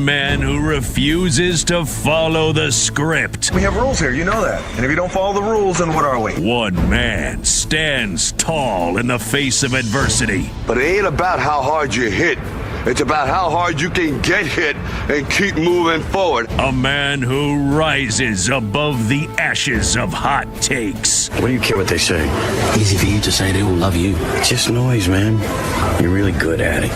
Man who refuses to follow the script. We have rules here, you know that. And if you don't follow the rules, then what are we? One man stands tall in the face of adversity. But it ain't about how hard you hit. It's about how hard you can get hit and keep moving forward. A man who rises above the ashes of hot takes. What do you care what they say? Easy for you to say they all love you. It's just noise, man. You're really good at it.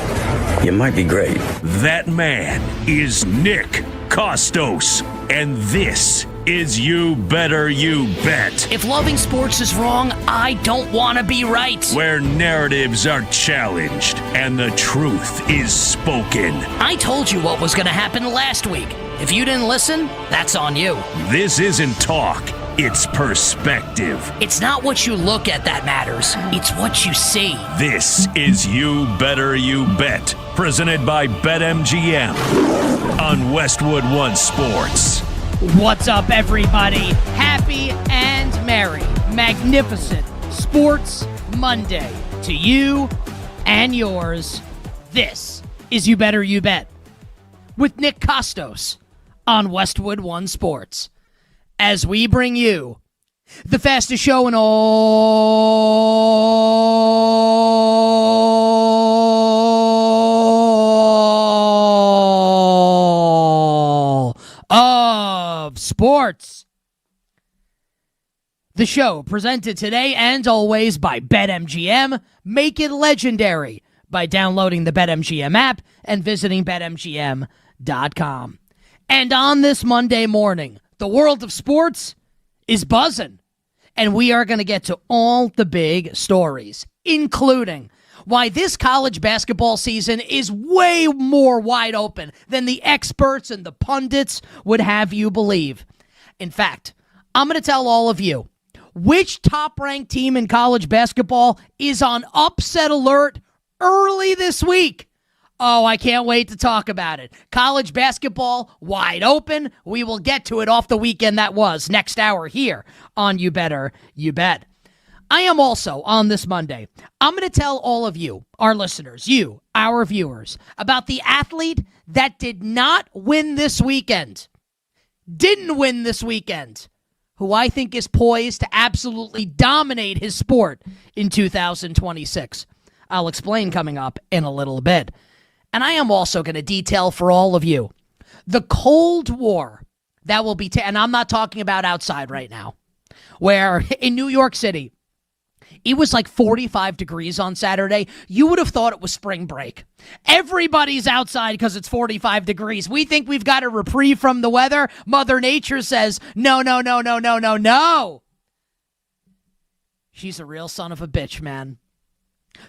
You might be great. That man is Nick Kostos, and this is You Better You Bet. If loving sports is wrong, I don't want to be right. Where narratives are challenged and the truth is spoken. I told you what was going to happen last week. If you didn't listen, that's on you. This isn't talk, it's perspective. It's not what you look at that matters. It's what you see. This is You Better You Bet, presented by BetMGM on Westwood One Sports. What's up, everybody? Happy and merry, magnificent Sports Monday to you and yours. This is You Better You Bet with Nick Kostos on Westwood One Sports, as we bring you the fastest show in all of sports. The show presented today and always by BetMGM. Make it legendary by downloading the BetMGM app and visiting BetMGM.com. And on this Monday morning, the world of sports is buzzing. And we are going to get to all the big stories, including why this college basketball season is way more wide open than the experts and the pundits would have you believe. In fact, I'm going to tell all of you which top-ranked team in college basketball is on upset alert early this week. Oh, I can't wait to talk about it. College basketball wide open. We will get to it off the weekend that was next hour here on You Better You Bet. I am also, on this Monday, I'm going to tell all of you, our listeners, you, our viewers, about the athlete that did not win this weekend, who I think is poised to absolutely dominate his sport in 2026. I'll explain coming up in a little bit. And I am also going to detail for all of you the Cold War that will be, and I'm not talking about outside right now, where in New York City, it was like 45 degrees on Saturday. You would have thought it was spring break. Everybody's outside because it's 45 degrees. We think we've got a reprieve from the weather. Mother Nature says, no. She's a real son of a bitch, man.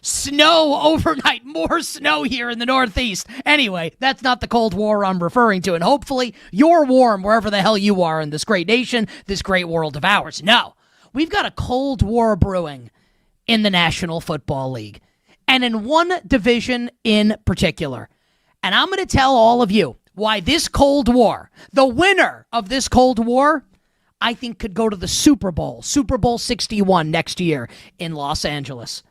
Snow overnight, more snow here in the Northeast. Anyway, that's not the Cold War I'm referring to, and hopefully you're warm wherever the hell you are in this great nation, this great world of ours. No, we've got a Cold War brewing in the National Football League, and in one division in particular. And I'm going to tell all of you why this Cold War, the winner of this Cold War, I think could go to the Super Bowl 61 next year in Los Angeles.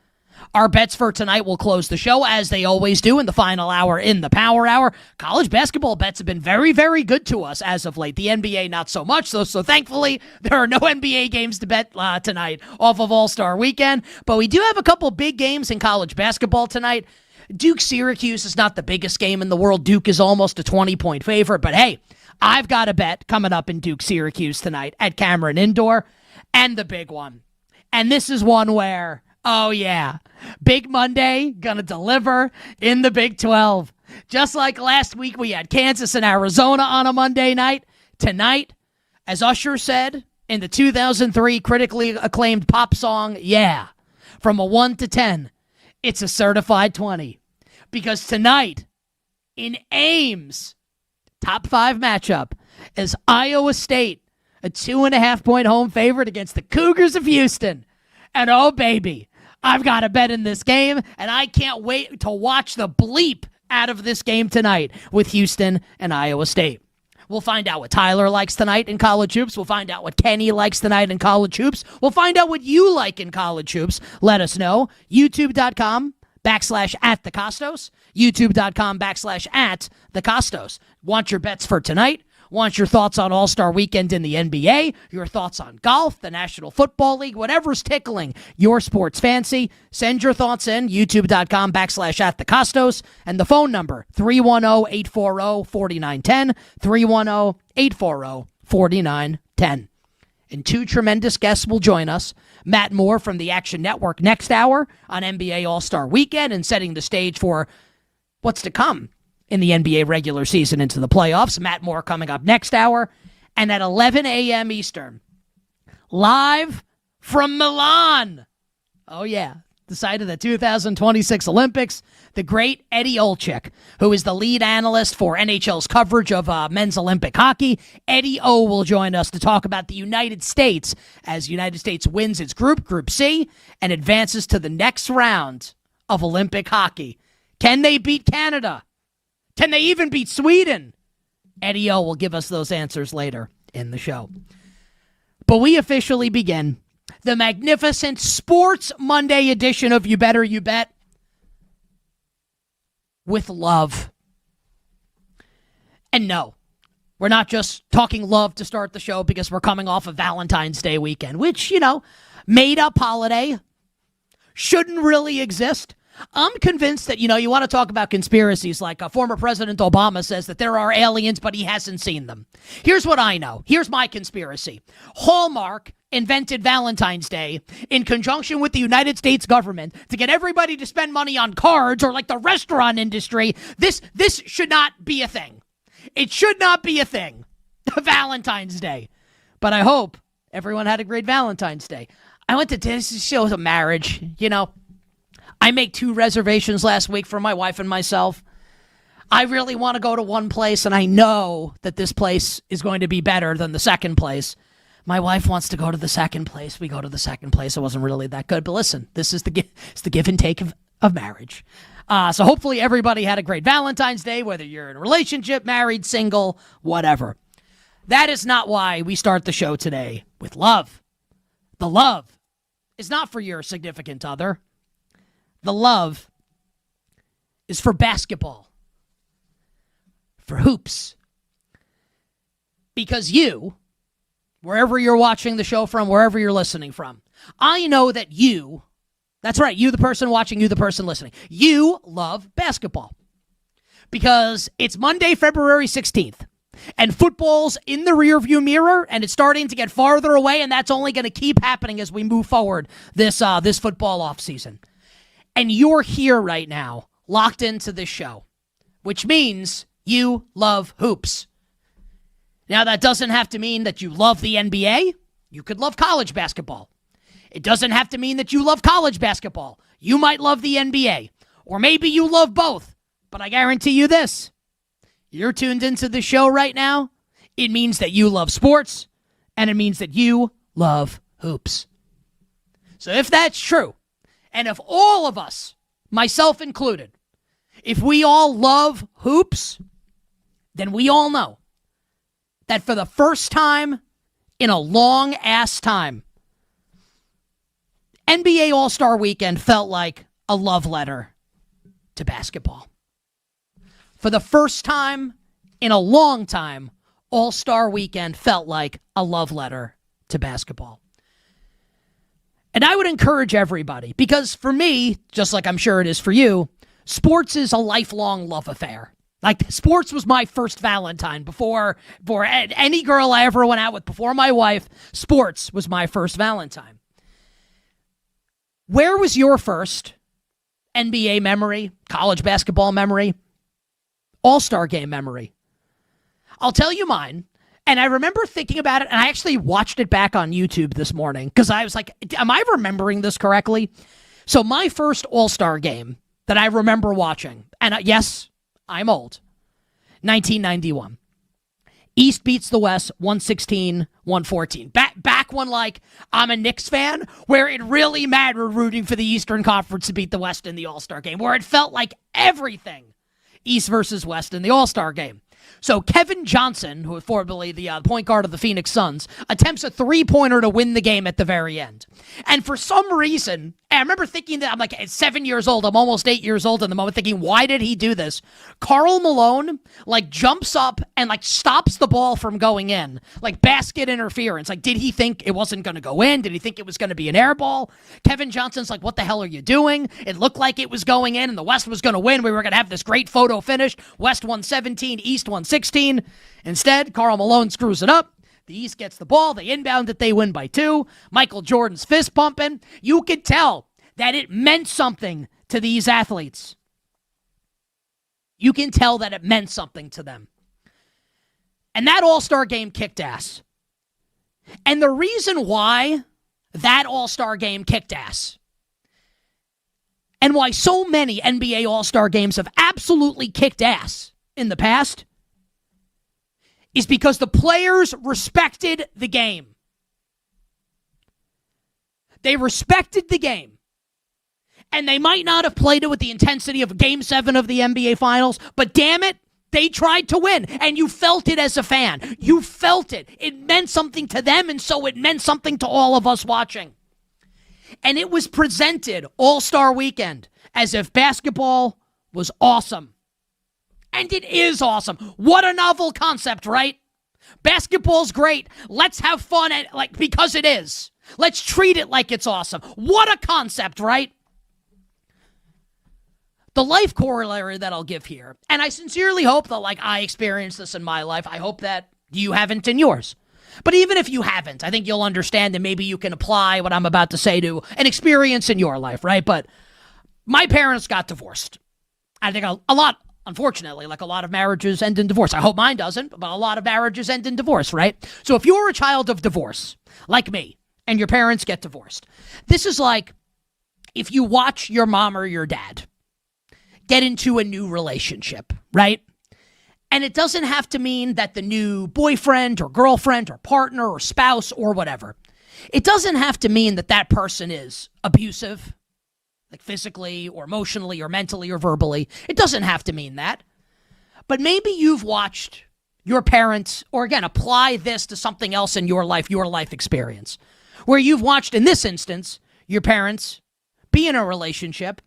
Our bets for tonight will close the show, as they always do in the final hour, in the Power Hour. College basketball bets have been very, very good to us as of late. The NBA, not so much, so thankfully, there are no NBA games to bet tonight off of All-Star Weekend. But we do have a couple big games in college basketball tonight. Duke-Syracuse is not the biggest game in the world. Duke is almost a 20-point favorite. But hey, I've got a bet coming up in Duke-Syracuse tonight at Cameron Indoor. And the big one. And this is one where, oh yeah, Big Monday, gonna deliver in the Big 12. Just like last week we had Kansas and Arizona on a Monday night. Tonight, as Usher said in the 2003 critically acclaimed pop song, yeah, from a 1 to 10, it's a certified 20. Because tonight, in Ames, top 5 matchup, is Iowa State, a 2.5-point home favorite against the Cougars of Houston. And oh baby, I've got a bet in this game, and I can't wait to watch the bleep out of this game tonight with Houston and Iowa State. We'll find out what Tyler likes tonight in college hoops. We'll find out what Kenny likes tonight in college hoops. We'll find out what you like in college hoops. Let us know. YouTube.com, @the Kostos, youtube.com /@the Kostos. Want your bets for tonight? Want your thoughts on All-Star Weekend in the NBA? Your thoughts on golf, the National Football League, whatever's tickling your sports fancy? Send your thoughts in, youtube.com /@the Kostos, and the phone number, 310-840-4910, 310-840-4910. And two tremendous guests will join us. Matt Moore from the Action Network next hour on NBA All-Star Weekend and setting the stage for what's to come in the NBA regular season into the playoffs. Matt Moore coming up next hour. And at 11 a.m. Eastern, live from Milan. Oh, yeah. The site of the 2026 Olympics, the great Eddie Olczyk, who is the lead analyst for NHL's coverage of men's Olympic hockey. Eddie O will join us to talk about the United States as United States wins its Group C, and advances to the next round of Olympic hockey. Can they beat Canada? Can they even beat Sweden? Eddie O will give us those answers later in the show. But we officially begin the magnificent Sports Monday edition of You Better You Bet with love. And no, we're not just talking love to start the show because we're coming off of Valentine's Day weekend, which, made up holiday, shouldn't really exist. I'm convinced that, you want to talk about conspiracies like former President Obama says that there are aliens, but he hasn't seen them. Here's what I know. Here's my conspiracy. Hallmark invented Valentine's Day in conjunction with the United States government to get everybody to spend money on cards, or like the restaurant industry. This should not be a thing. It should not be a thing. Valentine's Day. But I hope everyone had a great Valentine's Day. I went to this show of marriage, I make 2 reservations last week for my wife and myself. I really want to go to one place, and I know that this place is going to be better than the second place. My wife wants to go to the second place. We go to the second place. It wasn't really that good. But listen, this is it's the give and take of marriage. So hopefully everybody had a great Valentine's Day, whether you're in a relationship, married, single, whatever. That is not why we start the show today with love. The love is not for your significant other. The love is for basketball, for hoops. Because you, wherever you're watching the show from, wherever you're listening from, I know that you, that's right, you the person watching, you the person listening, you love basketball. Because it's Monday, February 16th, and football's in the rearview mirror, and it's starting to get farther away, and that's only going to keep happening as we move forward this football offseason. And you're here right now, locked into this show, which means you love hoops. Now, that doesn't have to mean that you love the NBA. You could love college basketball. It doesn't have to mean that you love college basketball. You might love the NBA. Or maybe you love both. But I guarantee you this. You're tuned into the show right now. It means that you love sports, and it means that you love hoops. So if that's true, and if all of us, myself included, if we all love hoops, then we all know that for the first time in a long-ass time, NBA All-Star Weekend felt like a love letter to basketball. For the first time in a long time, All-Star Weekend felt like a love letter to basketball. And I would encourage everybody, because for me, just like I'm sure it is for you, sports is a lifelong love affair. Like, sports was my first Valentine before any girl I ever went out with, before my wife. Sports was my first Valentine. Where was your first NBA memory, college basketball memory, All-Star game memory? I'll tell you mine. And I remember thinking about it, and I actually watched it back on YouTube this morning because I was like, am I remembering this correctly? So my first All-Star game that I remember watching, and yes, I'm old, 1991. East beats the West 116-114. Back when, like, I'm a Knicks fan, where it really mattered rooting for the Eastern Conference to beat the West in the All-Star game, where it felt like everything East versus West in the All-Star game. So Kevin Johnson, who was formerly the point guard of the Phoenix Suns, attempts a three-pointer to win the game at the very end. And for some reason, And I remember thinking that I'm like 7 years old. I'm almost 8 years old in the moment thinking, why did he do this? Karl Malone like jumps up and like stops the ball from going in, like basket interference. Like, did he think it wasn't going to go in? Did he think it was going to be an air ball? Kevin Johnson's like, what the hell are you doing? It looked like it was going in and the West was going to win. We were going to have this great photo finish. West 117, East 116. Instead, Karl Malone screws it up. The East gets the ball. They inbound it. They win by 2. Michael Jordan's fist pumping. You could tell that it meant something to these athletes. You can tell that it meant something to them. And that All-Star game kicked ass. And the reason why that All-Star game kicked ass and why so many NBA All-Star games have absolutely kicked ass in the past is because the players respected the game. They respected the game. And they might not have played it with the intensity of Game 7 of the NBA Finals, but damn it, they tried to win. And you felt it as a fan. You felt it. It meant something to them, and so it meant something to all of us watching. And it was presented All-Star Weekend as if basketball was awesome. And it is awesome. What a novel concept, right? Basketball's great. Let's have fun because it is. Let's treat it like it's awesome. What a concept, right? The life corollary that I'll give here, and I sincerely hope that I experienced this in my life. I hope that you haven't in yours. But even if you haven't, I think you'll understand and maybe you can apply what I'm about to say to an experience in your life, right? But my parents got divorced. I think a lot. Unfortunately, a lot of marriages end in divorce. I hope mine doesn't, but a lot of marriages end in divorce, right? So if you're a child of divorce, like me, and your parents get divorced, this is like if you watch your mom or your dad get into a new relationship, right? And it doesn't have to mean that the new boyfriend or girlfriend or partner or spouse or whatever, it doesn't have to mean that that person is abusive, like physically or emotionally or mentally or verbally. It doesn't have to mean that. But maybe you've watched your parents, or again, apply this to something else in your life experience, where you've watched, in this instance, your parents be in a relationship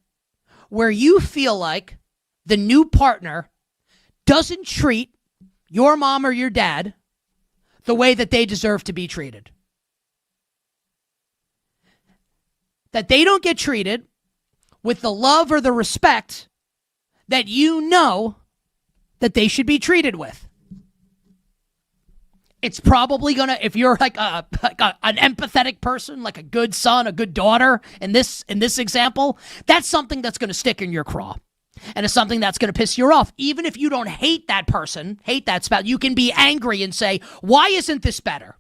where you feel like the new partner doesn't treat your mom or your dad the way that they deserve to be treated. That they don't get treated with the love or the respect that you know that they should be treated with. It's probably gonna, if you're an empathetic person, like a good son, a good daughter, in this example, that's something that's gonna stick in your craw. And it's something that's gonna piss you off. Even if you don't hate that person, hate that spouse, you can be angry and say, why isn't this better?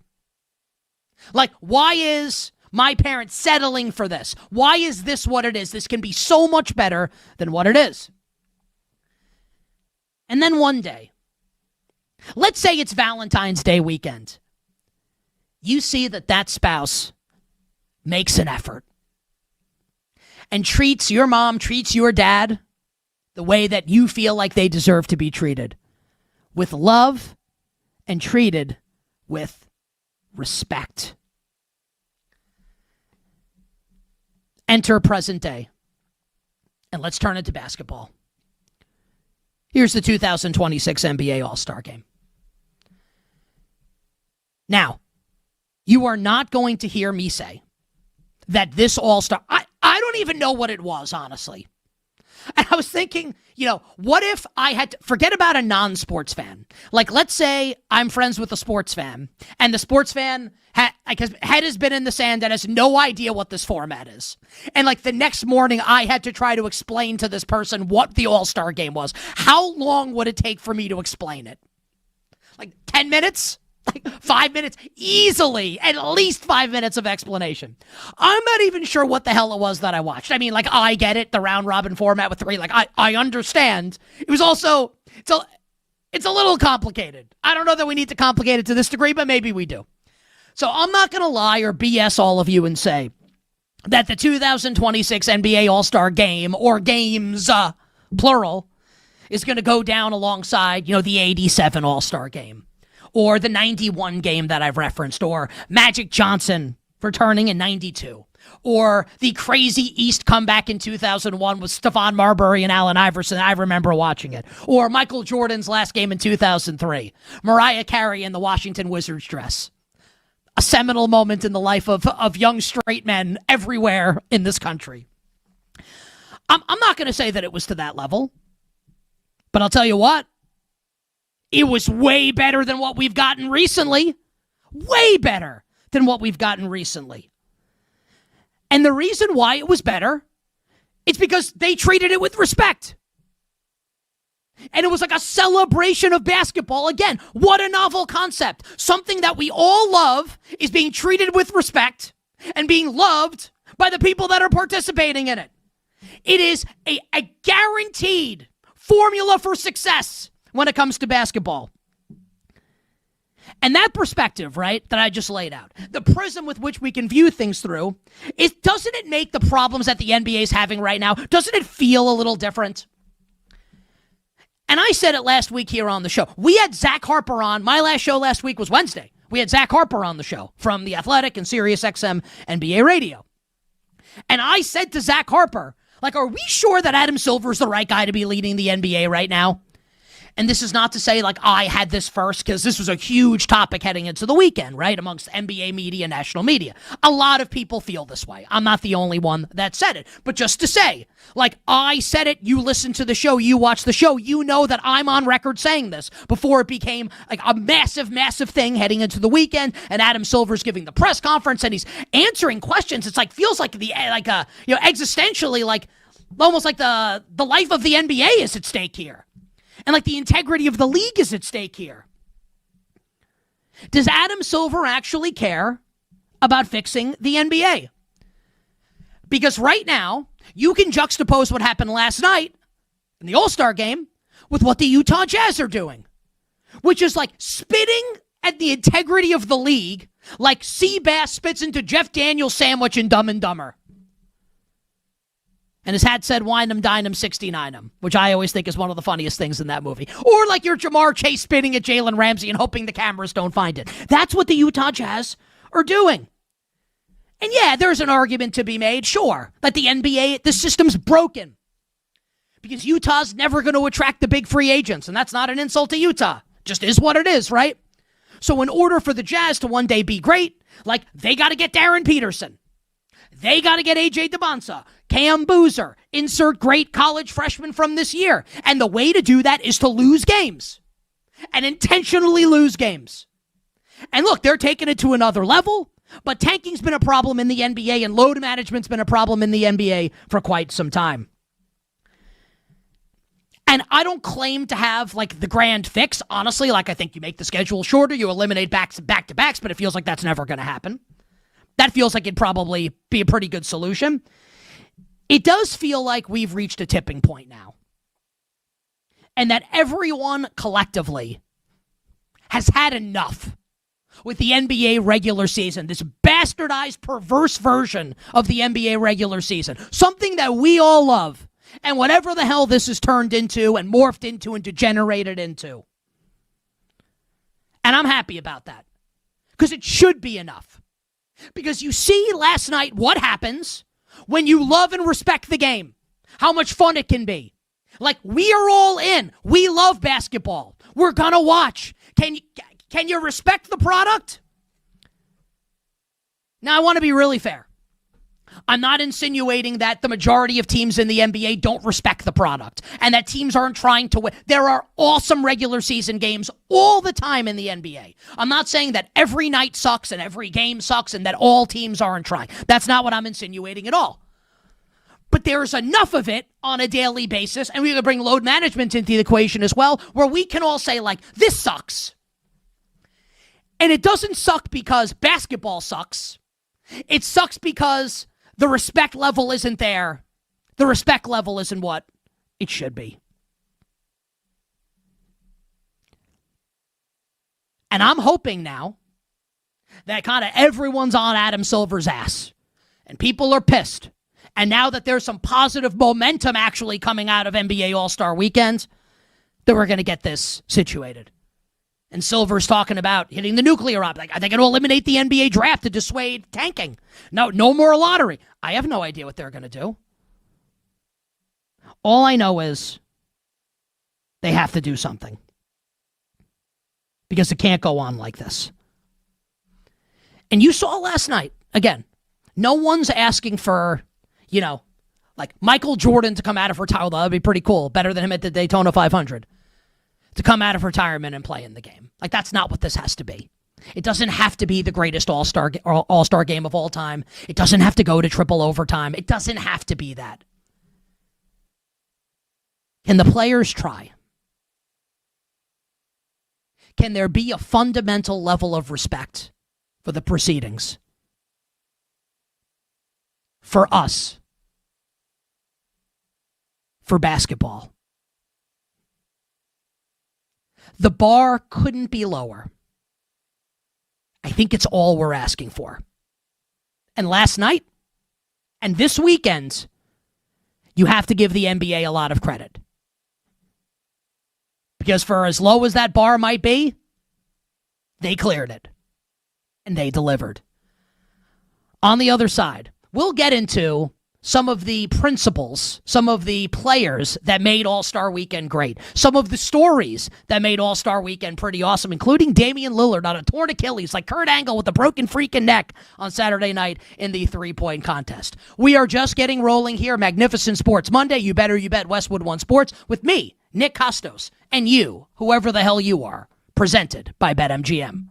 Like, why is my parents settling for this? Why is this what it is? This can be so much better than what it is. And then one day, let's say it's Valentine's Day weekend. You see that spouse makes an effort and treats your mom, treats your dad the way that you feel like they deserve to be treated, with love and treated with respect. Enter present day. And let's turn it to basketball. Here's the 2026 NBA All-Star Game. Now, you are not going to hear me say that this All-Star... I don't even know what it was, honestly. And I was thinking, what if I had to... Forget about a non-sports fan. Like, let's say I'm friends with a sports fan, and the sports fan head has been in the sand and has no idea what this format is. And the next morning, I had to try to explain to this person what the All-Star Game was. How long would it take for me to explain it? 10 minutes? 5 minutes? Easily. At least 5 minutes of explanation. I'm not even sure what the hell it was that I watched. I mean, I get it, the round-robin format with 3. I understand. It was also... It's a little complicated. I don't know that we need to complicate it to this degree, but maybe we do. So I'm not going to lie or BS all of you and say that the 2026 NBA All-Star Game, or games, plural, is going to go down alongside, the 87 All-Star Game, or the 91 game that I've referenced, or Magic Johnson returning in 92, or the crazy East comeback in 2001 with Stephon Marbury and Allen Iverson. I remember watching it. Or Michael Jordan's last game in 2003. Mariah Carey in the Washington Wizards dress. A seminal moment in the life of young straight men everywhere in this country. I'm not going to say that it was to that level, but I'll tell you what, it was way better than what we've gotten recently. Way better than what we've gotten recently. And the reason why it was better, it's because they treated it with respect. And it was like a celebration of basketball. Again, what a novel concept. Something that we all love is being treated with respect and being loved by the people that are participating in it. It is a guaranteed formula for success when it comes to basketball. And that perspective, right, that I just laid out, the prism with which we can view things through, doesn't it make the problems that the NBA is having right now, doesn't it feel a little different? And I said it last week here on the show. We had Zach Harper on. My last show last week was Wednesday. We had Zach Harper on the show from The Athletic and SiriusXM NBA Radio. And I said to Zach Harper, like, are we sure that Adam Silver's the right guy to be leading the NBA right now? And this is not to say, like, I had this first, because this was a huge topic heading into the weekend, right, amongst NBA media, national media. A lot of people feel this way. I'm not the only one that said it. But just to say, like, I said it, you listen to the show, you watch the show, you know that I'm on record saying this before it became, like, a massive, massive thing heading into the weekend, and Adam Silver's giving the press conference, and he's answering questions. It's like, feels like existentially, like, almost like the life of the NBA is at stake here. And like the integrity of the league is at stake here. Does Adam Silver actually care about fixing the NBA? Because right now, you can juxtapose what happened last night in the All-Star game with what the Utah Jazz are doing, which is like spitting at the integrity of the league like Seabass spits into Jeff Daniels' sandwich in Dumb and Dumber. And his hat said, wine 'em, dine 'em, 69 'em, which I always think is one of the funniest things in that movie. Or like your Jamar Chase spitting at Jalen Ramsey and hoping the cameras don't find it. That's what the Utah Jazz are doing. And yeah, there's an argument to be made, sure, that the NBA, the system's broken. Because Utah's never going to attract the big free agents, and that's not an insult to Utah. Just is what it is, right? So in order for the Jazz to one day be great, like, they got to get Darren Peterson. They got to get A.J. DeBonsa, Cam Boozer, insert great college freshman from this year. And the way to do that is to lose games. And intentionally lose games. And look, they're taking it to another level, but tanking's been a problem in the NBA and load management's been a problem in the NBA for quite some time. And I don't claim to have, like, the grand fix, honestly. Like, I think you make the schedule shorter, you eliminate back-to-backs, but it feels like that's never going to happen. That feels like it'd probably be a pretty good solution. It does feel like we've reached a tipping point now. And that everyone collectively has had enough with the NBA regular season, this bastardized, perverse version of the NBA regular season. Something that we all love. And whatever the hell this is turned into and morphed into and degenerated into. And I'm happy about that. Because it should be enough. Because you see last night what happens when you love and respect the game. How much fun it can be. Like, we are all in. We love basketball. We're going to watch. Can you respect the product? Now, I want to be really fair. I'm not insinuating that the majority of teams in the NBA don't respect the product and that teams aren't trying to win. There are awesome regular season games all the time in the NBA. I'm not saying that every night sucks and every game sucks and that all teams aren't trying. That's not what I'm insinuating at all. But there's enough of it on a daily basis, and we can bring load management into the equation as well, where we can all say, like, this sucks. And it doesn't suck because basketball sucks. It sucks because the respect level isn't there. The respect level isn't what it should be. And I'm hoping now that kind of everyone's on Adam Silver's ass. And people are pissed. And now that there's some positive momentum actually coming out of NBA All-Star Weekend, that we're going to get this situated. And Silver's talking about hitting the nuclear option. Like, are they going to eliminate the NBA draft to dissuade tanking? No more lottery. I have no idea what they're going to do. All I know is they have to do something. Because it can't go on like this. And you saw last night, again, no one's asking for, like Michael Jordan to come out of retirement. That would be pretty cool. Better than him at the Daytona 500. To come out of retirement and play in the game. Like, that's not what this has to be. It doesn't have to be the greatest all-star game of all time. It doesn't have to go to triple overtime. It doesn't have to be that. Can the players try? Can there be a fundamental level of respect for the proceedings? For us. For basketball. The bar couldn't be lower. I think it's all we're asking for. And last night, and this weekend, you have to give the NBA a lot of credit. Because for as low as that bar might be, they cleared it. And they delivered. On the other side, we'll get into some of the principles, some of the players that made All-Star Weekend great, some of the stories that made All-Star Weekend pretty awesome, including Damian Lillard on a torn Achilles, like Kurt Angle with a broken freaking neck on Saturday night in the three-point contest. We are just getting rolling here. Magnificent Sports Monday. You bet Westwood One Sports with me, Nick Kostos, and you, whoever the hell you are, presented by BetMGM.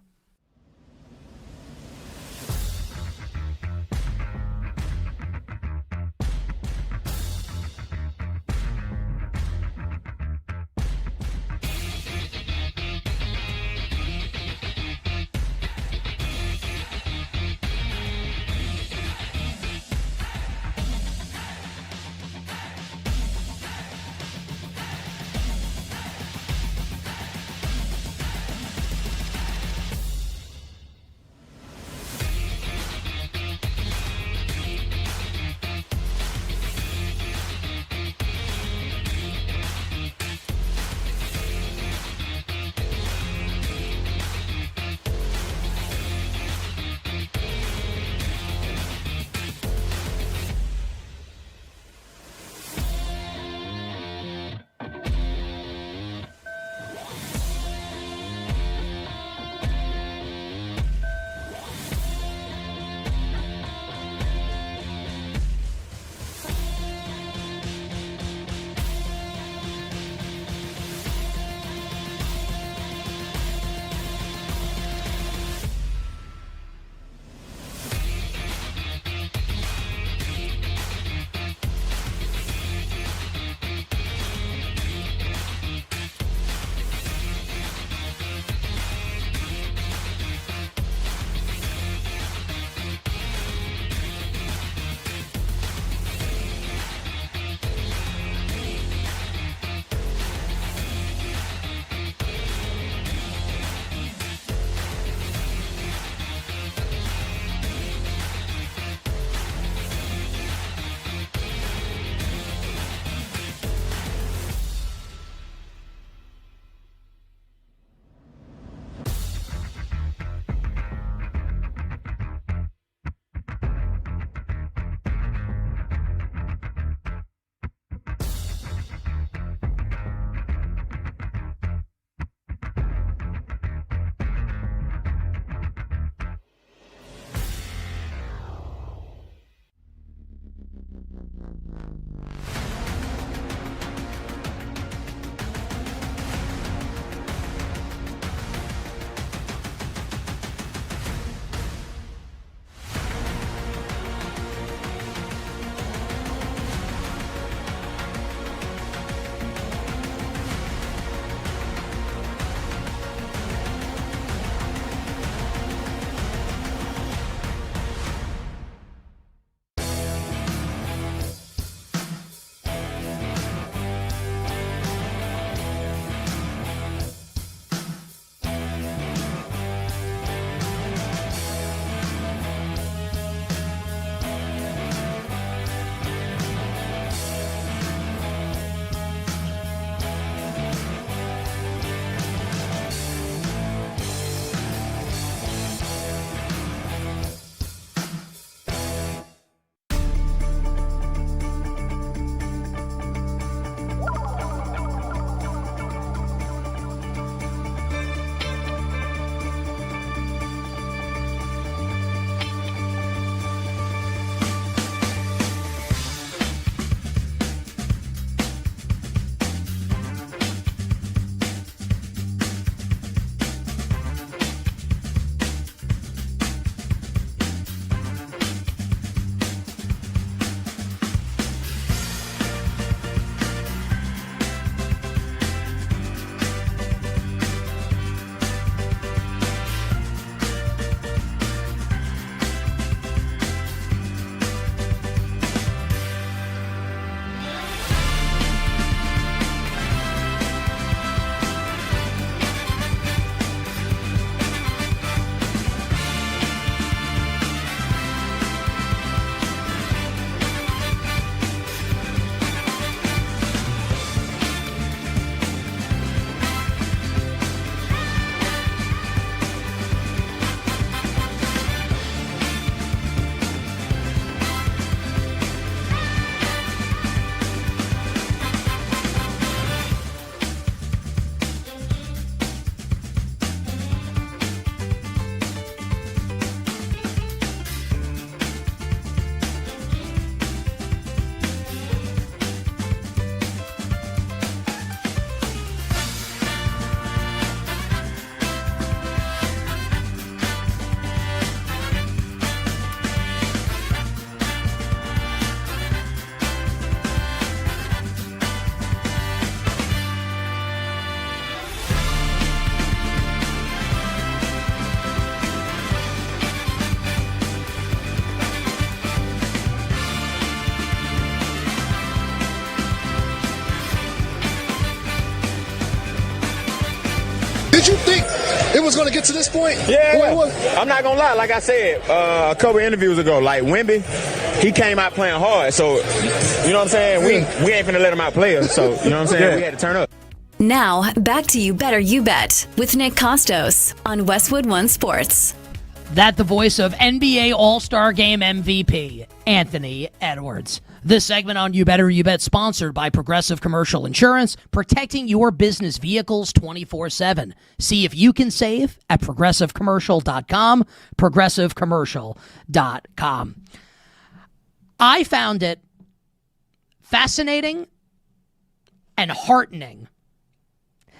Did you think it was going to get to this point? Yeah. I'm not going to lie. Like I said a couple interviews ago, like Wemby, he came out playing hard. So, you know what I'm saying? We ain't finna let him outplay us. So, you know what I'm saying? We had to turn up. Now, back to You Better You Bet with Nick Kostos on Westwood One Sports. That the voice of NBA All-Star Game MVP, Anthony Edwards. This segment on You Better You Bet sponsored by Progressive Commercial Insurance, protecting your business vehicles 24/7. See if you can save at progressivecommercial.com, progressivecommercial.com. I found it fascinating and heartening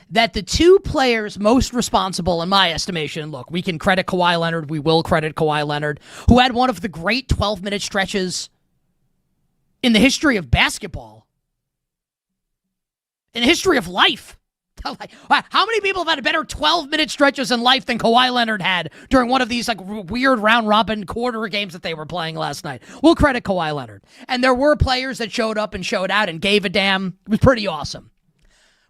that the two players most responsible, in my estimation, look, we can credit Kawhi Leonard, we will credit Kawhi Leonard, who had one of the great 12-minute stretches in the history of basketball, in the history of life. How many people have had better 12-minute stretches in life than Kawhi Leonard had during one of these weird round-robin quarter games that they were playing last night? We'll credit Kawhi Leonard. And there were players that showed up and showed out and gave a damn. It was pretty awesome.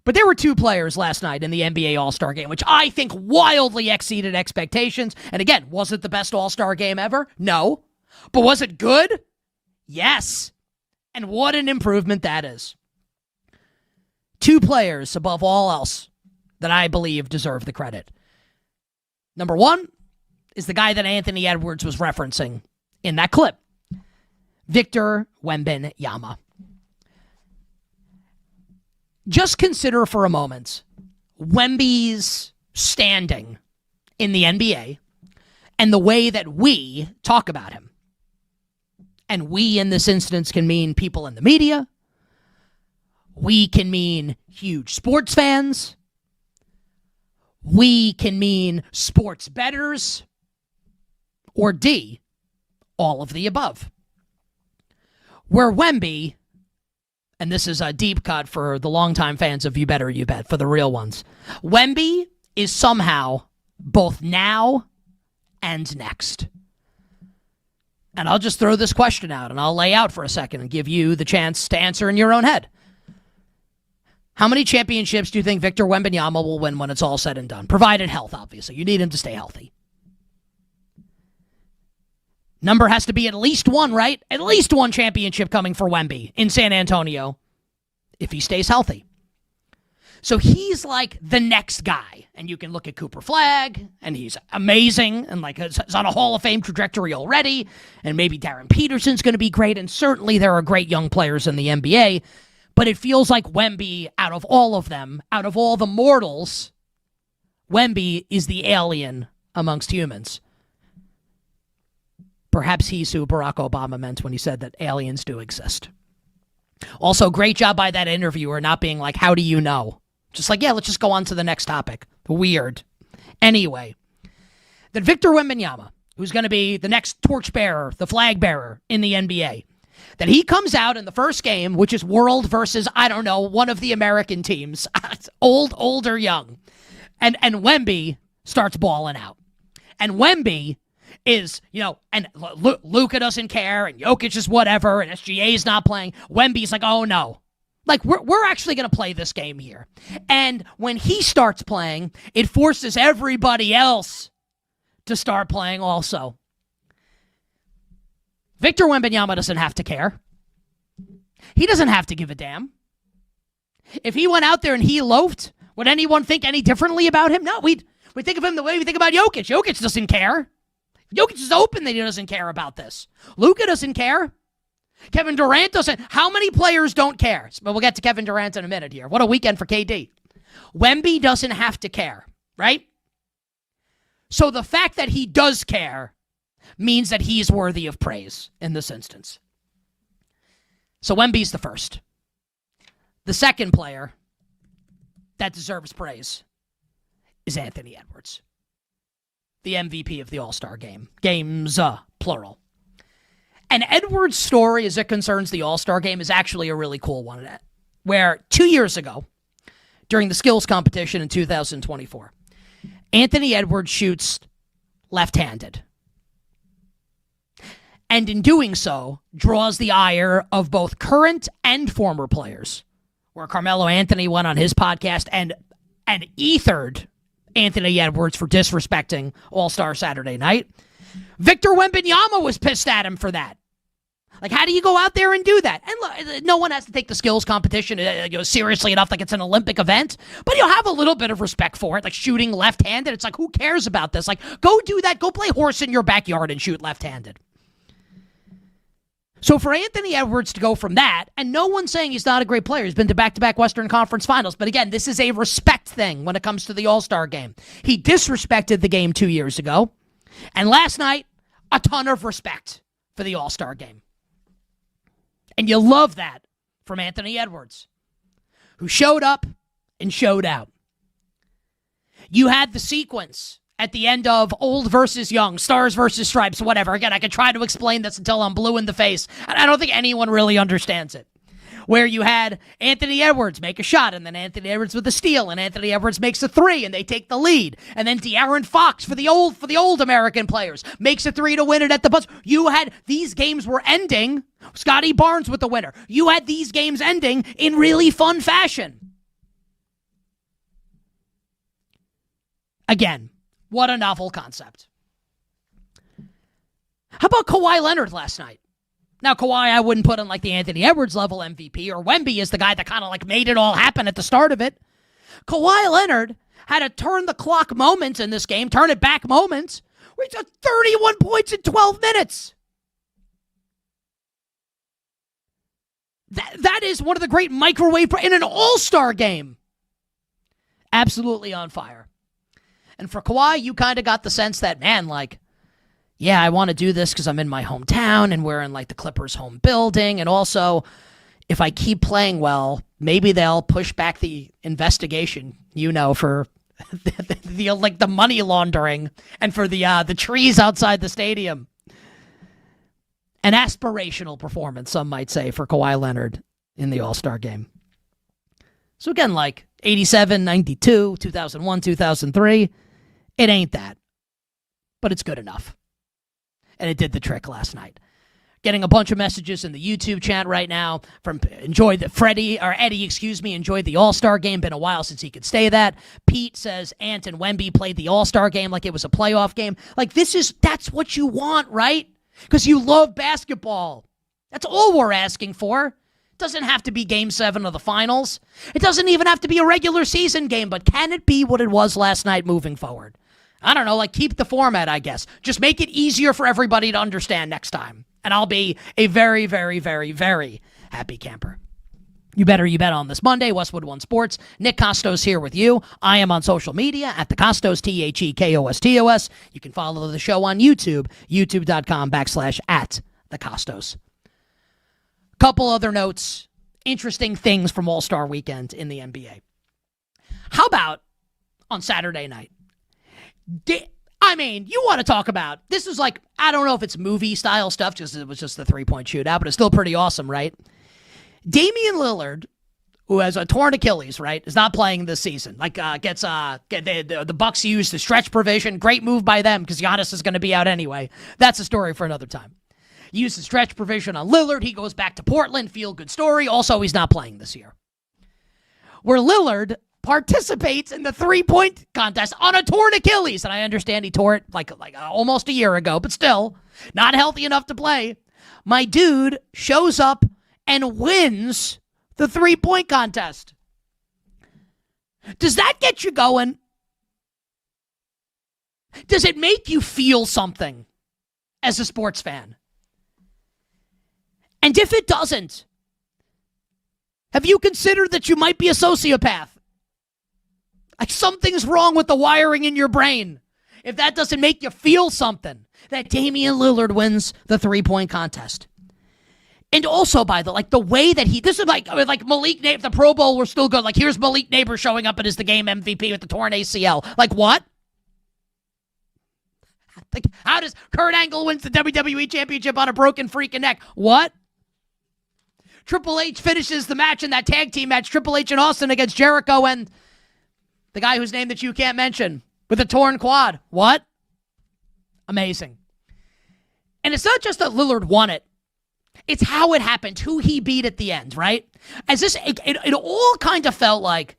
But there were two players last night in the NBA All-Star Game, which I think wildly exceeded expectations. And again, was it the best All-Star Game ever? No. But was it good? Yes. And what an improvement that is. Two players above all else that I believe deserve the credit. Number one is the guy that Anthony Edwards was referencing in that clip, Victor Wembanyama. Just consider for a moment Wemby's standing in the NBA and the way that we talk about him. And we, in this instance, can mean people in the media. We can mean huge sports fans. We can mean sports bettors. Or D, all of the above. Where Wemby, and this is a deep cut for the longtime fans of You Better You Bet, for the real ones, Wemby is somehow both now and next. And I'll just throw this question out, and I'll lay out for a second and give you the chance to answer in your own head. How many championships do you think Victor Wembanyama will win when it's all said and done? Provided health, obviously. You need him to stay healthy. Number has to be at least one, right? At least one championship coming for Wemby in San Antonio if he stays healthy. So he's like the next guy. And you can look at Cooper Flagg, and he's amazing, and is on a Hall of Fame trajectory already. And maybe Darren Peterson's going to be great, and certainly there are great young players in the NBA. But it feels like Wemby, out of all of them, out of all the mortals, Wemby is the alien amongst humans. Perhaps he's who Barack Obama meant when he said that aliens do exist. Also, great job by that interviewer not being like, how do you know? Just like, yeah, let's just go on to the next topic. Weird. Anyway, that Victor Wembanyama, who's going to be the next torchbearer, the flag bearer in the NBA, that he comes out in the first game, which is World versus, I don't know, one of the American teams, old or young, and Wemby starts balling out. And Wemby is, and Luka doesn't care, and Jokic is whatever, and SGA's not playing. Wemby's like, oh no. We're actually going to play this game here. And when he starts playing, it forces everybody else to start playing also. Victor Wembanyama doesn't have to care. He doesn't have to give a damn. If he went out there and he loafed, would anyone think any differently about him? No, we think of him the way we think about Jokic. Jokic doesn't care. Jokic is open that he doesn't care about this. Luka doesn't care. Kevin Durant doesn't. How many players don't care? But we'll get to Kevin Durant in a minute here. What a weekend for KD. Wemby doesn't have to care, right? So the fact that he does care means that he's worthy of praise in this instance. So Wemby's the first. The second player that deserves praise is Anthony Edwards, the MVP of the All-Star Game. Games, plural. And Edwards' story as it concerns the All-Star Game is actually a really cool one, where 2 years ago, during the skills competition in 2024, Anthony Edwards shoots left-handed. And in doing so, draws the ire of both current and former players, where Carmelo Anthony went on his podcast and ethered Anthony Edwards for disrespecting All-Star Saturday night. Victor Wembanyama was pissed at him for that. Like, how do you go out there and do that? And look, no one has to take the skills competition seriously enough like it's an Olympic event, but you'll have a little bit of respect for it, like shooting left-handed. It's like, who cares about this? Like, go do that. Go play horse in your backyard and shoot left-handed. So for Anthony Edwards to go from that, and no one's saying he's not a great player. He's been to back-to-back Western Conference Finals. But again, this is a respect thing when it comes to the All-Star game. He disrespected the game 2 years ago. And last night, a ton of respect for the All-Star game. And you love that from Anthony Edwards, who showed up and showed out. You had the sequence at the end of old versus young, stars versus stripes, whatever. Again, I could try to explain this until I'm blue in the face, and I don't think anyone really understands it. Where you had Anthony Edwards make a shot, and then Anthony Edwards with a steal, and Anthony Edwards makes a three, and they take the lead. And then De'Aaron Fox for the old American players makes a three to win it at the buzzer. You had these games were ending. Scotty Barnes with the winner. You had these games ending in really fun fashion. Again, what a novel concept. How about Kawhi Leonard last night? Now, Kawhi, I wouldn't put on like the Anthony Edwards level MVP, or Wemby is the guy that kind of like made it all happen at the start of it. Kawhi Leonard had a turn the clock moment in this game, turn it back moment, where he took 31 points in 12 minutes. That is one of the great microwave in an all-star game. Absolutely on fire. And for Kawhi, you kind of got the sense that, man, like, yeah, I want to do this because I'm in my hometown and we're in like the Clippers' home building. And also, if I keep playing well, maybe they'll push back the investigation, for the money laundering and for the trees outside the stadium. An aspirational performance, some might say, for Kawhi Leonard in the All-Star game. So again, like 87, 92, 2001, 2003, it ain't that. But it's good enough. And it did the trick last night. Getting a bunch of messages in the YouTube chat right now from enjoy the All-Star game. Been a while since he could say that. Pete says Ant and Wemby played the All-Star game like it was a playoff game. Like that's what you want, right? Because you love basketball. That's all we're asking for. It doesn't have to be Game 7 of the finals. It doesn't even have to be a regular season game, but can it be what it was last night moving forward? I don't know, like keep the format, I guess. Just make it easier for everybody to understand next time. And I'll be a very, very, very, very happy camper. You bet on this Monday, Westwood One Sports. Nick Kostos here with you. I am on social media at the Kostos, TheKostos. You can follow the show on YouTube, youtube.com/@thekostos. Couple other notes, interesting things from All-Star Weekend in the NBA. How about on Saturday night? You want to talk about, this is like, I don't know if it's movie-style stuff, because it was just the three-point shootout, but it's still pretty awesome, right? Damian Lillard, who has a torn Achilles, right, is not playing this season. Like, the Bucks used the stretch provision. Great move by them, because Giannis is going to be out anyway. That's a story for another time. Used the stretch provision on Lillard. He goes back to Portland. Feel-good story. Also, he's not playing this year. Where Lillard participates in the three-point contest on a torn Achilles. And I understand he tore it like almost a year ago, but still not healthy enough to play. My dude shows up and wins the three-point contest. Does that get you going? Does it make you feel something as a sports fan? And if it doesn't, have you considered that you might be a sociopath? Like something's wrong with the wiring in your brain. If that doesn't make you feel something, that Damian Lillard wins the three-point contest. And also, by the way that this is like Malik Neighbors, the Pro Bowl, we're still good. Like, here's Malik Neighbors showing up and is the game MVP with the torn ACL. Like, what? Like, how does Kurt Angle wins the WWE Championship on a broken freaking neck? What? Triple H finishes the match in that tag team match, Triple H and Austin against Jericho and the guy whose name that you can't mention with a torn quad. What? Amazing. And it's not just that Lillard won it. It's how it happened, who he beat at the end, right? As this, it all kind of felt like,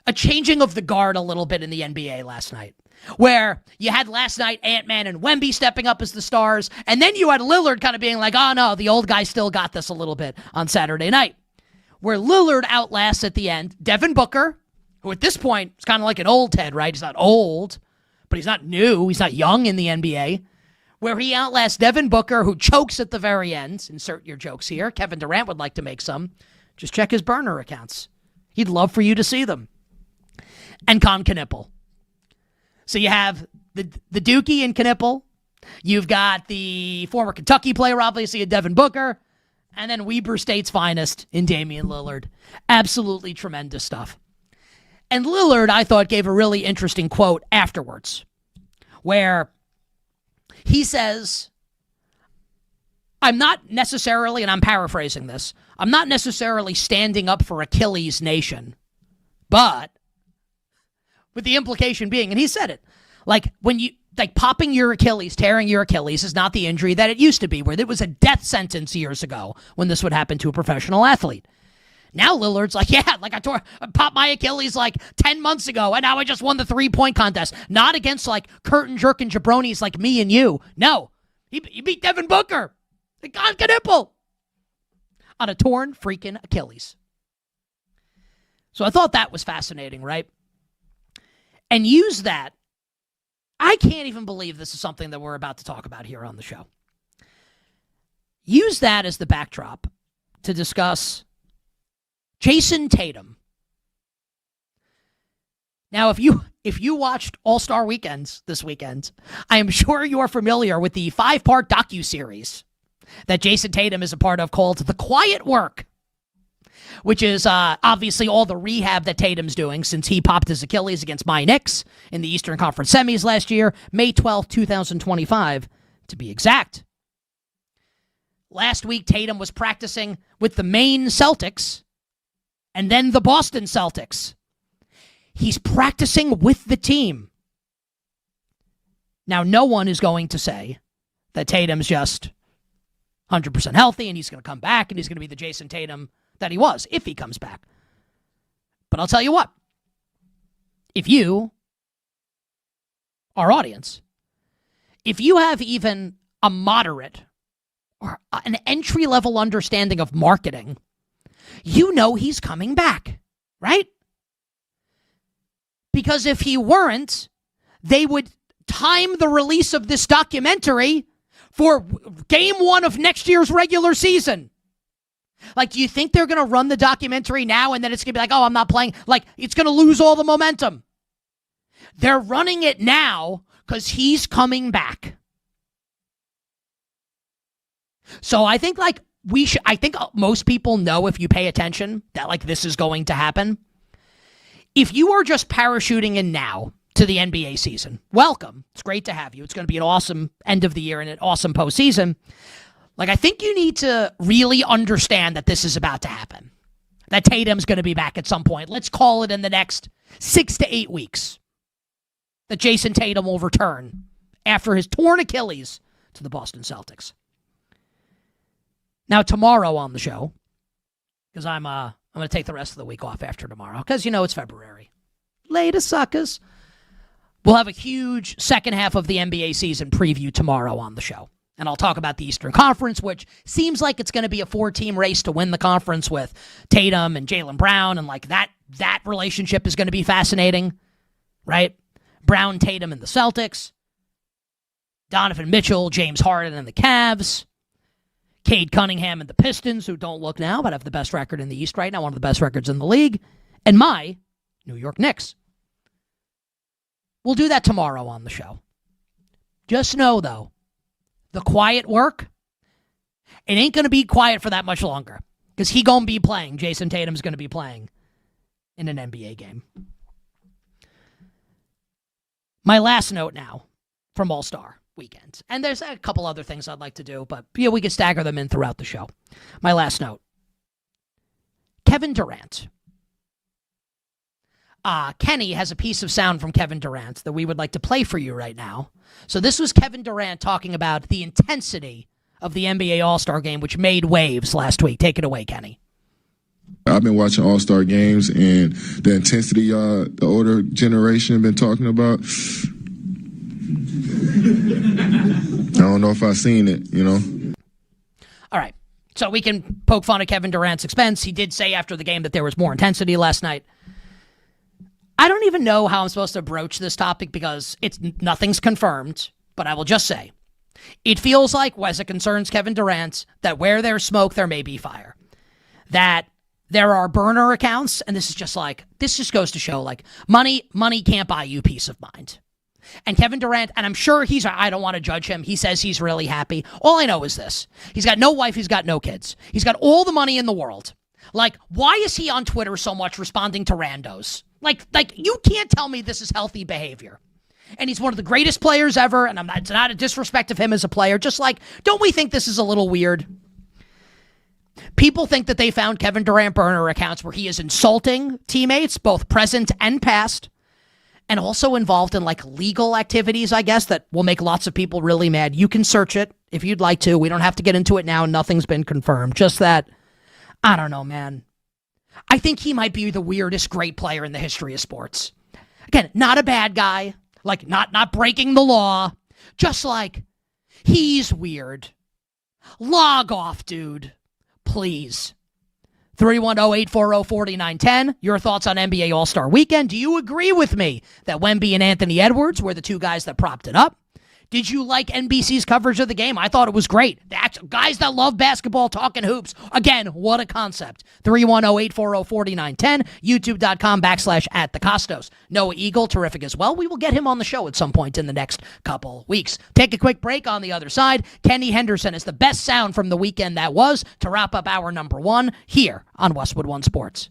a changing of the guard a little bit in the NBA last night, where you had last night Ant-Man and Wemby stepping up as the stars, and then you had Lillard kind of being like, oh no, the old guy still got this a little bit on Saturday night, where Lillard outlasts at the end Devin Booker, who at this point is kind of like an old Ted, right? He's not old, but he's not new. He's not young in the NBA. Where he outlasts Devin Booker, who chokes at the very end. Insert your jokes here. Kevin Durant would like to make some. Just check his burner accounts. He'd love for you to see them. And Con Knippel. So you have the Dookie and Knippel. You've got the former Kentucky player, obviously, Devin Booker. And then Weber State's finest in Damian Lillard. Absolutely tremendous stuff. And Lillard, I thought, gave a really interesting quote afterwards, where he says, I'm not necessarily, and I'm paraphrasing this, I'm not necessarily standing up for Achilles Nation, but with the implication being, and he said it, like when you, like popping your Achilles, tearing your Achilles is not the injury that it used to be, where there was a death sentence years ago when this would happen to a professional athlete. Now Lillard's like, yeah, like I popped my Achilles like 10 months ago, and now I just won the 3-point contest. Not against like curtain jerking jabronis like me and you. No, he beat Devin Booker, the Con Knippel, on a torn freaking Achilles. So I thought that was fascinating, right? And use that. I can't even believe this is something that we're about to talk about here on the show. Use that as the backdrop to discuss Jason Tatum. Now, if you watched All-Star Weekends this weekend, I am sure you are familiar with the 5-part docuseries that Jason Tatum is a part of called The Quiet Work, which is obviously all the rehab that Tatum's doing since he popped his Achilles against my Knicks in the Eastern Conference semis last year, May 12th, 2025, to be exact. Last week, Tatum was practicing with the Maine Celtics and then the Boston Celtics. He's practicing with the team. Now, no one is going to say that Tatum's just 100% healthy and he's going to come back and he's going to be the Jason Tatum that he was if he comes back. But I'll tell you what. If you, our audience, if you have even a moderate or an entry-level understanding of marketing, you know he's coming back, right? Because if he weren't, they would time the release of this documentary for game 1 of next year's regular season. Like, do you think they're going to run the documentary now and then it's going to be like, oh, I'm not playing? Like, it's going to lose all the momentum. They're running it now because he's coming back. So I think, like, I think most people know, if you pay attention, that, like, this is going to happen. If you are just parachuting in now to the NBA season, welcome. It's great to have you. It's going to be an awesome end of the year and an awesome postseason. Like, I think you need to really understand that this is about to happen. That Tatum's going to be back at some point. Let's call it in the next 6 to 8 weeks. That Jason Tatum will return after his torn Achilles to the Boston Celtics. Now, tomorrow on the show, because I'm going to take the rest of the week off after tomorrow, because, you know, it's February. Later, suckers. We'll have a huge second half of the NBA season preview tomorrow on the show. And I'll talk about the Eastern Conference, which seems like it's going to be a 4-team race to win the conference with Tatum and Jaylen Brown. And like that relationship is going to be fascinating, right? Brown, Tatum, and the Celtics. Donovan Mitchell, James Harden, and the Cavs. Cade Cunningham and the Pistons, who don't look now, but have the best record in the East right now, one of the best records in the league. And my New York Knicks. We'll do that tomorrow on the show. Just know, though, the quiet work, it ain't going to be quiet for that much longer. Because he going to be playing. Jason Tatum's going to be playing in an NBA game. My last note now from All-Star Weekend. And there's a couple other things I'd like to do, but yeah, we can stagger them in throughout the show. My last note. Kevin Durant. Kenny has a piece of sound from Kevin Durant that we would like to play for you right now. So this was Kevin Durant talking about the intensity of the NBA All-Star Game, which made waves last week. Take it away, Kenny. I've been watching All-Star games, and the intensity the older generation been talking about, I don't know if I've seen it, you know? All right. So we can poke fun at Kevin Durant's expense. He did say after the game that there was more intensity last night. I don't even know how I'm supposed to broach this topic because nothing's confirmed, but I will just say, it feels like, as it concerns Kevin Durant, that where there's smoke, there may be fire. That there are burner accounts, and this just goes to show, like, money can't buy you peace of mind. And Kevin Durant, and I'm sure I don't want to judge him. He says he's really happy. All I know is this. He's got no wife. He's got no kids. He's got all the money in the world. Like, why is he on Twitter so much responding to randos? Like you can't tell me this is healthy behavior. And he's one of the greatest players ever, and it's not a disrespect of him as a player. Just like, don't we think this is a little weird? People think that they found Kevin Durant burner accounts where he is insulting teammates, both present and past, and also involved in like legal activities, I guess, that will make lots of people really mad. You can search it if you'd like to. We don't have to get into it now. Nothing's been confirmed. Just that, I don't know, man. I think he might be the weirdest great player in the history of sports. Again, not a bad guy, like not breaking the law, just like he's weird. Log off, dude. Please. 310-840-4910. Your thoughts on NBA All-Star Weekend. Do you agree with me that Wemby and Anthony Edwards were the two guys that propped it up? Did you like NBC's coverage of the game? I thought it was great. The guys that love basketball talking hoops. Again, what a concept. 310-840-4910. YouTube.com/@thekostos. Noah Eagle, terrific as well. We will get him on the show at some point in the next couple weeks. Take a quick break. On the other side, Kenny Henderson is the best sound from the weekend that was to wrap up hour number 1 here on Westwood One Sports.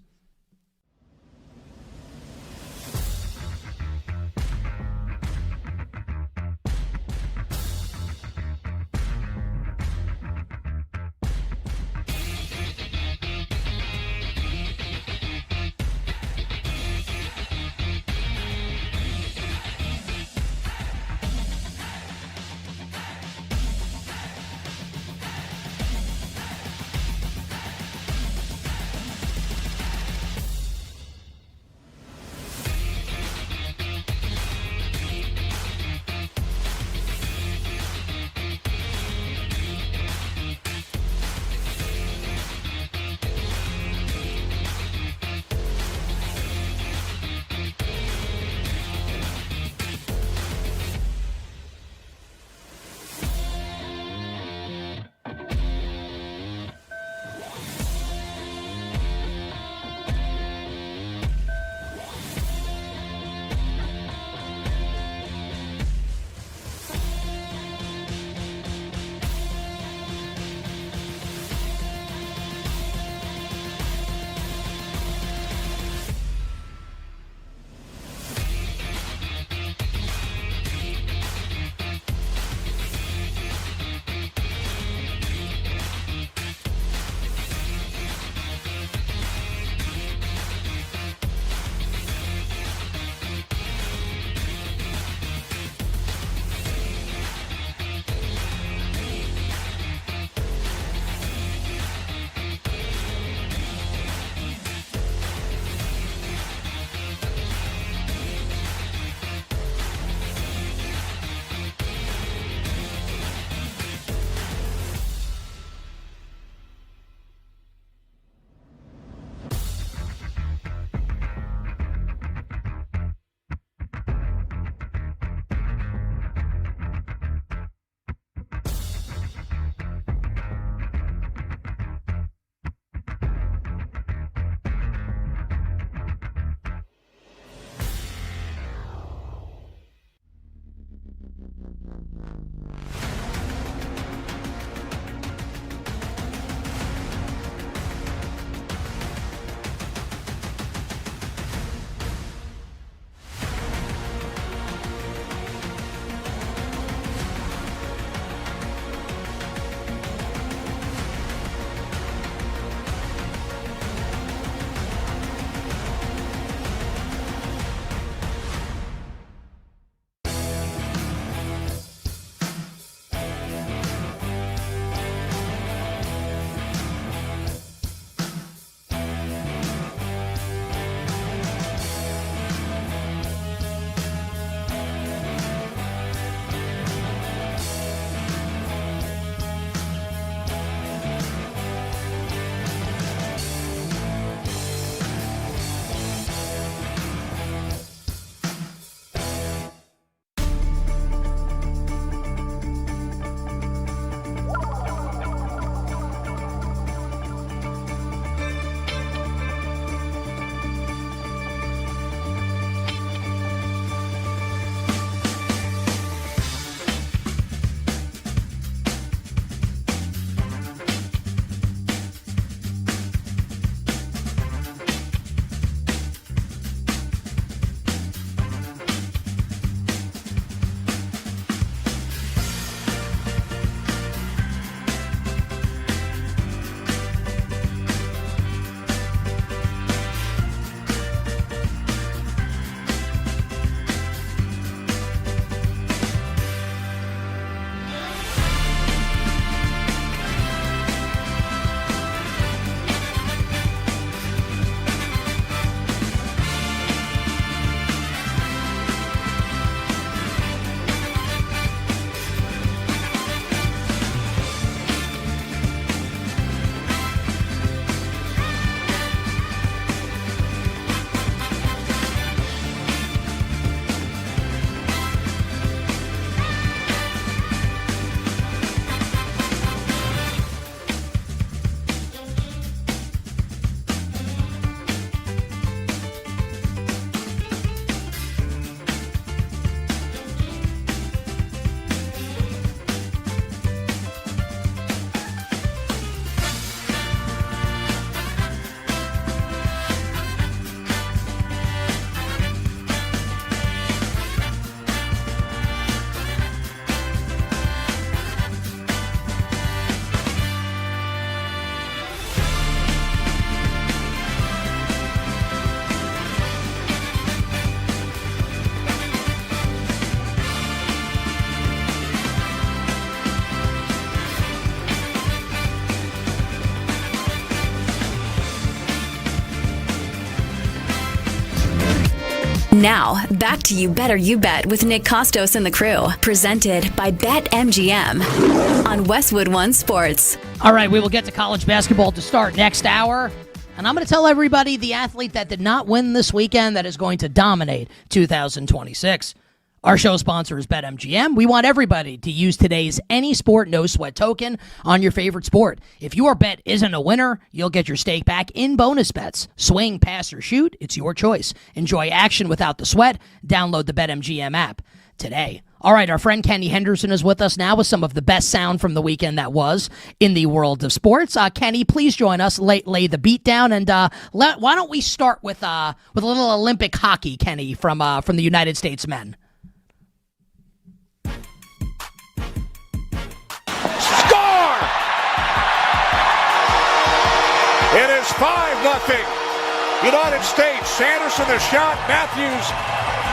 Now, back to You Better You Bet with Nick Kostos and the crew. Presented by BetMGM on Westwood One Sports. All right, we will get to college basketball to start next hour. And I'm going to tell everybody the athlete that did not win this weekend that is going to dominate 2026. Our show sponsor is BetMGM. We want everybody to use today's Any Sport No Sweat token on your favorite sport. If your bet isn't a winner, you'll get your stake back in bonus bets. Swing, pass, or shoot, it's your choice. Enjoy action without the sweat. Download the BetMGM app today. All right, our friend Kenny Henderson is with us now with some of the best sound from the weekend that was in the world of sports. Kenny, please join us, lay the beat down, and why don't we start with a little Olympic hockey, Kenny, from the United States men. It is 5-0. United States. Sanderson the shot. Matthews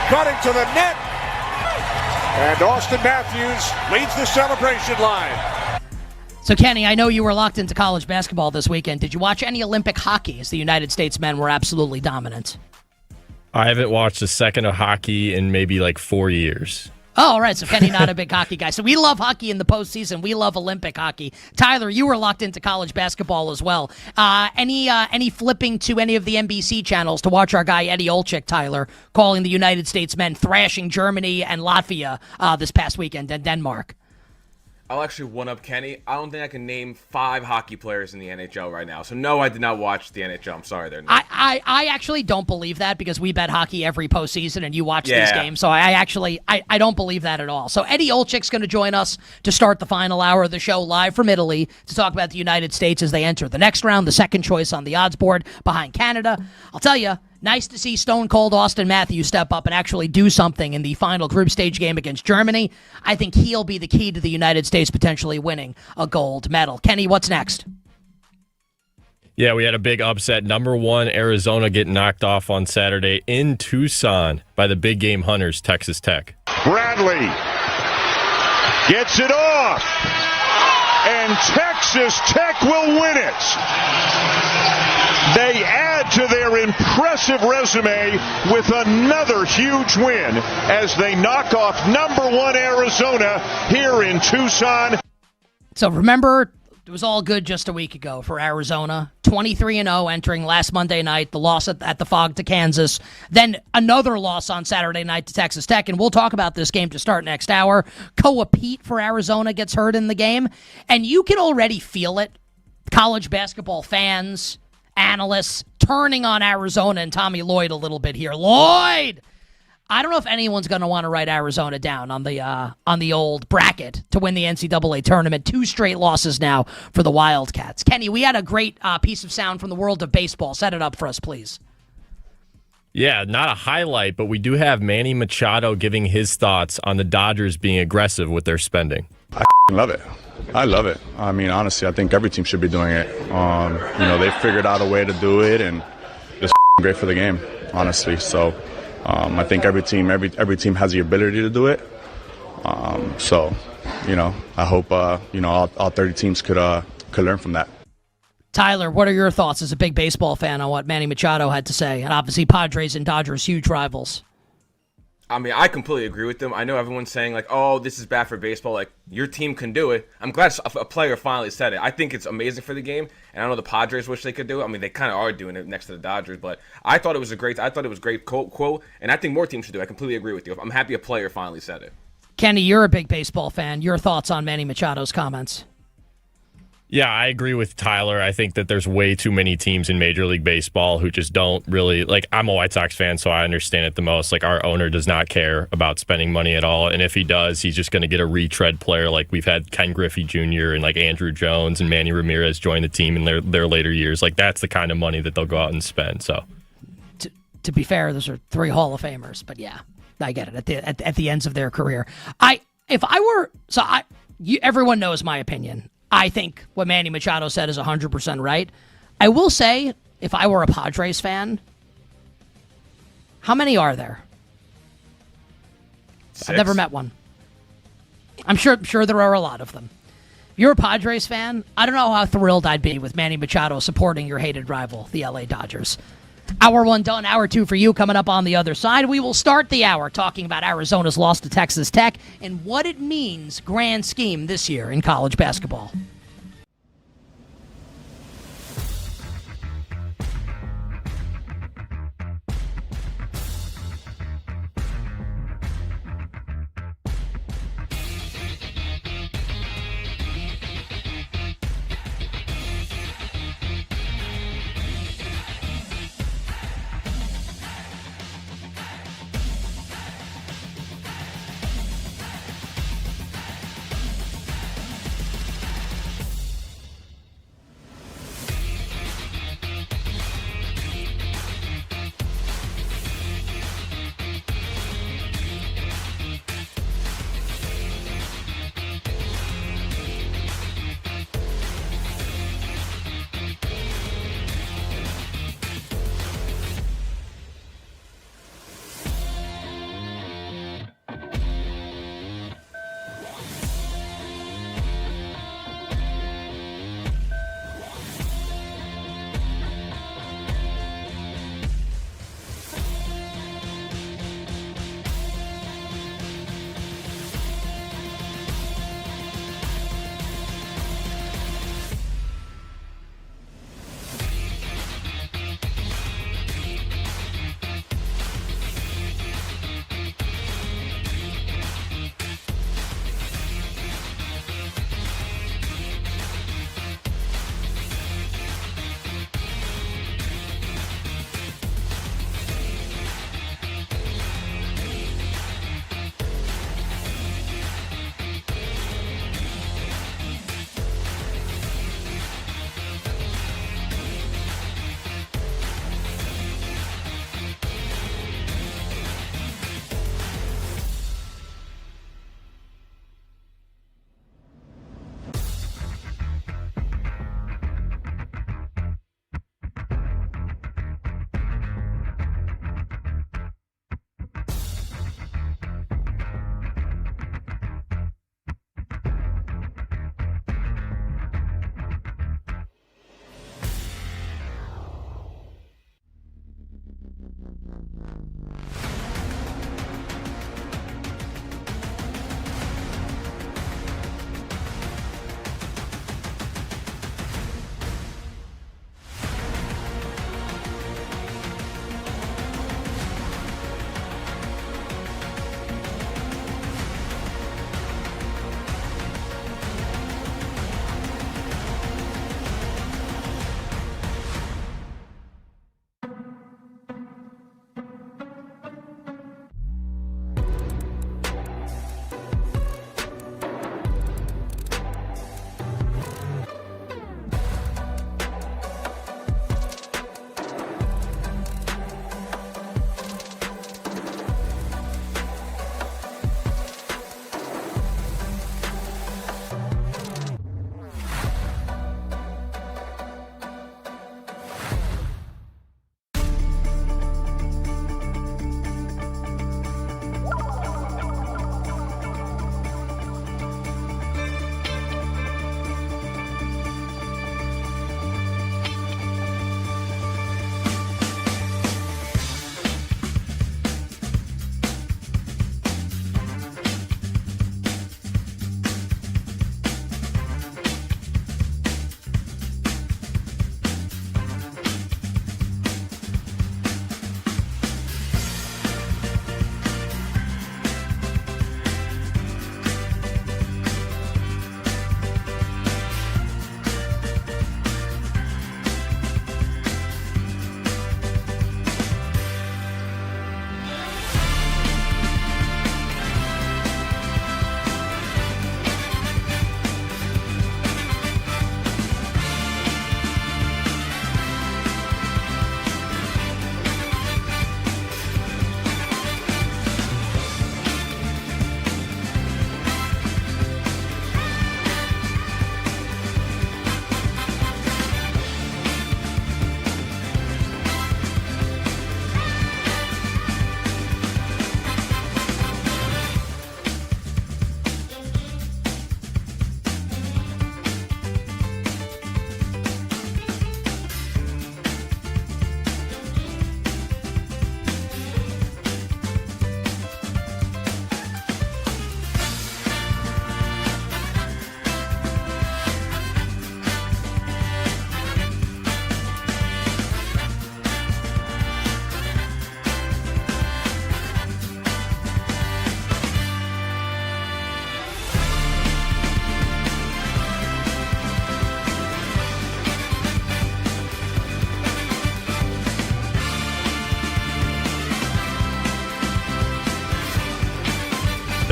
cutting to the net. And Austin Matthews leads the celebration line. So, Kenny, I know you were locked into college basketball this weekend. Did you watch any Olympic hockey as the United States men were absolutely dominant? I haven't watched a second of hockey in maybe like 4 years. Oh, all right. So Kenny, not a big hockey guy. So we love hockey in the postseason. We love Olympic hockey. Tyler, you were locked into college basketball as well. Any flipping to any of the NBC channels to watch our guy Eddie Olczyk, Tyler, calling the United States men thrashing Germany and Latvia this past weekend and Denmark? I'll actually one-up Kenny. I don't think I can name 5 hockey players in the NHL right now. So, no, I did not watch the NHL. I'm sorry there. I actually don't believe that because we bet hockey every postseason and you watch these games. So I don't believe that at all. So Eddie Olczyk's going to join us to start the final hour of the show live from Italy to talk about the United States as they enter the next round, the second choice on the odds board behind Canada. I'll tell you, nice to see Stone Cold Austin Matthews step up and actually do something in the final group stage game against Germany. I think he'll be the key to the United States potentially winning a gold medal. Kenny, what's next? Yeah, we had a big upset. Number 1, Arizona getting knocked off on Saturday in Tucson by the big game hunters, Texas Tech. Bradley gets it off, and Texas Tech will win it. They add to their impressive resume with another huge win as they knock off number 1 Arizona here in Tucson. So remember, it was all good just a week ago for Arizona. 23-0 entering last Monday night, the loss at the Fog to Kansas. Then another loss on Saturday night to Texas Tech, and we'll talk about this game to start next hour. Koa Pete for Arizona gets hurt in the game, and you can already feel it. College basketball fans, analysts turning on Arizona and Tommy Lloyd a little bit here. Lloyd! I don't know if anyone's going to want to write Arizona down on the old bracket to win the NCAA tournament. 2 straight losses now for the Wildcats. Kenny, we had a great piece of sound from the world of baseball. Set it up for us, please. Yeah, not a highlight, but we do have Manny Machado giving his thoughts on the Dodgers being aggressive with their spending. I love it. I love it. I mean, honestly, I think every team should be doing it. They figured out a way to do it, and it's great for the game, honestly. So I think every team has the ability to do it. I hope all 30 teams could learn from that. Tyler, what are your thoughts as a big baseball fan on what Manny Machado had to say? And obviously, Padres and Dodgers, huge rivals. I mean, I completely agree with them. I know everyone's saying, like, oh, this is bad for baseball. Like, your team can do it. I'm glad a player finally said it. I think it's amazing for the game, and I know the Padres wish they could do it. I mean, they kind of are doing it next to the Dodgers, but I thought it was a great quote, and I think more teams should do it. I completely agree with you. I'm happy a player finally said it. Kenny, you're a big baseball fan. Your thoughts on Manny Machado's comments? Yeah, I agree with Tyler. I think that there's way too many teams in Major League Baseball who just don't really, like, I'm a White Sox fan, so I understand it the most. Like, our owner does not care about spending money at all, and if he does, he's just going to get a retread player like we've had Ken Griffey Jr. and, like, Andrew Jones and Manny Ramirez join the team in their later years. Like, that's the kind of money that they'll go out and spend, so. To be fair, those are 3 Hall of Famers, but yeah, I get it, at the ends of their career. Everyone knows my opinion. I think what Manny Machado said is 100% right. I will say, if I were a Padres fan, how many are there? 6. I've never met one. I'm sure there are a lot of them. If you're a Padres fan, I don't know how thrilled I'd be with Manny Machado supporting your hated rival, the LA Dodgers. Hour 1 done, hour 2 for you coming up on the other side. We will start the hour talking about Arizona's loss to Texas Tech and what it means, grand scheme, this year in college basketball.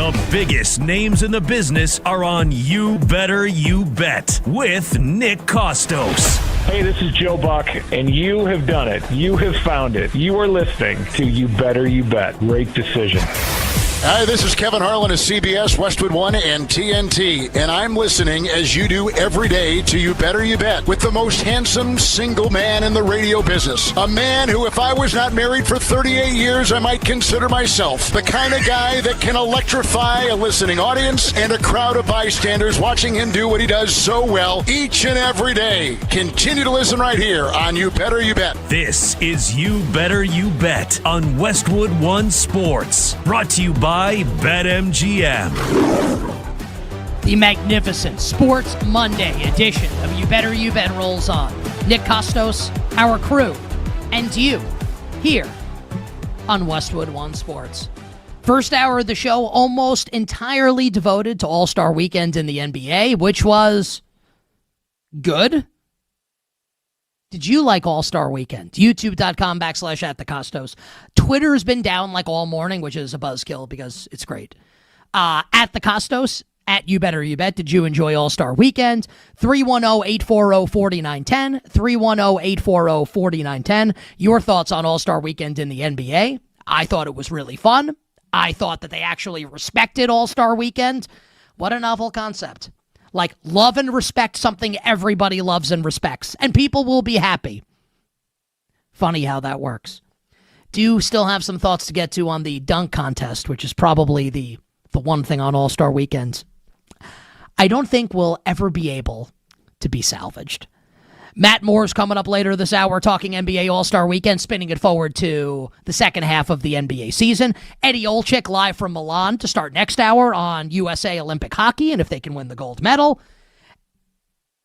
The biggest names in the business are on You Better You Bet with Nick Kostos. Hey, this is Joe Buck, and you have done it. You have found it. You are listening to You Better You Bet. Great decision. Hi, this is Kevin Harlan of CBS, Westwood One, and TNT, and I'm listening, as you do every day, to You Better You Bet with the most handsome single man in the radio business. A man who, if I was not married for 38 years, I might consider myself the kind of guy that can electrify a listening audience and a crowd of bystanders watching him do what he does so well each and every day. Continue to listen right here on You Better You Bet. This is You Better You Bet on Westwood One Sports. Brought to you by BetMGM. The magnificent Sports Monday edition of You Better You Bet rolls on. Nick Kostos, our crew, and you here on Westwood One Sports. First hour of the show almost entirely devoted to All-Star Weekend in the NBA, which was good. Did you like All-Star Weekend? YouTube.com/@thekostos. Twitter's been down like all morning, which is a buzzkill because it's great. At the Kostos, at You Better You Bet. Did you enjoy All-Star Weekend? 310-840-4910. 310-840-4910. Your thoughts on All-Star Weekend in the NBA. I thought it was really fun. I thought that they actually respected All-Star Weekend. What a novel concept. Like, love and respect something everybody loves and respects, and people will be happy. Funny how that works. Do you still have some thoughts to get to on the dunk contest, which is probably the one thing on All-Star Weekend I don't think we'll ever be able to be salvaged? Matt Moore's coming up later this hour talking NBA All-Star Weekend, spinning it forward to the second half of the NBA season. Eddie Olczyk live from Milan to start next hour on USA Olympic Hockey and if they can win the gold medal.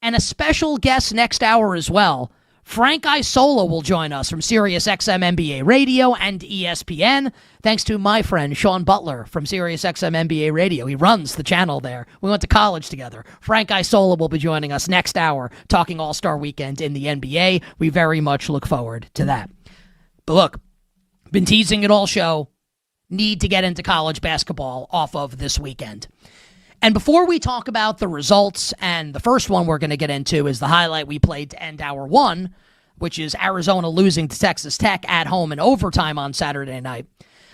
And a special guest next hour as well. Frank Isola will join us from SiriusXM NBA Radio and ESPN, thanks to my friend Sean Butler from SiriusXM NBA Radio. He runs the channel there. We went to college together. Frank Isola will be joining us next hour, talking All-Star Weekend in the NBA. We very much look forward to that. But look, been teasing it all show. Need to get into college basketball off of this weekend. And before we talk about the results, and the first one we're going to get into is the highlight we played to end hour one, which is Arizona losing to Texas Tech at home in overtime on Saturday night.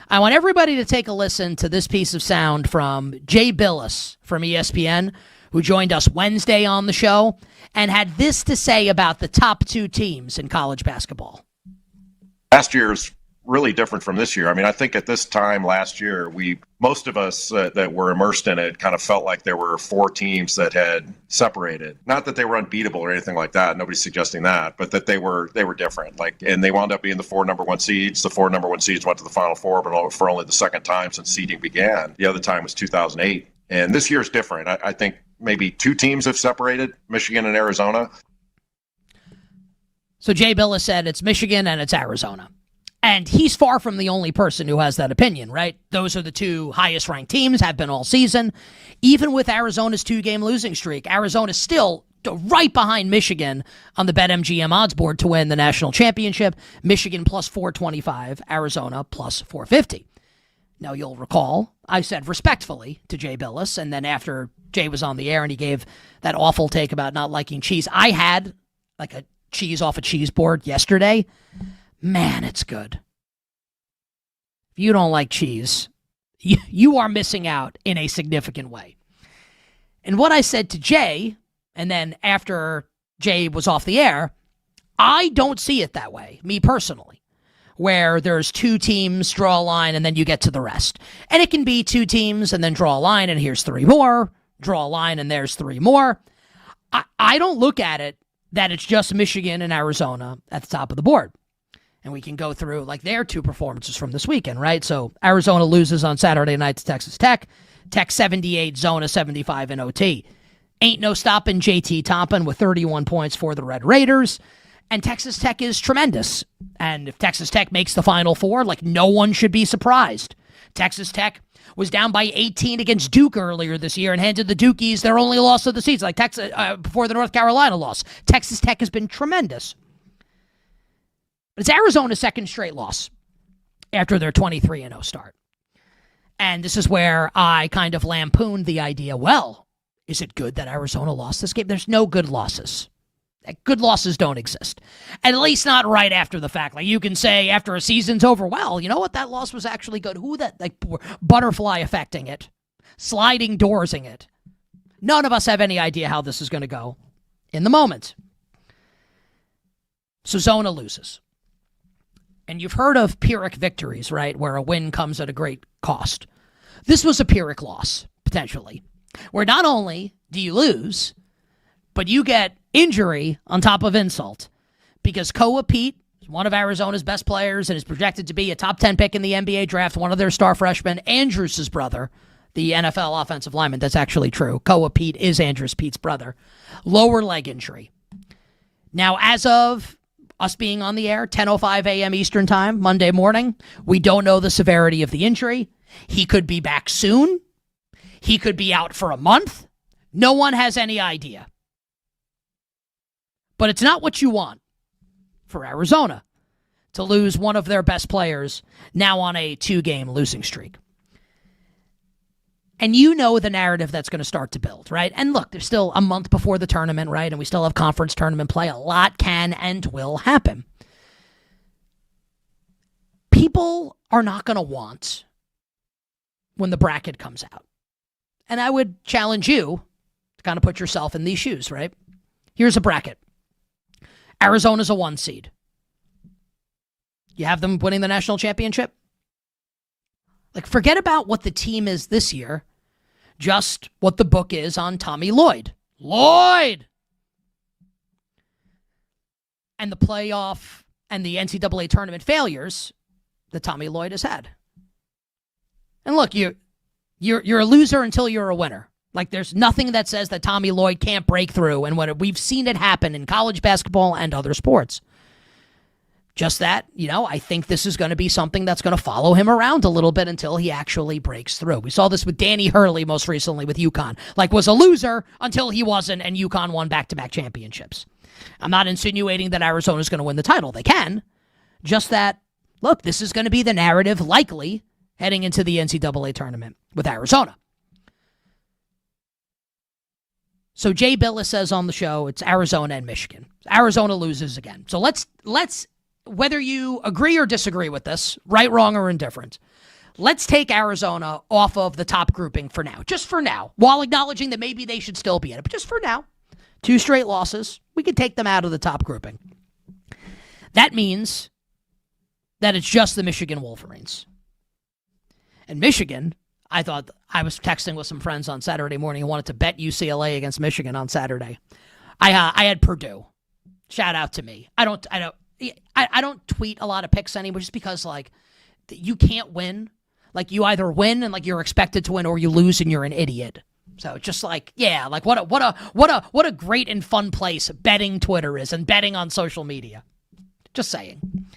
I want everybody to take a listen to this piece of sound from Jay Billis from ESPN, who joined us Wednesday on the show, and had this to say about the top two teams in college basketball. Last year's really different from this year. I mean, I think at this time last year, most of us that were immersed in it kind of felt like there were four teams that had separated. Not that they were unbeatable or anything like that. Nobody's suggesting that, but that they were different. And they wound up being the four number one seeds. The four number one seeds went to the Final Four, but for only the second time since seeding began. The other time was 2008. And this year's different. I think maybe two teams have separated, Michigan and Arizona. So Jay Billis said it's Michigan and it's Arizona. And he's far from the only person who has that opinion, right? Those are the two highest-ranked teams, have been all season. Even with Arizona's two-game losing streak, Arizona's still right behind Michigan on the BetMGM odds board to win the national championship. Michigan plus 425, Arizona plus 450. Now, you'll recall, I said respectfully to Jay Billis, and then after Jay was on the air and he gave that awful take about not liking cheese, I had like a cheese off a cheese board yesterday. Man, it's good. If you don't like cheese, you are missing out in a significant way. And what I said to Jay, and then after Jay was off the air, I don't see it that way, me personally, where there's two teams, draw a line, and then you get to the rest. And it can be two teams, and then draw a line, and here's three more, draw a line, and there's three more. I don't look at it that it's just Michigan and Arizona at the top of the board. And we can go through like their two performances from this weekend, right? So Arizona loses on Saturday night to Texas Tech. Tech 78, Zona 75 in OT. Ain't no stopping JT Toppin with 31 points for the Red Raiders. And Texas Tech is tremendous. And if Texas Tech makes the Final Four, like no one should be surprised. Texas Tech was down by 18 against Duke earlier this year and handed the Dukies their only loss of the season, like Texas before the North Carolina loss. Texas Tech has been tremendous. But it's Arizona's second straight loss after their 23-0 start. And this is where I kind of lampooned the idea, well, is it good that Arizona lost this game? There's no good losses. Good losses don't exist. At least not right after the fact. Like you can say after a season's over, well, you know what? That loss was actually good. Who that, like butterfly affecting it, sliding doorsing it. None of us have any idea how this is going to go in the moment. So Zona loses. And you've heard of Pyrrhic victories, right? Where a win comes at a great cost. This was a Pyrrhic loss, potentially. Where not only do you lose, but you get injury on top of insult. Because Koa Pete is one of Arizona's best players and is projected to be a top 10 pick in the NBA draft, one of their star freshmen, Andrews' brother, the NFL offensive lineman. That's actually true. Koa Pete is Andrews Pete's brother. Lower leg injury. Now, as of us being on the air, 10:05 a.m. Eastern Time, Monday morning, we don't know the severity of the injury. He could be back soon. He could be out for a month. No one has any idea. But it's not what you want for Arizona to lose one of their best players now on a 2-game losing streak. And you know the narrative that's going to start to build, right? And look, there's still a month before the tournament, right? And we still have conference tournament play. A lot can and will happen. People are not going to want when the bracket comes out. And I would challenge you to kind of put yourself in these shoes, right? Here's a bracket. Arizona's a 1 seed. You have them winning the national championship? Like, forget about what the team is this year. Just what the book is on Tommy Lloyd. Lloyd! And the playoff and the NCAA tournament failures that Tommy Lloyd has had. And look, you're a loser until you're a winner. Like, there's nothing that says that Tommy Lloyd can't break through, and we've seen it happen in college basketball and other sports. Just that, I think this is going to be something that's going to follow him around a little bit until he actually breaks through. We saw this with Danny Hurley most recently with UConn. Like, was a loser until he wasn't, and UConn won back-to-back championships. I'm not insinuating that Arizona's going to win the title. They can. Just that, look, this is going to be the narrative likely heading into the NCAA tournament with Arizona. So Jay Billis says on the show, it's Arizona and Michigan. Arizona loses again. So let's whether you agree or disagree with this, right, wrong, or indifferent, let's take Arizona off of the top grouping for now. Just for now, while acknowledging that maybe they should still be in it. But just for now, 2 straight losses, we can take them out of the top grouping. That means that it's just the Michigan Wolverines. And Michigan, I thought, I was texting with some friends on Saturday morning and wanted to bet UCLA against Michigan on Saturday. I had Purdue. Shout out to me. I don't tweet a lot of picks anymore just because, like, you can't win. Like, you either win and, like, you're expected to win, or you lose and you're an idiot. So just like, yeah, like what a great and fun place betting Twitter is and betting on social media. Just saying.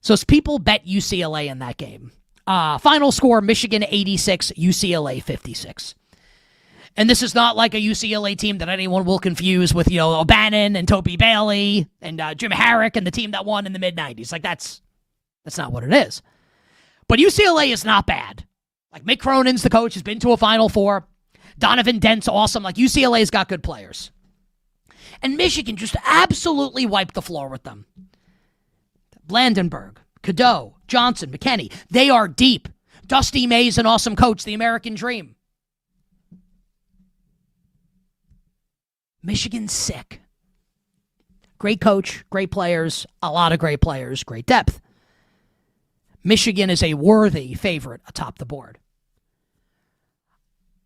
So people bet UCLA in that game. Final score, Michigan 86, UCLA 56. And this is not like a UCLA team that anyone will confuse with, O'Bannon and Toby Bailey and Jim Harrick and the team that won in the mid-90s. Like, that's not what it is. But UCLA is not bad. Like, Mick Cronin's the coach, has been to a Final Four. Donovan Dent's awesome. Like, UCLA's got good players. And Michigan just absolutely wiped the floor with them. Blandenberg, Cadeau, Johnson, McKinney. They are deep. Dusty May's an awesome coach, the American dream. Michigan's sick. Great coach, great players, a lot of great players, great depth. Michigan is a worthy favorite atop the board.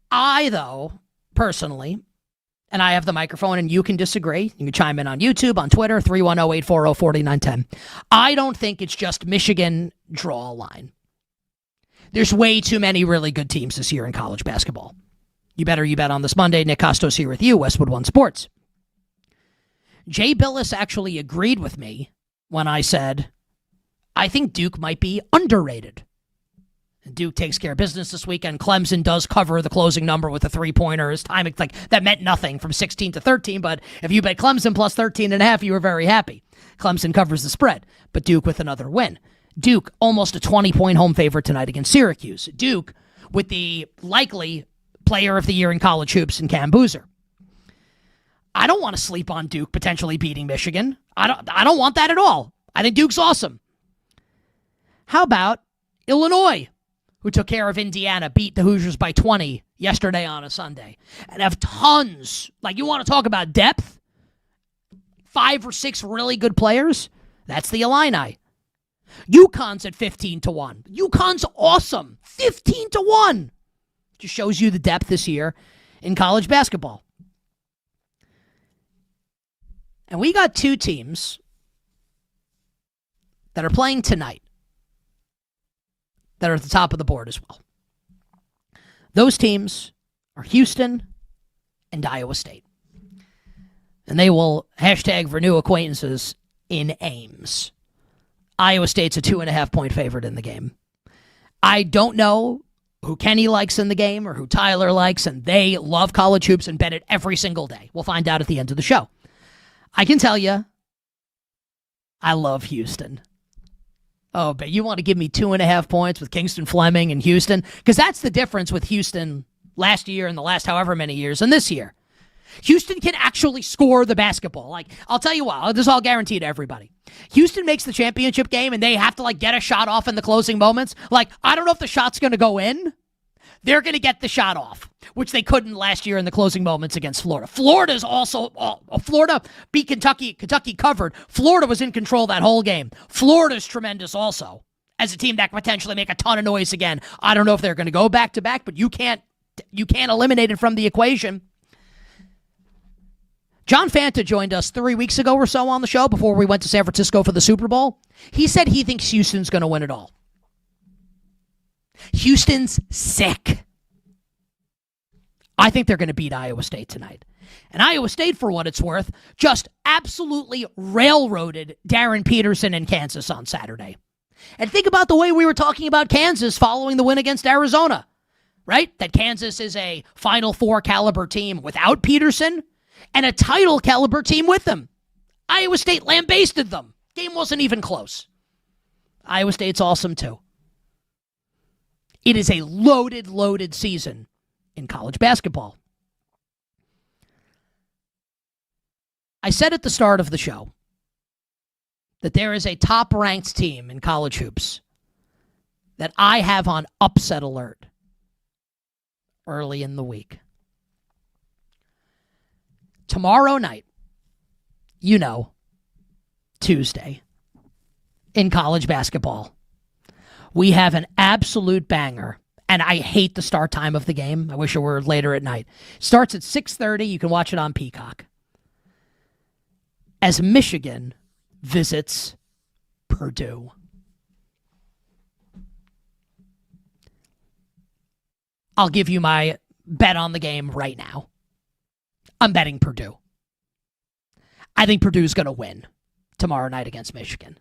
I, though, personally, and I have the microphone and you can disagree. You can chime in on YouTube, on Twitter, 310-840-4910. I don't think it's just Michigan draw a line. There's way too many really good teams this year in college basketball. You bet on this Monday. Nick Kostos here with you, Westwood One Sports. Jay Billis actually agreed with me when I said, I think Duke might be underrated. Duke takes care of business this weekend. Clemson does cover the closing number with a 3-pointer. His time, like, that meant nothing from 16 to 13, but if you bet Clemson plus 13.5, you were very happy. Clemson covers the spread, but Duke with another win. Duke, almost a 20-point home favorite tonight against Syracuse. Duke with the likely player of the year in college hoops in Cam Boozer. I don't want to sleep on Duke potentially beating Michigan. I don't want that at all. I think Duke's awesome. How about Illinois, who took care of Indiana, beat the Hoosiers by 20 yesterday on a Sunday, and have tons. Like, you want to talk about depth? 5 or 6 really good players? That's the Illini. UConn's at 15-1. UConn's awesome. 15-1. Just shows you the depth this year in college basketball. And we got 2 teams that are playing tonight that are at the top of the board as well. Those teams are Houston and Iowa State. And they will hashtag renew acquaintances in Ames. Iowa State's a 2.5-point favorite in the game. I don't know who Kenny likes in the game or who Tyler likes, and they love college hoops and bet it every single day. We'll find out at the end of the show. I can tell you, I love Houston. Oh, but you want to give me 2.5 points with Kingston Fleming and Houston? Because that's the difference with Houston last year and the last however many years and this year. Houston can actually score the basketball. Like, I'll tell you what, this is all guaranteed to everybody. Houston makes the championship game and they have to, like, get a shot off in the closing moments. Like, I don't know if the shot's going to go in. They're going to get the shot off, which they couldn't last year in the closing moments against Florida. Florida beat Kentucky. Kentucky covered. Florida was in control that whole game. Florida's tremendous also as a team that could potentially make a ton of noise again. I don't know if they're going to go back-to-back, but you can't eliminate it from the equation. John Fanta joined us 3 weeks ago or so on the show before we went to San Francisco for the Super Bowl. He said he thinks Houston's going to win it all. Houston's sick. I think they're going to beat Iowa State tonight. And Iowa State, for what it's worth, just absolutely railroaded Darren Peterson in Kansas on Saturday. And think about the way we were talking about Kansas following the win against Arizona, right? That Kansas is a Final Four caliber team without Peterson and a title caliber team with them. Iowa State lambasted them. Game wasn't even close. Iowa State's awesome too. It is a loaded season in college basketball. I said at the start of the show that there is a top-ranked team in college hoops that I have on upset alert early in the week. Tomorrow night, Tuesday, in college basketball, we have an absolute banger, and I hate the start time of the game. I wish it were later at night. Starts at 6:30. You can watch it on Peacock. As Michigan visits Purdue. I'll give you my bet on the game right now. I'm betting Purdue. I think Purdue's going to win tomorrow night against Michigan.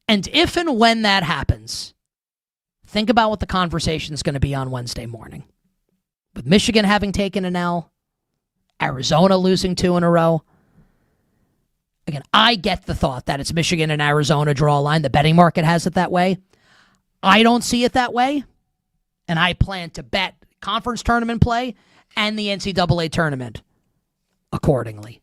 And if and when that happens, think about what the conversation is going to be on Wednesday morning. With Michigan having taken an L, Arizona losing 2 in a row. Again, I get the thought that it's Michigan and Arizona draw a line. The betting market has it that way. I don't see it that way. And I plan to bet conference tournament play and the NCAA tournament accordingly.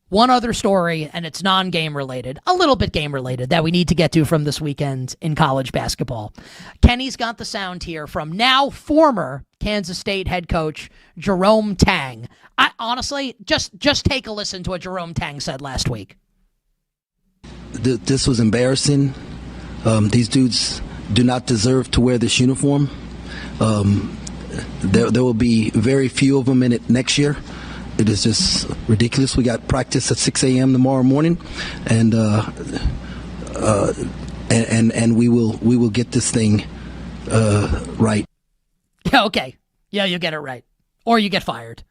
One other story, and it's non-game related, a little bit game related, that we need to get to from this weekend in college basketball. Kenny's got the sound here from now former Kansas State head coach Jerome Tang. I honestly, just take a listen to what Jerome Tang said last week. This was embarrassing. These dudes do not deserve to wear this uniform. There will be very few of them in it next year. It is just ridiculous. We got practice at 6 a.m. tomorrow morning, and we will get this thing right. Yeah, okay. Yeah, you get it right, or you get fired.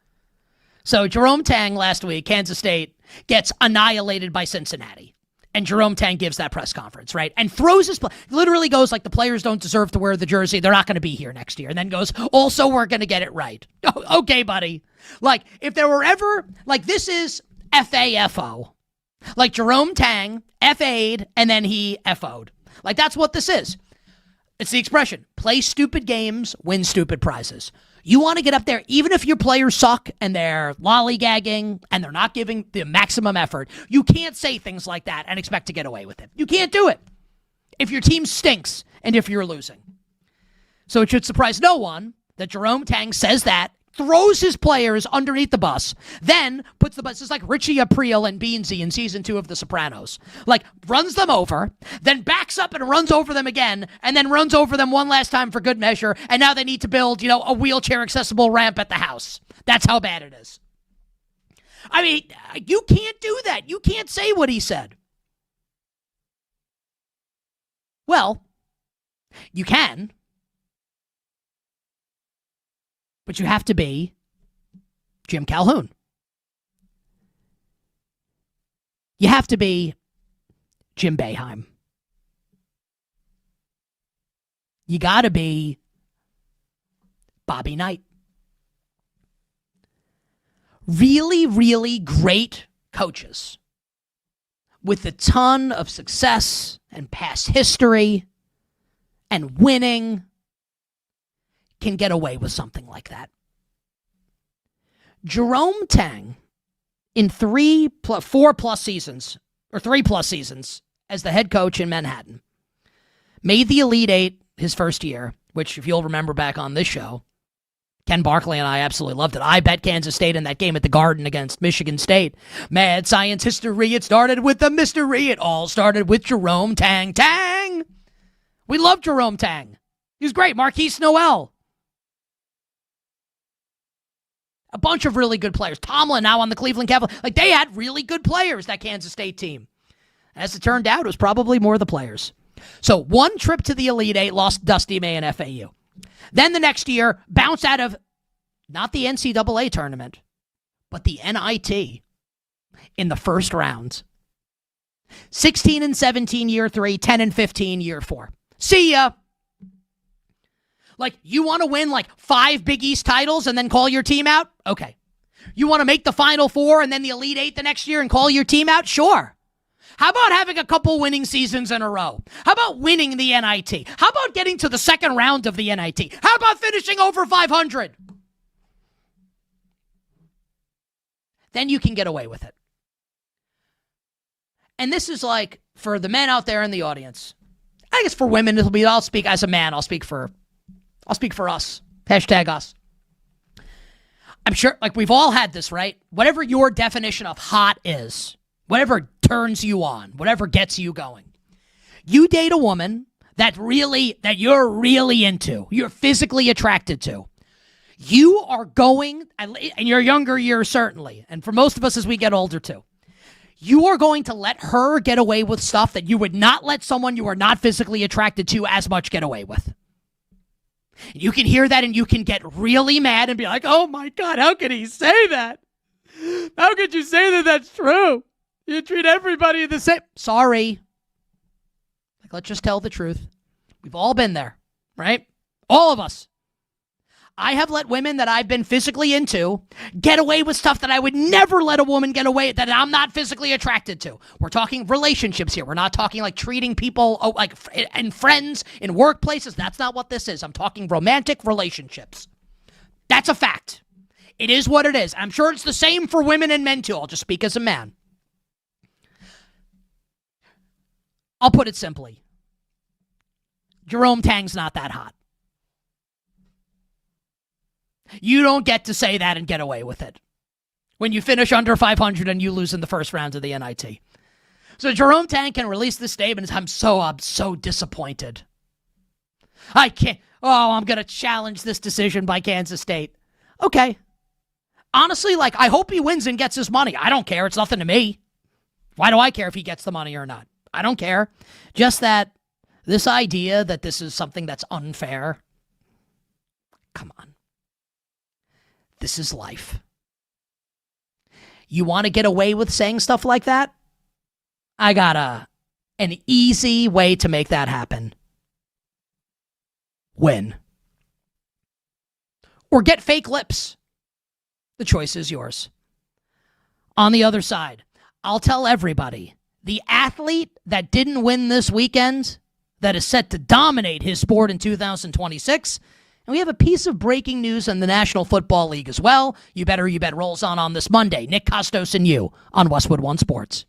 So Jerome Tang last week, Kansas State gets annihilated by Cincinnati. And Jerome Tang gives that press conference, right? And throws his literally goes like, the players don't deserve to wear the jersey. They're not going to be here next year. And then goes, also, we're going to get it right. Oh, okay, buddy. Like, if there were ever, like, this is FAFO Like Jerome Tang FA'd and then he FO'd. Like that's what this is. It's the expression, play stupid games, win stupid prizes. You want to get up there, even if your players suck and they're lollygagging and they're not giving the maximum effort, you can't say things like that and expect to get away with it. You can't do it if your team stinks and if you're losing. So it should surprise no one that Jerome Tang says that, throws his players underneath the bus, then puts the bus, it's like Richie Aprile and Beansy in season 2 of The Sopranos. Like, runs them over, then backs up and runs over them again, and then runs over them one last time for good measure, and now they need to build, a wheelchair-accessible ramp at the house. That's how bad it is. I mean, you can't do that. You can't say what he said. Well, you can. But you have to be Jim Calhoun. You have to be Jim Boeheim. You got to be Bobby Knight. Really, really great coaches with a ton of success and past history and winning can get away with something like that. Jerome Tang, in 4+ seasons, or 3+ seasons, as the head coach in Manhattan, made the Elite Eight his first year, which, if you'll remember back on this show, Ken Barkley and I absolutely loved it. I bet Kansas State in that game at the Garden against Michigan State. Mad science history, it started with the mystery. It all started with Jerome Tang. Tang! We love Jerome Tang. He was great. Marquise Noel. A bunch of really good players. Tomlin now on the Cleveland Cavaliers. Like, they had really good players, that Kansas State team. As it turned out, it was probably more the players. So, one trip to the Elite Eight, lost Dusty May and FAU. Then the next year, bounced out of, not the NCAA tournament, but the NIT in the first round. 16-17 year 3, 10-15 year 4. See ya. Like, you want to win like 5 Big East titles and then call your team out? Okay. You want to make the Final Four and then the Elite Eight the next year and call your team out? Sure. How about having a couple winning seasons in a row? How about winning the NIT? How about getting to the second round of the NIT? How about finishing over 500? Then you can get away with it. And this is like, for the men out there in the audience, I guess for women, it'll be, I'll speak as a man, I'll speak for us. Hashtag us. I'm sure, like, we've all had this, right? Whatever your definition of hot is, whatever turns you on, whatever gets you going. You date a woman that you're really into, you're physically attracted to. You are going, in your younger years certainly, and for most of us as we get older too, you are going to let her get away with stuff that you would not let someone you are not physically attracted to as much get away with. You can hear that and you can get really mad and be like, oh my God, how could he say that? How could you say that that's true? You treat everybody the same. Sorry. Like, let's just tell the truth. We've all been there, right? All of us. I have let women that I've been physically into get away with stuff that I would never let a woman get away with, that I'm not physically attracted to. We're talking relationships here. We're not talking like treating people like and friends in workplaces. That's not what this is. I'm talking romantic relationships. That's a fact. It is what it is. I'm sure it's the same for women and men too. I'll just speak as a man. I'll put it simply. Jerome Tang's not that hot. You don't get to say that and get away with it when you finish under 500 and you lose in the first round of the NIT. So Jerome Tang can release this statement. I'm so disappointed. I can't. Oh, I'm going to challenge this decision by Kansas State. Okay. Honestly, like, I hope he wins and gets his money. I don't care. It's nothing to me. Why do I care if he gets the money or not? I don't care. Just that this idea that this is something that's unfair. Come on. This is life. You want to get away with saying stuff like that? I got an easy way to make that happen. Win. Or get fake lips. The choice is yours. On the other side, I'll tell everybody, the athlete that didn't win this weekend, that is set to dominate his sport in 2026. And we have a piece of breaking news in the National Football League as well. You Bet rolls on this Monday. Nick Kostos and you on Westwood One Sports.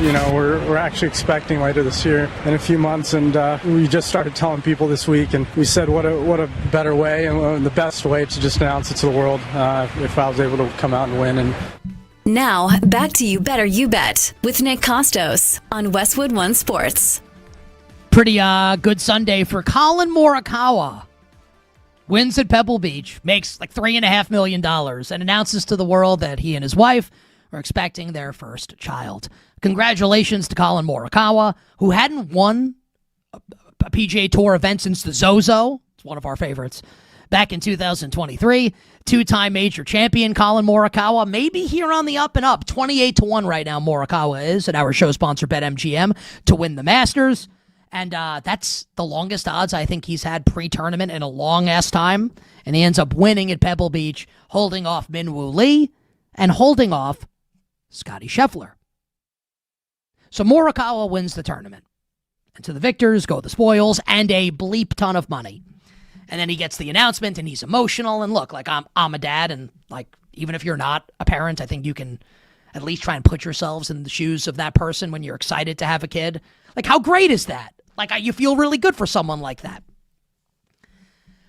we're actually expecting later this year in a few months, and we just started telling people this week, and we said what a better way and the best way to just announce it to the world if I was able to come out and win. And now, back to You Better You Bet with Nick Kostos on Westwood One Sports. Pretty good Sunday for Colin Morikawa. Wins at Pebble Beach, makes like $3.5 million, and announces to the world that he and his wife are expecting their first child. Congratulations to Colin Morikawa, who hadn't won a PGA Tour event since the Zozo. It's one of our favorites. Back in 2023, two-time major champion Colin Morikawa, maybe here on the up and up. 28-1 right now Morikawa is at our show sponsor BetMGM to win the Masters. And that's the longest odds I think he's had pre-tournament in a long-ass time. And he ends up winning at Pebble Beach, holding off Minwoo Lee and holding off Scottie Scheffler. So Morikawa wins the tournament. And to the victors go the spoils and a bleep ton of money. And then he gets the announcement and he's emotional. And look, like I'm a dad, and like even if you're not a parent, I think you can at least try and put yourselves in the shoes of that person when you're excited to have a kid. Like, how great is that? Like, you feel really good for someone like that.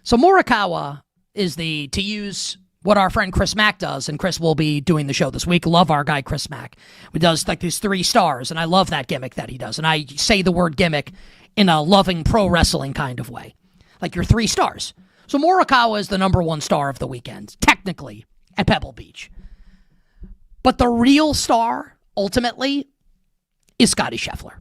So Morikawa is to use what our friend Chris Mack does, and Chris will be doing the show this week. Love our guy Chris Mack. He does like these 3 stars, and I love that gimmick that he does. And I say the word gimmick in a loving pro wrestling kind of way. Like, you're 3 stars. So Morikawa is the number 1 star of the weekend, technically, at Pebble Beach. But the real star, ultimately, is Scottie Scheffler.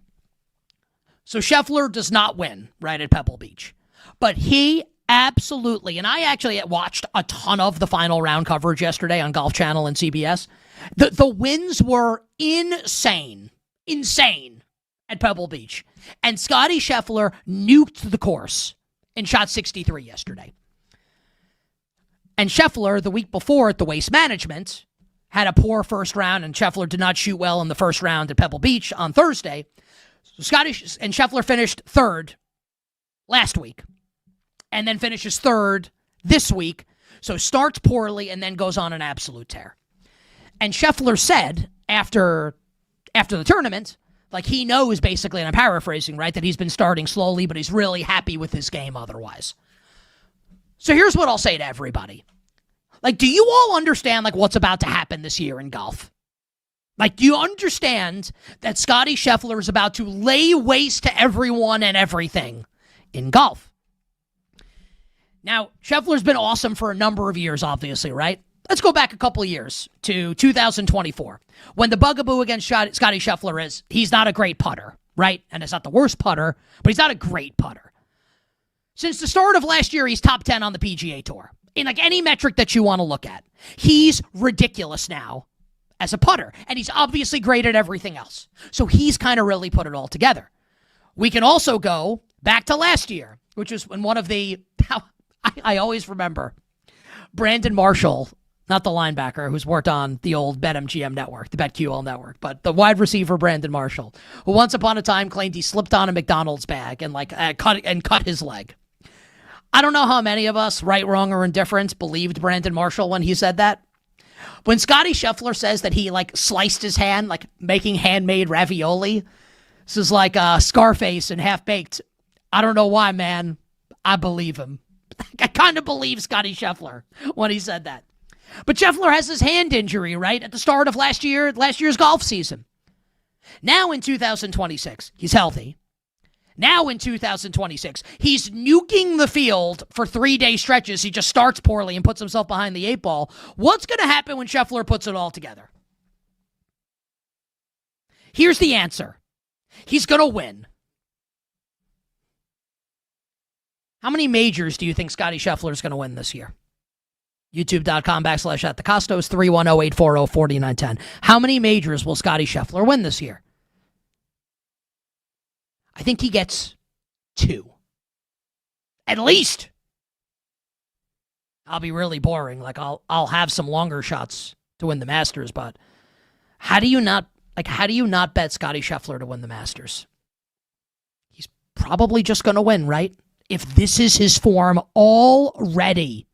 So Scheffler does not win, right, at Pebble Beach. But he absolutely, and I actually watched a ton of the final round coverage yesterday on Golf Channel and CBS. The wins were insane at Pebble Beach. And Scottie Scheffler nuked the course and shot 63 yesterday. And Scheffler, the week before at the Waste Management, had a poor first round, and Scheffler did not shoot well in the first round at Pebble Beach on Thursday. So Scottie and Scheffler finished third last week, and then finishes third this week. So starts poorly and then goes on an absolute tear. And Scheffler said after the tournament, like he knows basically, and I'm paraphrasing, right, that he's been starting slowly, but he's really happy with his game otherwise. So here's what I'll say to everybody. Like, do you all understand, like, what's about to happen this year in golf? Like, do you understand that Scottie Scheffler is about to lay waste to everyone and everything in golf? Now, Scheffler's been awesome for a number of years, obviously, right? Let's go back a couple of years to 2024, when the bugaboo against Scottie Scheffler is he's not a great putter, right? And it's not the worst putter, but he's not a great putter. Since the start of last year, he's top 10 on the PGA Tour. In like any metric that you want to look at. He's ridiculous now as a putter, and he's obviously great at everything else. So he's kind of really put it all together. We can also go back to last year, which was when one of the, I always remember, Brandon Marshall, not the linebacker who's worked on the old BetMGM network, the BetQL network, but the wide receiver Brandon Marshall, who once upon a time claimed he slipped on a McDonald's bag and cut his leg. I don't know how many of us, right, wrong, or indifferent, believed Brandon Marshall when he said that. When Scottie Scheffler says that he, like, sliced his hand, like, making handmade ravioli, this is like Scarface and Half-Baked. I don't know why, man. I believe him. I kind of believe Scottie Scheffler when he said that. But Scheffler has his hand injury, right, at the start of last year's golf season. Now in 2026, he's healthy. Now in 2026, he's nuking the field for 3-day stretches. He just starts poorly and puts himself behind the 8 ball. What's going to happen when Scheffler puts it all together? Here's the answer. He's going to win. How many majors do you think Scottie Scheffler is going to win this year? YouTube.com/@thekostos, 310-840-4910. How many majors will Scottie Scheffler win this year? I think he gets 2. At least. I'll be really boring. Like I'll have some longer shots to win the Masters, but how do you not bet Scottie Scheffler to win the Masters? He's probably just going to win, right? If this is his form already.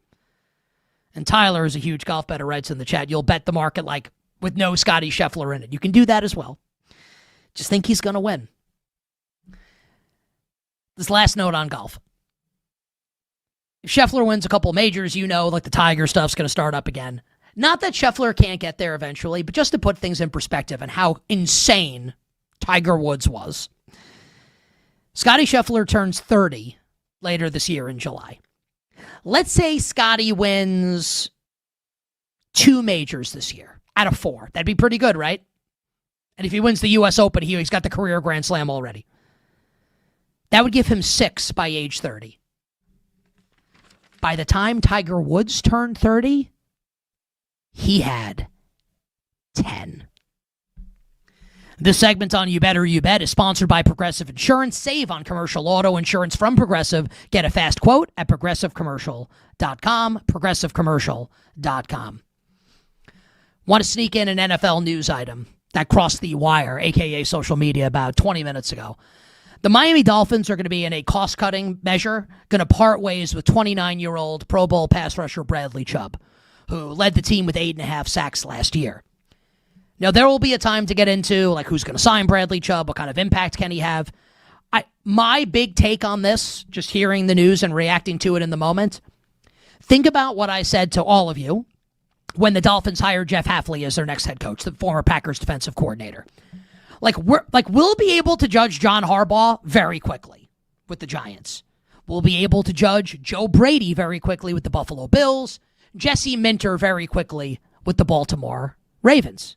And Tyler is a huge golf bettor, writes in the chat, you'll bet the market like with no Scottie Scheffler in it. You can do that as well. Just think he's going to win. This last note on golf. If Scheffler wins a couple majors, like the Tiger stuff's going to start up again. Not that Scheffler can't get there eventually, but just to put things in perspective and how insane Tiger Woods was. Scotty Scheffler turns 30 later this year in July. Let's say Scotty wins 2 majors this year out of 4. That'd be pretty good, right? And if he wins the U.S. Open, he's got the career Grand Slam already. That would give him 6 by age 30. By the time Tiger Woods turned 30, he had 10. This segment on You Better You Bet is sponsored by Progressive Insurance. Save on commercial auto insurance from Progressive. Get a fast quote at progressivecommercial.com. Progressivecommercial.com. Want to sneak in an NFL news item that crossed the wire, a.k.a. social media, about 20 minutes ago. The Miami Dolphins are going to be in a cost-cutting measure, going to part ways with 29-year-old Pro Bowl pass rusher Bradley Chubb, who led the team with 8.5 sacks last year. Now, there will be a time to get into, who's going to sign Bradley Chubb, what kind of impact can he have. My big take on this, just hearing the news and reacting to it in the moment, think about what I said to all of you when the Dolphins hired Jeff Hafley as their next head coach, the former Packers defensive coordinator. We'll be able to judge John Harbaugh very quickly with the Giants. We'll be able to judge Joe Brady very quickly with the Buffalo Bills, Jesse Minter very quickly with the Baltimore Ravens.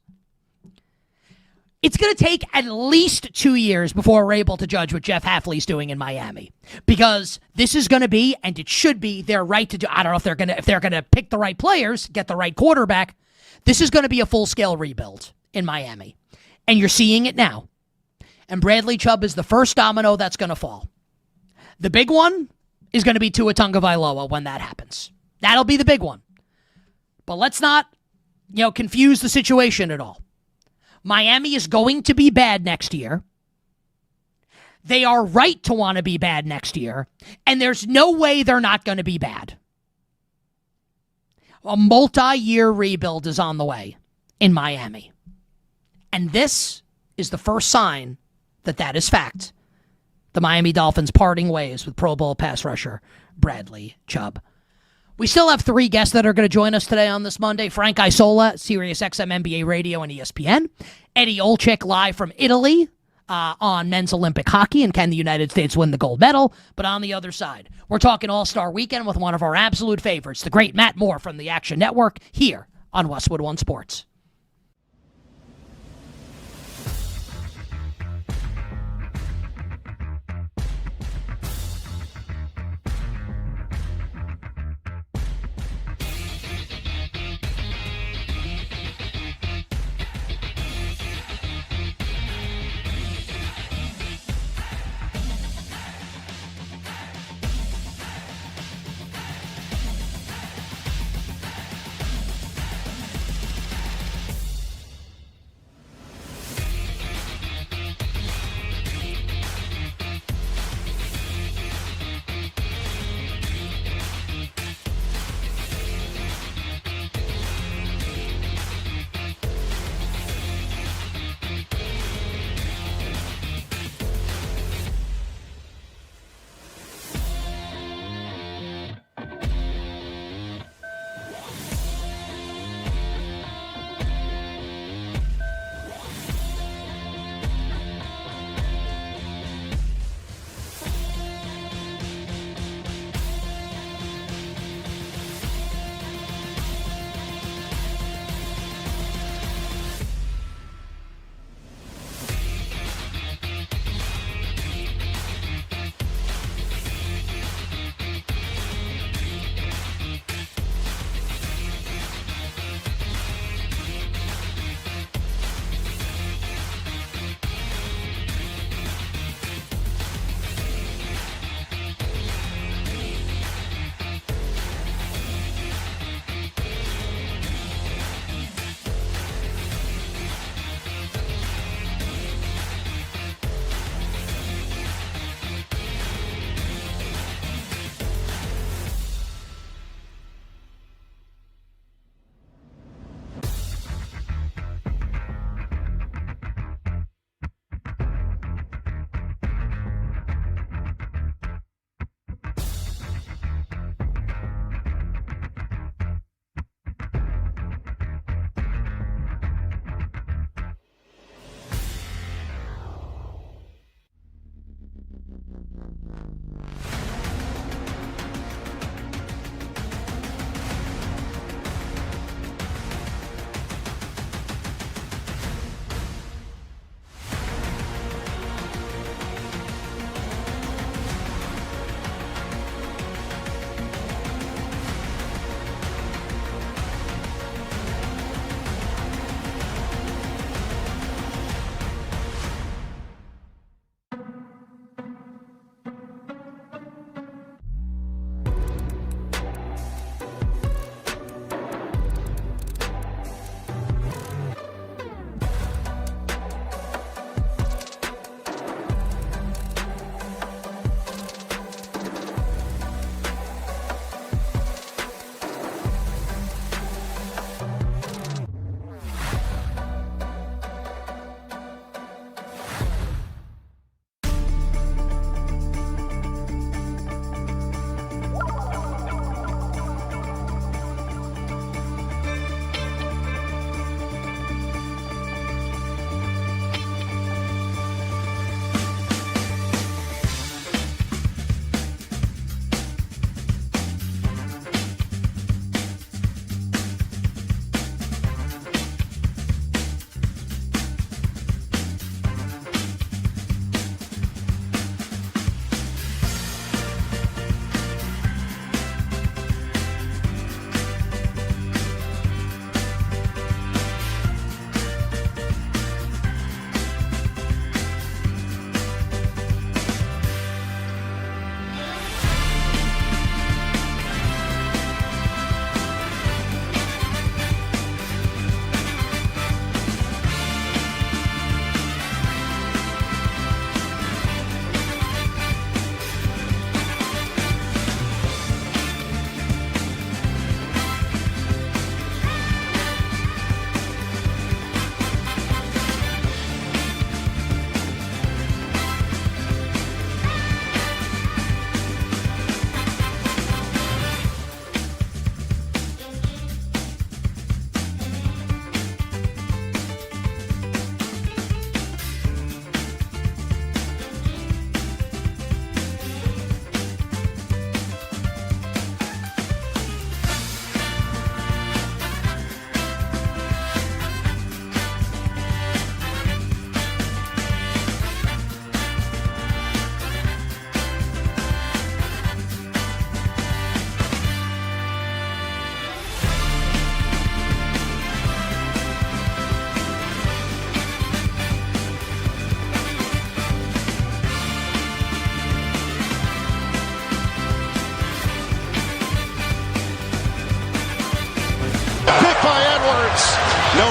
It's going to take at least 2 years before we're able to judge what Jeff Hafley's doing in Miami, because this is going to be, and it should be, their right to do. I don't know if they're going to pick the right players, get the right quarterback. This is going to be a full-scale rebuild in Miami, and you're seeing it now. And Bradley Chubb is the first domino that's going to fall. The big one is going to be Tua Tagovailoa when that happens. That'll be the big one. But let's not, confuse the situation at all. Miami is going to be bad next year. They are right to want to be bad next year, and there's no way they're not going to be bad. A multi-year rebuild is on the way in Miami. And this is the first sign that is fact. The Miami Dolphins parting ways with Pro Bowl pass rusher Bradley Chubb. We still have 3 guests that are going to join us today on this Monday. Frank Isola, SiriusXM NBA Radio and ESPN. Eddie Olczyk live from Italy on men's Olympic hockey and can the United States win the gold medal. But on the other side, we're talking All-Star Weekend with one of our absolute favorites, the great Matt Moore from the Action Network, here on Westwood One Sports.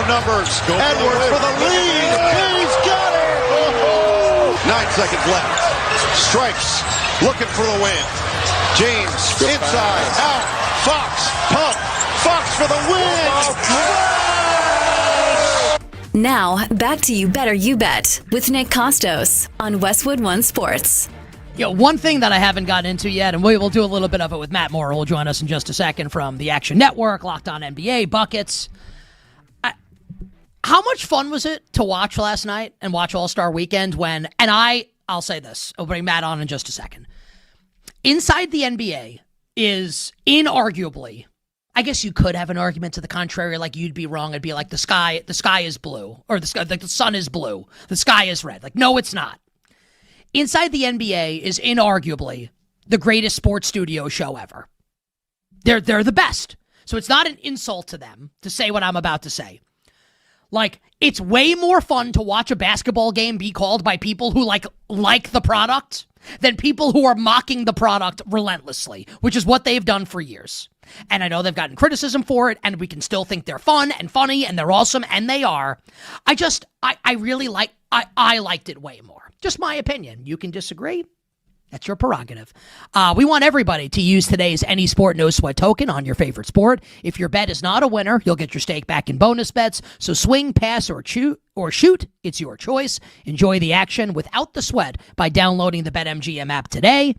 numbers. Edwards for the lead. He's got it. 9 seconds left. Strikes. Looking for the win. James inside. Out. Fox. Pump. Fox for the win. Now, back to You Better You Bet with Nick Kostos on Westwood One Sports. One thing that I haven't gotten into yet, and we will do a little bit of it with Matt Moore, who will join us in just a second from the Action Network, Locked On NBA, Buckets. How much fun was it to watch last night and watch All-Star Weekend when, and I'll say this, I'll bring Matt on in just a second. Inside the NBA is inarguably, I guess you could have an argument to the contrary, like you'd be wrong. It'd be like the sky is blue, or the sun is blue, the sky is red. Like, no, it's not. Inside the NBA is inarguably the greatest sports studio show ever. They're the best. So it's not an insult to them to say what I'm about to say. Like, it's way more fun to watch a basketball game be called by people who like the product than people who are mocking the product relentlessly, which is what they've done for years. And I know they've gotten criticism for it, and we can still think they're fun and funny, and they're awesome, and they are. I really liked it way more. Just my opinion. You can disagree. That's your prerogative. We want everybody to use today's Any Sport No Sweat token on your favorite sport. If your bet is not a winner, you'll get your stake back in bonus bets. So swing, pass, or shoot. It's your choice. Enjoy the action without the sweat by downloading the BetMGM app today.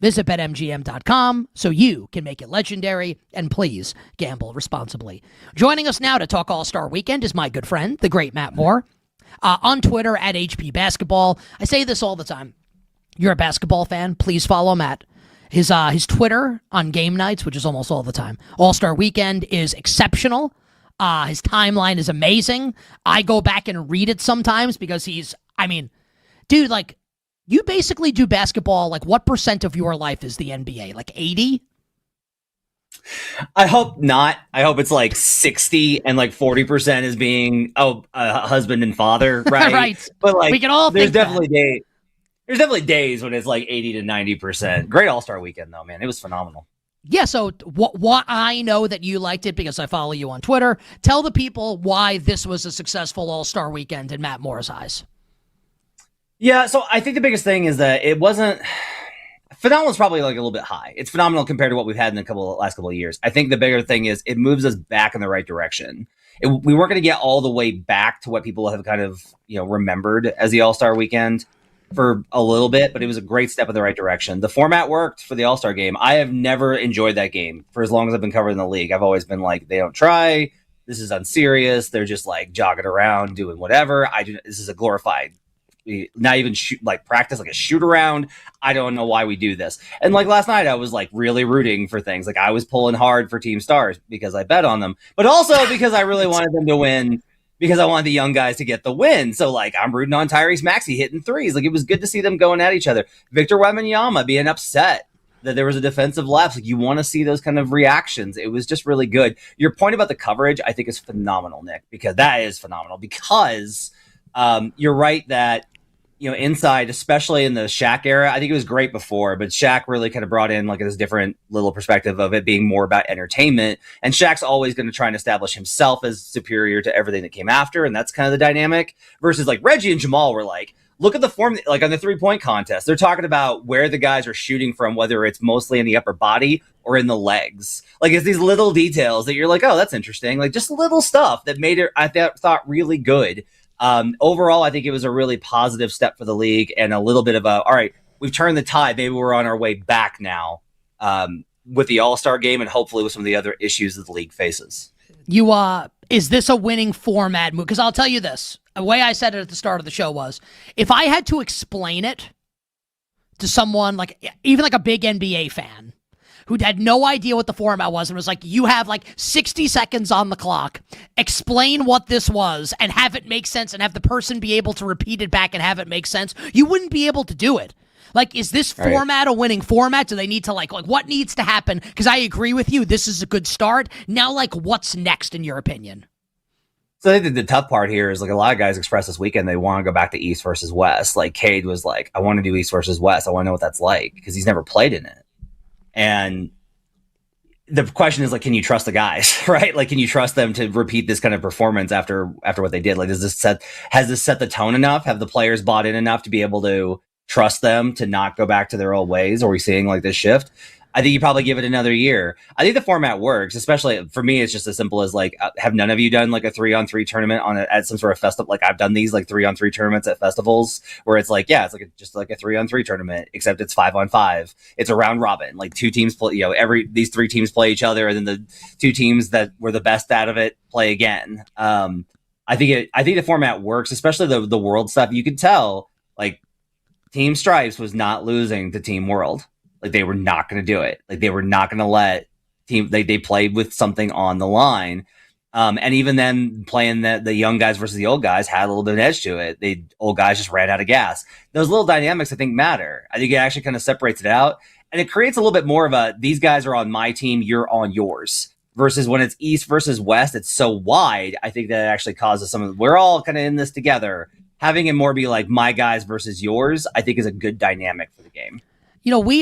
Visit BetMGM.com so you can make it legendary, and please gamble responsibly. Joining us now to talk All-Star Weekend is my good friend, the great Matt Moore, on Twitter at HP Basketball. I say this all the time. You're a basketball fan, please follow Matt. His Twitter on game nights, which is almost all the time. All-Star Weekend is exceptional. His timeline is amazing. I go back and read it sometimes because dude, like, you basically do basketball, like, what % of your life is the NBA? Like 80? I hope not. I hope it's like 60 and like 40% is being a husband and father, right? Right. But like, we can all there's think definitely days. There's definitely days when it's like 80 to 90%. Great All-Star Weekend though, man. It was phenomenal. Yeah, so what I know that you liked it because I follow you on Twitter. Tell the people why this was a successful All-Star Weekend in Matt Moore's eyes. Yeah, so I think the biggest thing is that it wasn't phenomenal. Is probably like a little bit high. It's phenomenal compared to what we've had in the last couple of years. I think the bigger thing is it moves us back in the right direction. We weren't going to get all the way back to what people have kind of remembered as the All-Star Weekend for a little bit, but it was a great step in the right direction. The format worked for the All-Star game. I have never enjoyed that game for as long as I've been covering the league. I've always been like, they don't try. This is unserious. They're just like jogging around doing whatever. This is a glorified, not even practice, like a shoot around. I don't know why we do this. And like last night, I was like really rooting for things. Like I was pulling hard for Team Stars because I bet on them, but also because I really wanted them to win because I wanted the young guys to get the win. So like I'm rooting on Tyrese Maxey hitting threes. Like it was good to see them going at each other. Victor Wembanyama being upset that there was a defensive lapse. Like you want to see those kind of reactions. It was just really good. Your point about the coverage, I think, is phenomenal, Nick, because that is phenomenal. Because you're right that inside, especially in the Shaq era, I think it was great before, but Shaq really kind of brought in like this different little perspective of it being more about entertainment. And Shaq's always going to try and establish himself as superior to everything that came after. And that's kind of the dynamic versus like Reggie and Jamal were like, look at the form, like on the 3-point contest, they're talking about where the guys are shooting from, whether it's mostly in the upper body or in the legs. Like it's these little details that you're like, oh, that's interesting. Like just little stuff that made it, I thought really good. Overall, I think it was a really positive step for the league and a little bit of all right, we've turned the tide. Maybe we're on our way back now with the All-Star game and hopefully with some of the other issues that the league faces. Is this a winning format move? Because I'll tell you this, the way I said it at the start of the show was, if I had to explain it to someone, like even like a big NBA fan, who had no idea what the format was and was like, you have like 60 seconds on the clock, explain what this was and have it make sense and have the person be able to repeat it back and have it make sense, you wouldn't be able to do it. Like, is this format a winning format? Do they need to like what needs to happen? Because I agree with you. This is a good start. Now, like, what's next in your opinion? So I think the tough part here is like a lot of guys expressed this weekend they want to go back to East versus West. Like Cade was like, I want to do East versus West. I want to know what that's like because he's never played in it. And the question is like, can you trust the guys, right? Like, can you trust them to repeat this kind of performance after what they did? Like, has this set the tone enough? Have the players bought in enough to be able to trust them to not go back to their old ways? Are we seeing like this shift? I think you probably give it another year. I think the format works, especially for me. It's just as simple as like, have none of you done like a 3-on-3 tournament at some sort of festival? Like I've done these like 3-on-3 tournaments at festivals where it's like, yeah, it's like just like a 3-on-3 tournament, except it's 5-on-5. It's a round robin. Like two teams play, these three teams play each other, and then the two teams that were the best out of it play again. I think the format works, especially the world stuff. You could tell like Team Stripes was not losing to Team World. Like they were not going to do it. Like they were not going to let they played with something on the line. And even then playing the young guys versus the old guys had a little bit of an edge to it. The old guys just ran out of gas. Those little dynamics I think matter. I think it actually kind of separates it out, and it creates a little bit more of these guys are on my team, you're on yours. Versus when it's East versus West, it's so wide. I think that actually causes we're all kind of in this together. Having it more be like my guys versus yours, I think is a good dynamic for the game. We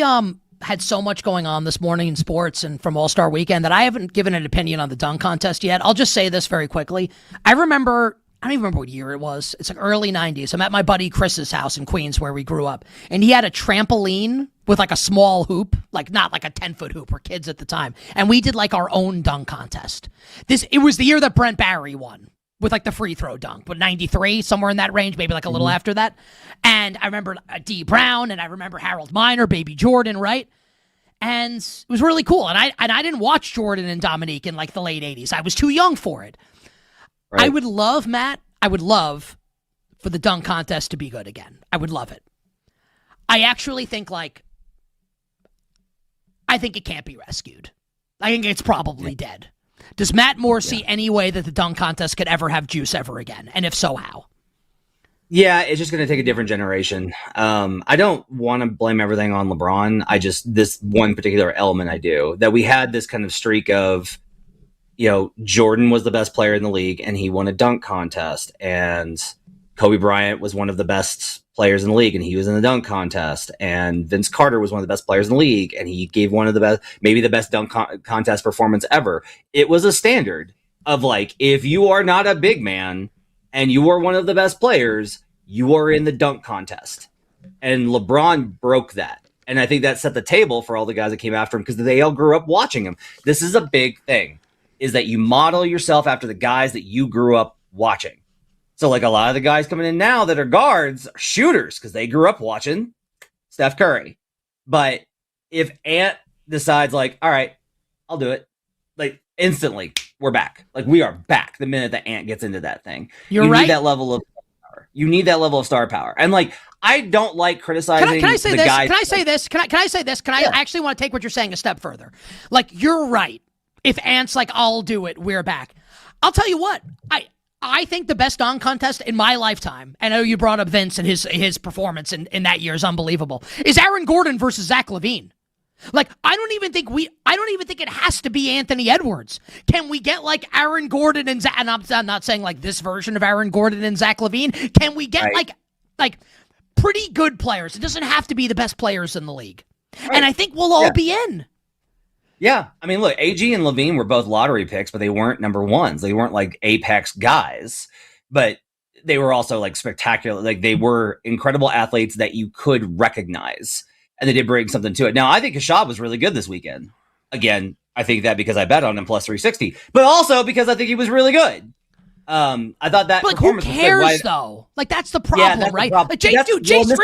had so much going on this morning in sports and from All-Star Weekend that I haven't given an opinion on the dunk contest yet. I'll just say this very quickly. I don't even remember what year it was. It's like early 90s. I'm at my buddy Chris's house in Queens where we grew up, and he had a trampoline with like a small hoop, like not like a 10-foot hoop. We're kids at the time. And we did like our own dunk contest. It was the year that Brent Barry won with like the free throw dunk, but 93, somewhere in that range, maybe like a little after that. And I remember D. Brown, and I remember Harold Miner, Baby Jordan, right? And it was really cool. And I didn't watch Jordan and Dominique in like the late 80s. I was too young for it. Right. I would love for the dunk contest to be good again. I would love it. I actually think I think it can't be rescued. I think it's probably dead. Does Matt Moore see any way that the dunk contest could ever have juice ever again? And if so, how? Yeah, it's just going to take a different generation. I don't want to blame everything on LeBron. This one particular element I do, that we had this kind of streak of, Jordan was the best player in the league and he won a dunk contest, and Kobe Bryant was one of the best players in the league and he was in the dunk contest, and Vince Carter was one of the best players in the league and he gave one of the best, maybe the best dunk contest performance ever. It was a standard of like, if you are not a big man and you are one of the best players, you are in the dunk contest. And LeBron broke that. And I think that set the table for all the guys that came after him because they all grew up watching him. This is a big thing, is that you model yourself after the guys that you grew up watching. So like a lot of the guys coming in now that are guards are shooters because they grew up watching Steph Curry. But if Ant decides like, all right, I'll do it, like instantly we're back. Like we are back the minute that Ant gets into that thing. You need that level of power. You need that level of star power. And like, I don't like criticizing Can I say the this? guys. Can I say this? I actually want to take what you're saying a step further. Like, you're right. If Ant's like, I'll do it, we're back. I'll tell you what, I think the best dunk contest in my lifetime, I know you brought up Vince and his performance in that year is unbelievable, is Aaron Gordon versus Zach LaVine. Like, I don't even think it has to be Anthony Edwards. Can we get like Aaron Gordon and Zach, and I'm not saying like this version of Aaron Gordon and Zach LaVine. Can we get like pretty good players? It doesn't have to be the best players in the league. Right. And I think we'll all be in. Yeah. I mean, look, AG and LaVine were both lottery picks, but they weren't number ones. They weren't like apex guys, but they were also like spectacular. Like they were incredible athletes that you could recognize, and they did bring something to it. Now, I think Kashab was really good this weekend. Again, I think that because I bet on him plus 360, but also because I think he was really good. I thought that. But like, who cares though? Like that's the problem, right? Like, Jace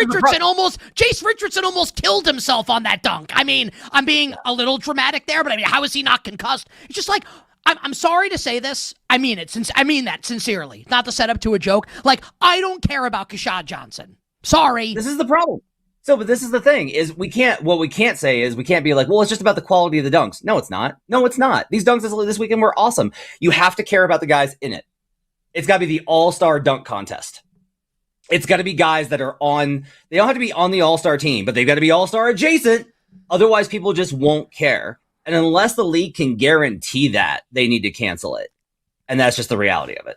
Richardson almost killed himself on that dunk. I mean, I'm being a little dramatic there, but I mean, how is he not concussed? It's just like, I'm sorry to say this. I mean it. I mean that sincerely, not to set up to a joke. Like, I don't care about Kashad Johnson. Sorry. This is the problem. So, but this is the thing, is we can't be like, well, it's just about the quality of the dunks. No, it's not. These dunks this weekend were awesome. You have to care about the guys in it. It's got to be the all-star dunk contest. It's got to be guys that are they don't have to be on the all-star team, but they've got to be all-star adjacent. Otherwise, people just won't care. And unless the league can guarantee that, they need to cancel it. And that's just the reality of it.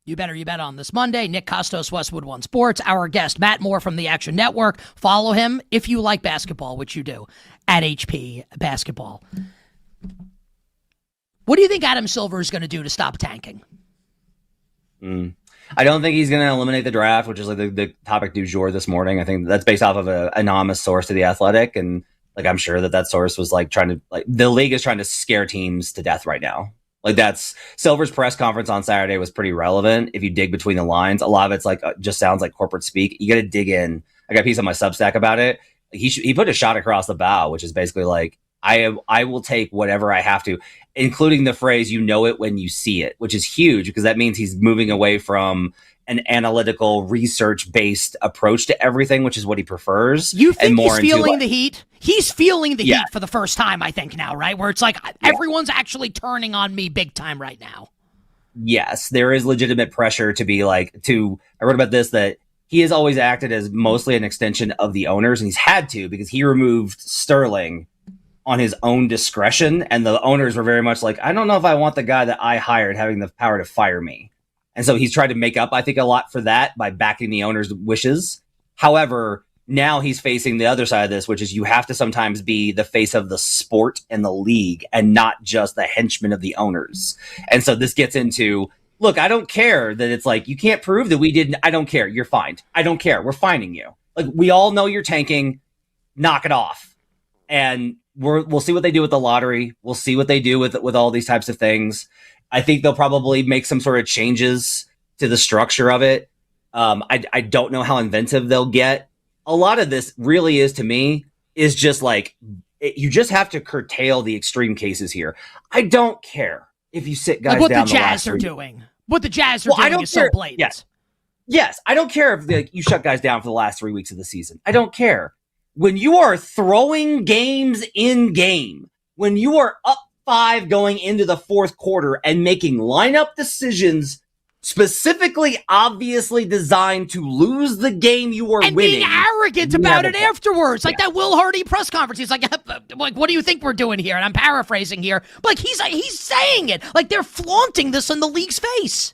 You bet on this Monday. Nick Kostos, Westwood One Sports. Our guest, Matt Moore from the Action Network. Follow him if you like basketball, which you do, at HP Basketball. What do you think Adam Silver is going to do to stop tanking? I don't think he's going to eliminate the draft, which is like the topic du jour this morning. I think that's based off of an anonymous source to The Athletic, and like I'm sure that source was like the league is trying to scare teams to death right now. Like that's Silver's press conference on Saturday was pretty relevant. If you dig between the lines, a lot of it's like just sounds like corporate speak. You got to dig in. I got a piece on my Substack about it. He put a shot across the bow, which is basically like I will take whatever I have to, including the phrase, you know it when you see it, which is huge because that means he's moving away from an analytical research-based approach to everything, which is what he prefers. You think and more he's feeling into, the heat? He's feeling the heat for the first time, I think, now, right? Where it's like everyone's actually turning on me big time right now. Yes, there is legitimate pressure to be like, I wrote about this, that he has always acted as mostly an extension of the owners, and he's had to because he removed Sterling on his own discretion, and the owners were very much like, I don't know if I want the guy that I hired having the power to fire me. And so he's tried to make up, I think, a lot for that by backing the owner's wishes. However, now he's facing the other side of this, which is you have to sometimes be the face of the sport and the league and not just the henchman of the owners. And so this gets into, look, I don't care that it's like, you can't prove that we didn't. I don't care. You're fined. I don't care. We're fining you. Like, we all know you're tanking. Knock it off. And we'll see what they do with the lottery. We'll see what they do with all these types of things. I think they'll probably make some sort of changes to the structure of it. I don't know how inventive they'll get. A lot of this really is, to me, is just like, you just have to curtail the extreme cases here. I don't care if you sit guys like what down the Jazz are doing. What the Jazz are doing is so blatant. Yes, I don't care if you shut guys down for the last 3 weeks of the season. I don't care. When you are throwing games in game, when you are up 5 going into the fourth quarter and making lineup decisions specifically, obviously designed to lose the game you are and winning. Being arrogant about it afterwards. Like that Will Hardy press conference. He's like, what do you think we're doing here? And I'm paraphrasing here. But like, he's saying it. Like they're flaunting this in the league's face.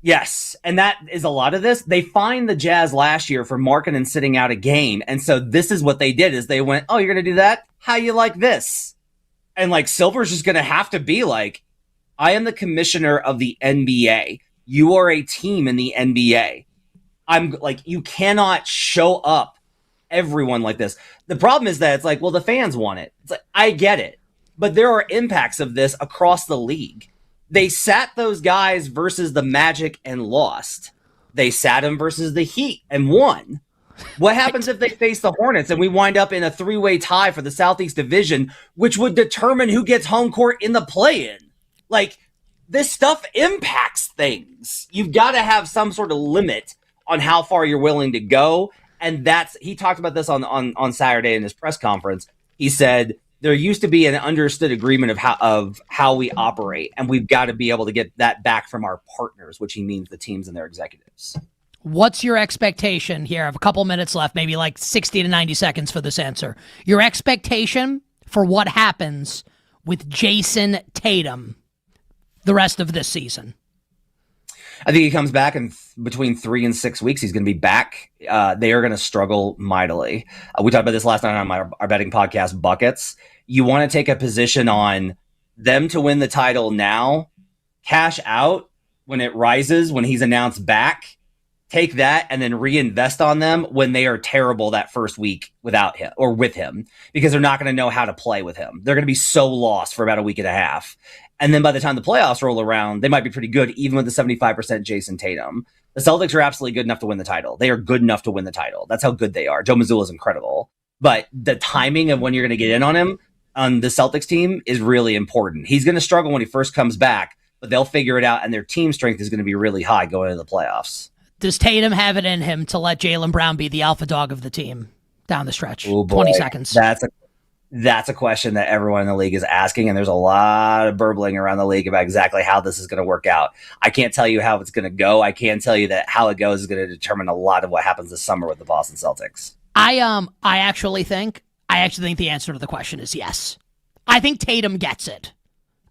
Yes, and that is a lot of this. They fined the Jazz last year for marking and sitting out a game. And so this is what they did, is they went, oh, you're going to do that? How you like this? And like Silver's just going to have to be like, I am the commissioner of the NBA. You are a team in the NBA. I'm like, you cannot show up everyone like this. The problem is that it's like, well, the fans want it. It's like, I get it. But there are impacts of this across the league. They sat those guys versus the Magic and lost. They sat them versus the Heat and won. What happens if they face the Hornets and we wind up in a 3-way tie for the Southeast Division, which would determine who gets home court in the play-in? Like, this stuff impacts things. You've got to have some sort of limit on how far you're willing to go. And he talked about this on Saturday in his press conference. He said, there used to be an understood agreement of how we operate, and we've got to be able to get that back from our partners, which he means the teams and their executives. What's your expectation here? I have a couple minutes left, maybe like 60 to 90 seconds for this answer. Your expectation for what happens with Jason Tatum the rest of this season? I think he comes back in between 3 and 6 weeks. He's going to be back. They are going to struggle mightily. We talked about this last night on our betting podcast, Buckets. You want to take a position on them to win the title now, cash out when it rises, when he's announced back, take that and then reinvest on them when they are terrible that first week without him or with him, because they're not going to know how to play with him. They're going to be so lost for about a week and a half. And then by the time the playoffs roll around, they might be pretty good, even with the 75% Jason Tatum. The Celtics are absolutely good enough to win the title. They are good enough to win the title. That's how good they are. Joe Mazzulla is incredible. But the timing of when you're going to get in on him on the Celtics team is really important. He's going to struggle when he first comes back, but they'll figure it out, and their team strength is going to be really high going into the playoffs. Does Tatum have it in him to let Jaylen Brown be the alpha dog of the team down the stretch? Oh boy. 20 seconds. That's a question that everyone in the league is asking, and there's a lot of burbling around the league about exactly how this is going to work out. I can't tell you how it's going to go. I can tell you that how it goes is going to determine a lot of what happens this summer with the Boston Celtics. I actually think the answer to the question is yes. I think Tatum gets it.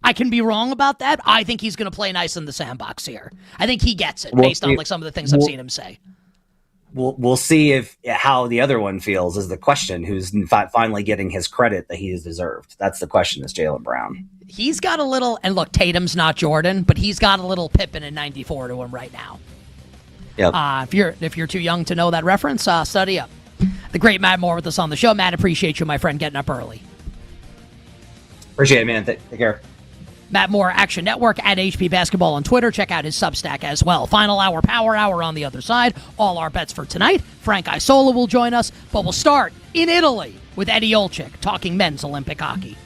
I can be wrong about that. I think he's going to play nice in the sandbox here. I think he gets it based on like some of the things I've seen him say. we'll see how the other one feels is the question. Who's finally getting his credit that he has deserved? That's the question. Is Jaylen Brown? He's got a little, and look, Tatum's not Jordan, but he's got a little Pippen in '94 to him right now. Yep. If you're too young to know that reference, study up. The great Matt Moore with us on the show. Matt, appreciate you, my friend, getting up early. Appreciate it, man. Take care. Matt Moore, Action Network, at HP Basketball on Twitter. Check out his Substack as well. Final hour, Power Hour on the other side. All our bets for tonight. Frank Isola will join us, but we'll start in Italy with Eddie Olczyk talking men's Olympic hockey.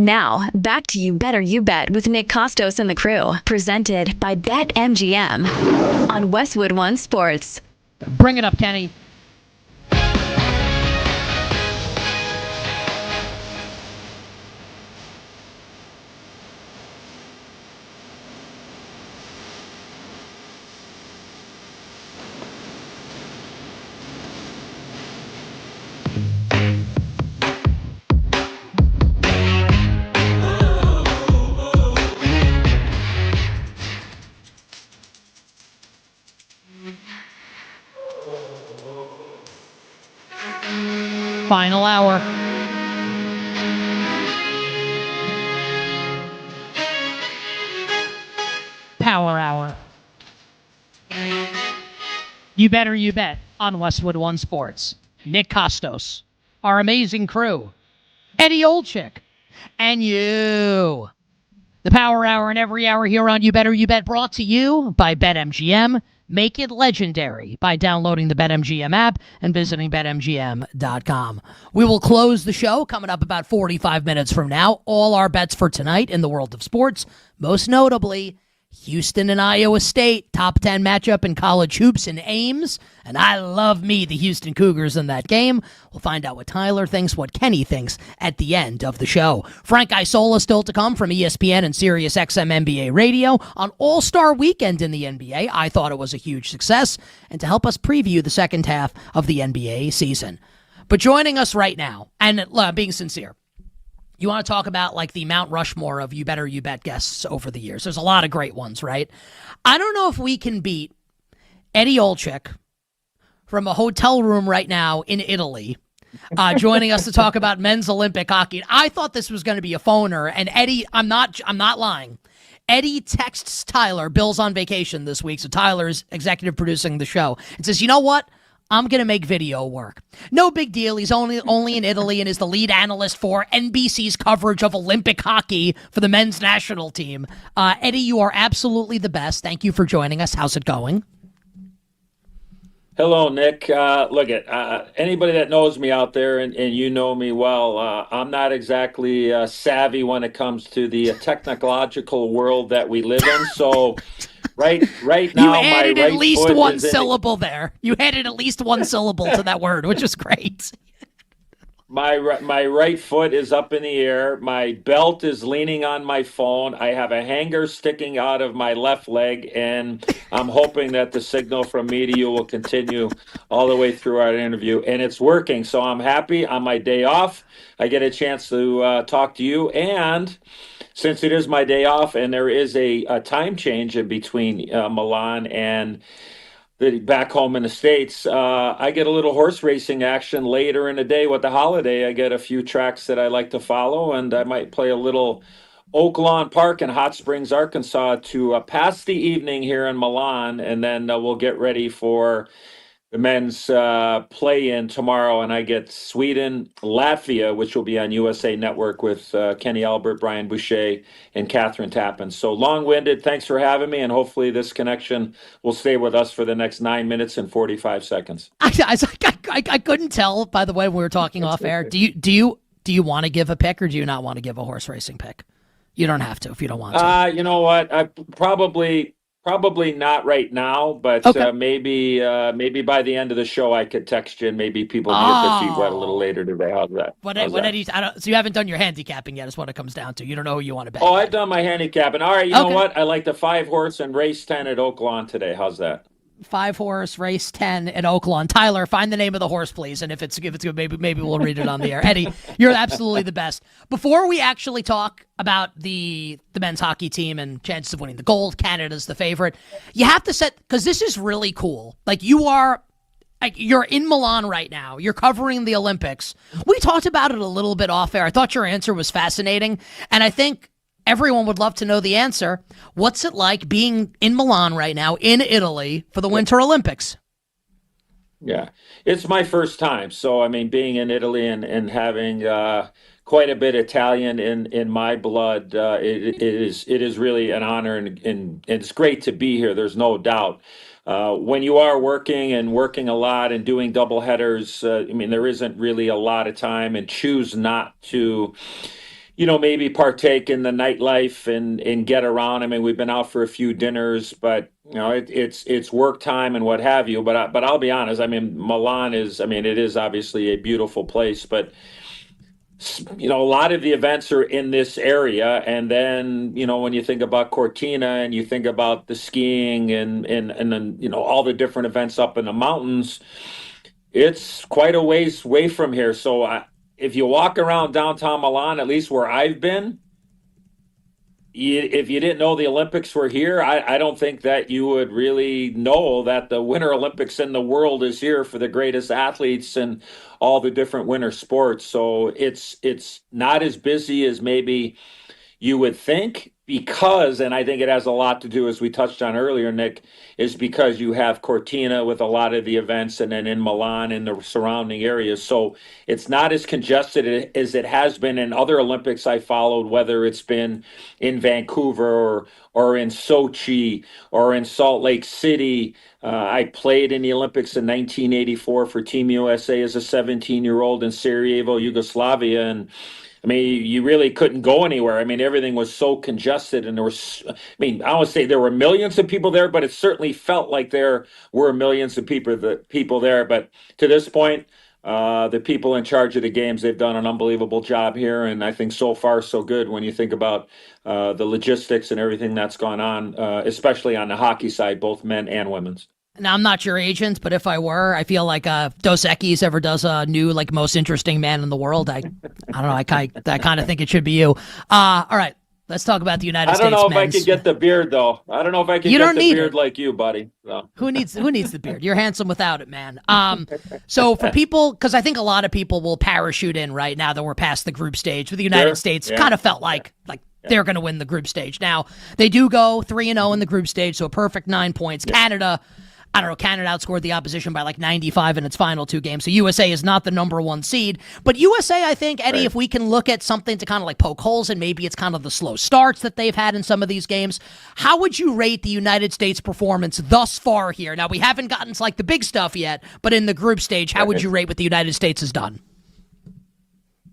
Now, back to You Better You Bet with Nick Kostos and the crew, presented by BetMGM on Westwood One Sports. Bring it up, Kenny. Final hour. Power hour. You Better You Bet on Westwood One Sports. Nick Kostos, our amazing crew, Eddie Olczyk, and you. The Power Hour and every hour here on You Better You Bet, brought to you by BetMGM. Make it legendary by downloading the BetMGM app and visiting BetMGM.com. We will close the show coming up about 45 minutes from now. All our bets for tonight in the world of sports, most notably Houston and Iowa State, top 10 matchup in college hoops in Ames. And I love me, the Houston Cougars in that game. We'll find out what Tyler thinks, what Kenny thinks at the end of the show. Frank Isola still to come from ESPN and Sirius XM NBA Radio on All-Star Weekend in the NBA. I thought it was a huge success, and to help us preview the second half of the NBA season. But joining us right now, and being sincere, you want to talk about like the Mount Rushmore of You Better You Bet guests over the years. There's a lot of great ones, right? I don't know if we can beat Eddie Olczyk from a hotel room right now in Italy, joining us to talk about men's Olympic hockey. I thought this was going to be a phoner, and Eddie, I'm not lying. Eddie texts Tyler. Bill's on vacation this week, so Tyler's executive producing the show, and says, "You know what? I'm going to make video work." No big deal. He's only in Italy and is the lead analyst for NBC's coverage of Olympic hockey for the men's national team. Eddie, you are absolutely the best. Thank you for joining us. How's it going? Hello, Nick. Look at anybody that knows me out there, and you know me well. I'm not exactly savvy when it comes to the technological world that we live in. So right now, you added my at right least foot one is in syllable there. You added at least one syllable to that word, which is great. My right foot is up in the air. My belt is leaning on my phone. I have a hanger sticking out of my left leg, and I'm hoping that the signal from me to you will continue all the way through our interview. And it's working, so I'm happy. On my day off, I get a chance to talk to you. And since it is my day off and there is a time change in between Milan and back home in the States, I get a little horse racing action later in the day with the holiday. I get a few tracks that I like to follow, and I might play a little Oak Lawn Park in Hot Springs, Arkansas to pass the evening here in Milan, and then we'll get ready for the men's play-in tomorrow, and I get Sweden, Latvia, which will be on USA Network with Kenny Albert, Brian Boucher, and Catherine Tappan. So long-winded. Thanks for having me, and hopefully this connection will stay with us for the next 9 minutes and 45 seconds. I couldn't tell, by the way, when we were talking off air. Do you want to give a pick, or do you not want to give a horse racing pick? You don't have to if you don't want to. You know what? I Probably not right now, but okay. Maybe by the end of the show I could text you, and maybe people can get their feet wet a little later today. How's that? So you haven't done your handicapping yet is what it comes down to. You don't know who you want to bet. Oh, I've done my handicapping. All right, you know what? I like the 5-horse and race 10 at Oak Lawn today. How's that? 5-horse race 10 at Oak Lawn. Tyler, find the name of the horse, please. And if it's good, maybe we'll read it on the air. Eddie, you're absolutely the best. Before we actually talk about the men's hockey team and chances of winning the gold, Canada's the favorite. You have to set, because this is really cool. You're in Milan right now. You're covering the Olympics. We talked about it a little bit off air. I thought your answer was fascinating, and I think everyone would love to know the answer. What's it like being in Milan right now, in Italy, for the Winter Olympics? Yeah, it's my first time. So, I mean, being in Italy and having quite a bit Italian in my blood, it is really an honor, and it's great to be here. There's no doubt. When you are working a lot and doing double headers, there isn't really a lot of time, and choose not to maybe partake in the nightlife and get around. I mean, we've been out for a few dinners, but it's work time and what have you. But I'll be honest. I mean, Milan is. I mean, it is obviously a beautiful place, but a lot of the events are in this area. And then, when you think about Cortina and you think about the skiing and then, all the different events up in the mountains, it's quite a ways away from here. So if you walk around downtown Milan, at least where I've been, if you didn't know the Olympics were here, I don't think that you would really know that the Winter Olympics in the world is here for the greatest athletes and all the different winter sports. So it's not as busy as maybe you would think because, and I think it has a lot to do, as we touched on earlier, Nick, is because you have Cortina with a lot of the events and then in Milan and the surrounding areas. So it's not as congested as it has been in other Olympics I followed, whether it's been in Vancouver or in Sochi or in Salt Lake City. I played in the Olympics in 1984 for Team USA as a 17-year-old in Sarajevo, Yugoslavia, and I mean, you really couldn't go anywhere. I mean, everything was so congested, and I don't say there were millions of people there, but it certainly felt like there were millions of people there. But to this point, the people in charge of the games, they've done an unbelievable job here, and I think so far so good when you think about the logistics and everything that's gone on, especially on the hockey side, both men and women's. Now, I'm not your agent, but if I were, I feel like Dos Equis ever does a new, most interesting man in the world. I don't know. I kind of think it should be you. All right. Let's talk about the United States. I don't know if men's. I could get the beard, though. I don't know if I can get the beard like you, buddy. No. Who needs the beard? You're handsome without it, man. So for people, because I think a lot of people will parachute in right now that we're past the group stage. With the United States, kind of felt like they're going to win the group stage. Now, they do go 3-0 in the group stage, so a perfect 9 points. Canada, I don't know, Canada outscored the opposition by 95 in its final 2 games. So USA is not the number 1 seed. But USA, I think, Eddie, if we can look at something to kind of poke holes in, maybe it's kind of the slow starts that they've had in some of these games. How would you rate the United States performance thus far here? Now, we haven't gotten to the big stuff yet, but in the group stage, how would you rate what the United States has done?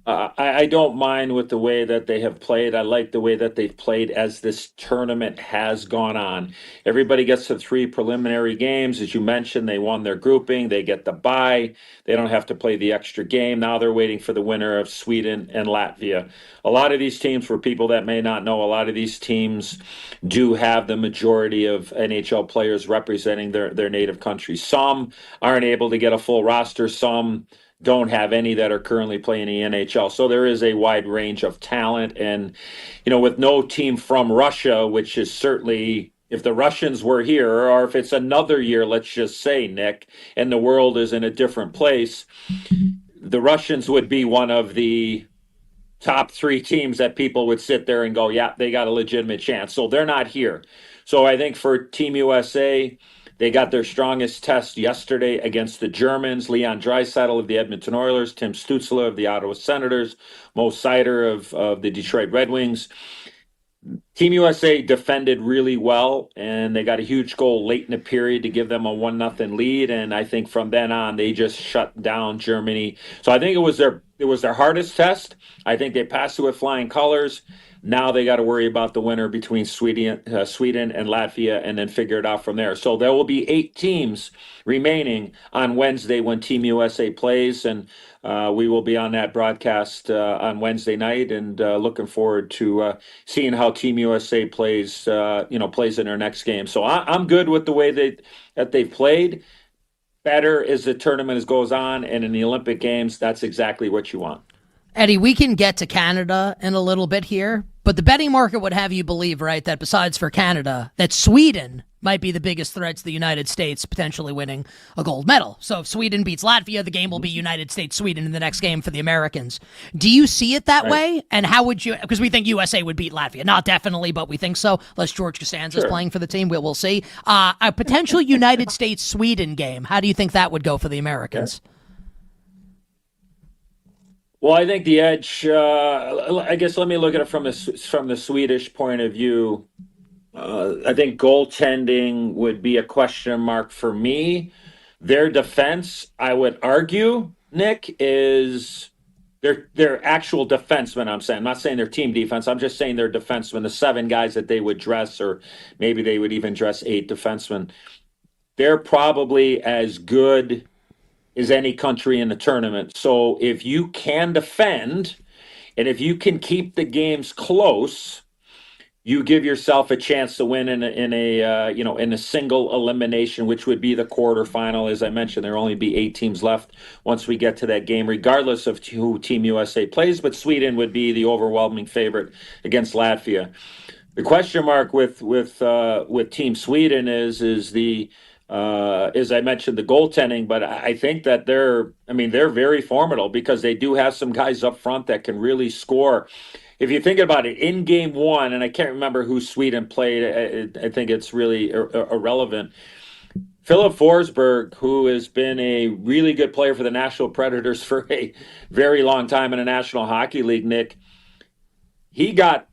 I don't mind with the way that they have played. I like the way that they've played as this tournament has gone on. Everybody gets to 3 preliminary games. As you mentioned, they won their grouping. They get the bye. They don't have to play the extra game. Now they're waiting for the winner of Sweden and Latvia. A lot of these teams, for people that may not know, a lot of these teams do have the majority of NHL players representing their native countries. Some aren't able to get a full roster. Some don't have any that are currently playing the NHL. So there is a wide range of talent. And, with no team from Russia, which is certainly, if the Russians were here, or if it's another year, let's just say, Nick, and the world is in a different place, the Russians would be one of the top 3 teams that people would sit there and go, yeah, they got a legitimate chance. So they're not here. So I think for Team USA, they got their strongest test yesterday against the Germans. Leon Draisaitl of the Edmonton Oilers, Tim Stützle of the Ottawa Senators, Mo Seider of the Detroit Red Wings. Team USA defended really well, and they got a huge goal late in the period to give them a 1-0 lead. And I think from then on, they just shut down Germany. So I think it was their hardest test. I think they passed it with flying colors. Now they got to worry about the winner between Sweden and Latvia, and then figure it out from there. So there will be 8 teams remaining on Wednesday when Team USA plays, and we will be on that broadcast on Wednesday night, and looking forward to seeing how Team USA plays in their next game. So I'm good with the way that they've played. Better as the tournament goes on, and in the Olympic Games, that's exactly what you want. Eddie, we can get to Canada in a little bit here, but the betting market would have you believe, right, that besides for Canada, that Sweden might be the biggest threat to the United States potentially winning a gold medal. So if Sweden beats Latvia, the game will be United States-Sweden in the next game for the Americans. Do you see it that way? And how would you, because we think USA would beat Latvia. Not definitely, but we think so. Unless George Costanza's playing for the team, we'll see. A potential United States-Sweden game, how do you think that would go for the Americans? Well, I think the edge, I guess let me look at it from the Swedish point of view. I think goaltending would be a question mark for me. Their defense, I would argue, Nick, is Their actual defensemen, I'm not saying their team defense. I'm just saying their defensemen, the 7 guys that they would dress, or maybe they would even dress 8 defensemen. They're probably as good as any country in the tournament. So if you can defend and if you can keep the games close, you give yourself a chance to win in a single elimination, which would be the quarterfinal. As I mentioned, there will only be 8 teams left once we get to that game, regardless of who Team USA plays. But Sweden would be the overwhelming favorite against Latvia. The question mark with Team Sweden is as I mentioned, the goaltending. But I think that they're very formidable because they do have some guys up front that can really score. If you think about it, in game 1, and I can't remember who Sweden played, I think it's really irrelevant. Philip Forsberg, who has been a really good player for the Nashville Predators for a very long time in the National Hockey League, Nick, he got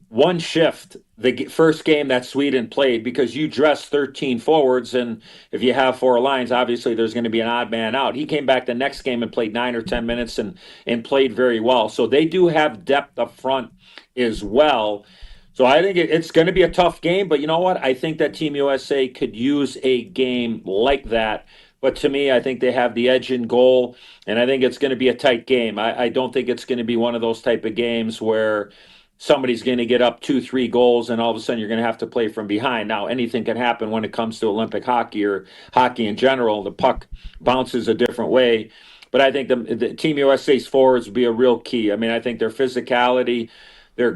one shift the first game that Sweden played because you dress 13 forwards, and if you have 4 lines, obviously there's going to be an odd man out. He came back the next game and played 9 or 10 minutes and played very well. So they do have depth up front as well. So I think it's going to be a tough game, but you know what? I think that Team USA could use a game like that. But to me, I think they have the edge in goal, and I think it's going to be a tight game. I don't think it's going to be one of those type of games where somebody's going to get up 2-3 goals and all of a sudden you're going to have to play from behind. Now, anything can happen when it comes to Olympic hockey or hockey in general. The puck bounces a different way. But I think the Team USA's forwards will be a real key. I mean, I think their physicality, their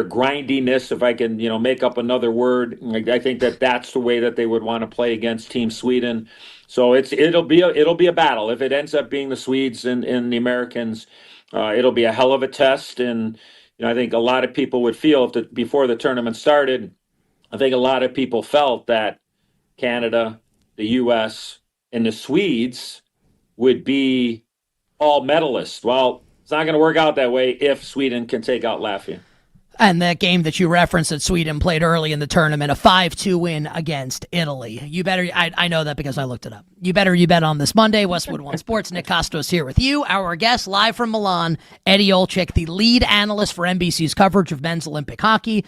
grindiness, if I can, make up another word, I think that's the way that they would want to play against Team Sweden. So it'll be a battle. If it ends up being the Swedes and the Americans, it'll be a hell of a test. And I think a lot of people would feel before the tournament started, I think a lot of people felt that Canada, the U.S., and the Swedes would be all medalists. Well, it's not going to work out that way if Sweden can take out Latvia. And that game that you referenced that Sweden played early in the tournament, a 5-2 win against Italy. You better, I know that because I looked it up. You bet on this Monday. Westwood One Sports. Nick Kostos here with you. Our guest live from Milan, Eddie Olczyk, the lead analyst for NBC's coverage of men's Olympic hockey,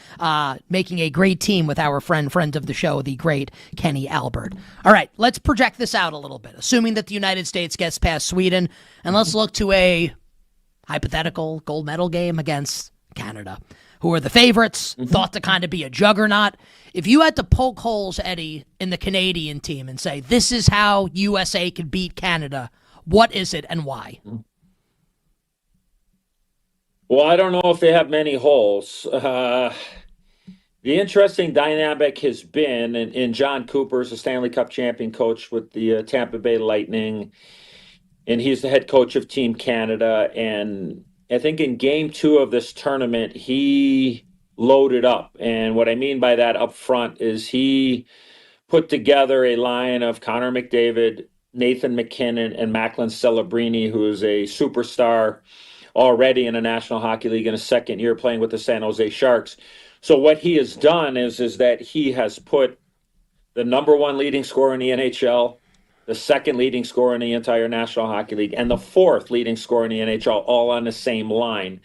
making a great team with our friend of the show, the great Kenny Albert. All right, let's project this out a little bit. Assuming that the United States gets past Sweden, and let's look to a hypothetical gold medal game against Canada, who are the favorites, thought to kind of be a juggernaut. If you had to poke holes, Eddie, in the Canadian team and say, this is how USA could beat Canada, what is it and why? Well, I don't know if they have many holes. The interesting dynamic has been, and John Cooper is a Stanley Cup champion coach with the Tampa Bay Lightning, and he's the head coach of Team Canada, and I think in game 2 of this tournament, he loaded up. And what I mean by that up front is he put together a line of Connor McDavid, Nathan McKinnon, and Macklin Celebrini, who is a superstar already in the National Hockey League in his second year playing with the San Jose Sharks. So what he has done is that he has put the number 1 leading scorer in the NHL, the second leading scorer in the entire National Hockey League, and the 4th leading scorer in the NHL, all on the same line.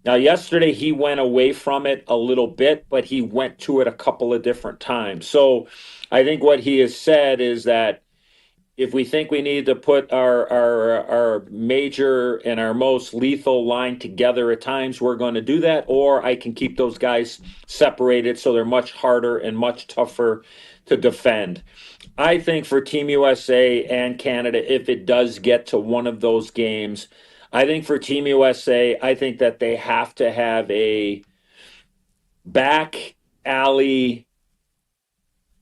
Now, yesterday he went away from it a little bit, but he went to it a couple of different times. So I think what he has said is that if we think we need to put our major and our most lethal line together at times, we're going to do that, or I can keep those guys separated so they're much harder and much tougher to defend. I think for Team USA and Canada, if it does get to one of those games, I think for Team USA, I think that they have to have a back alley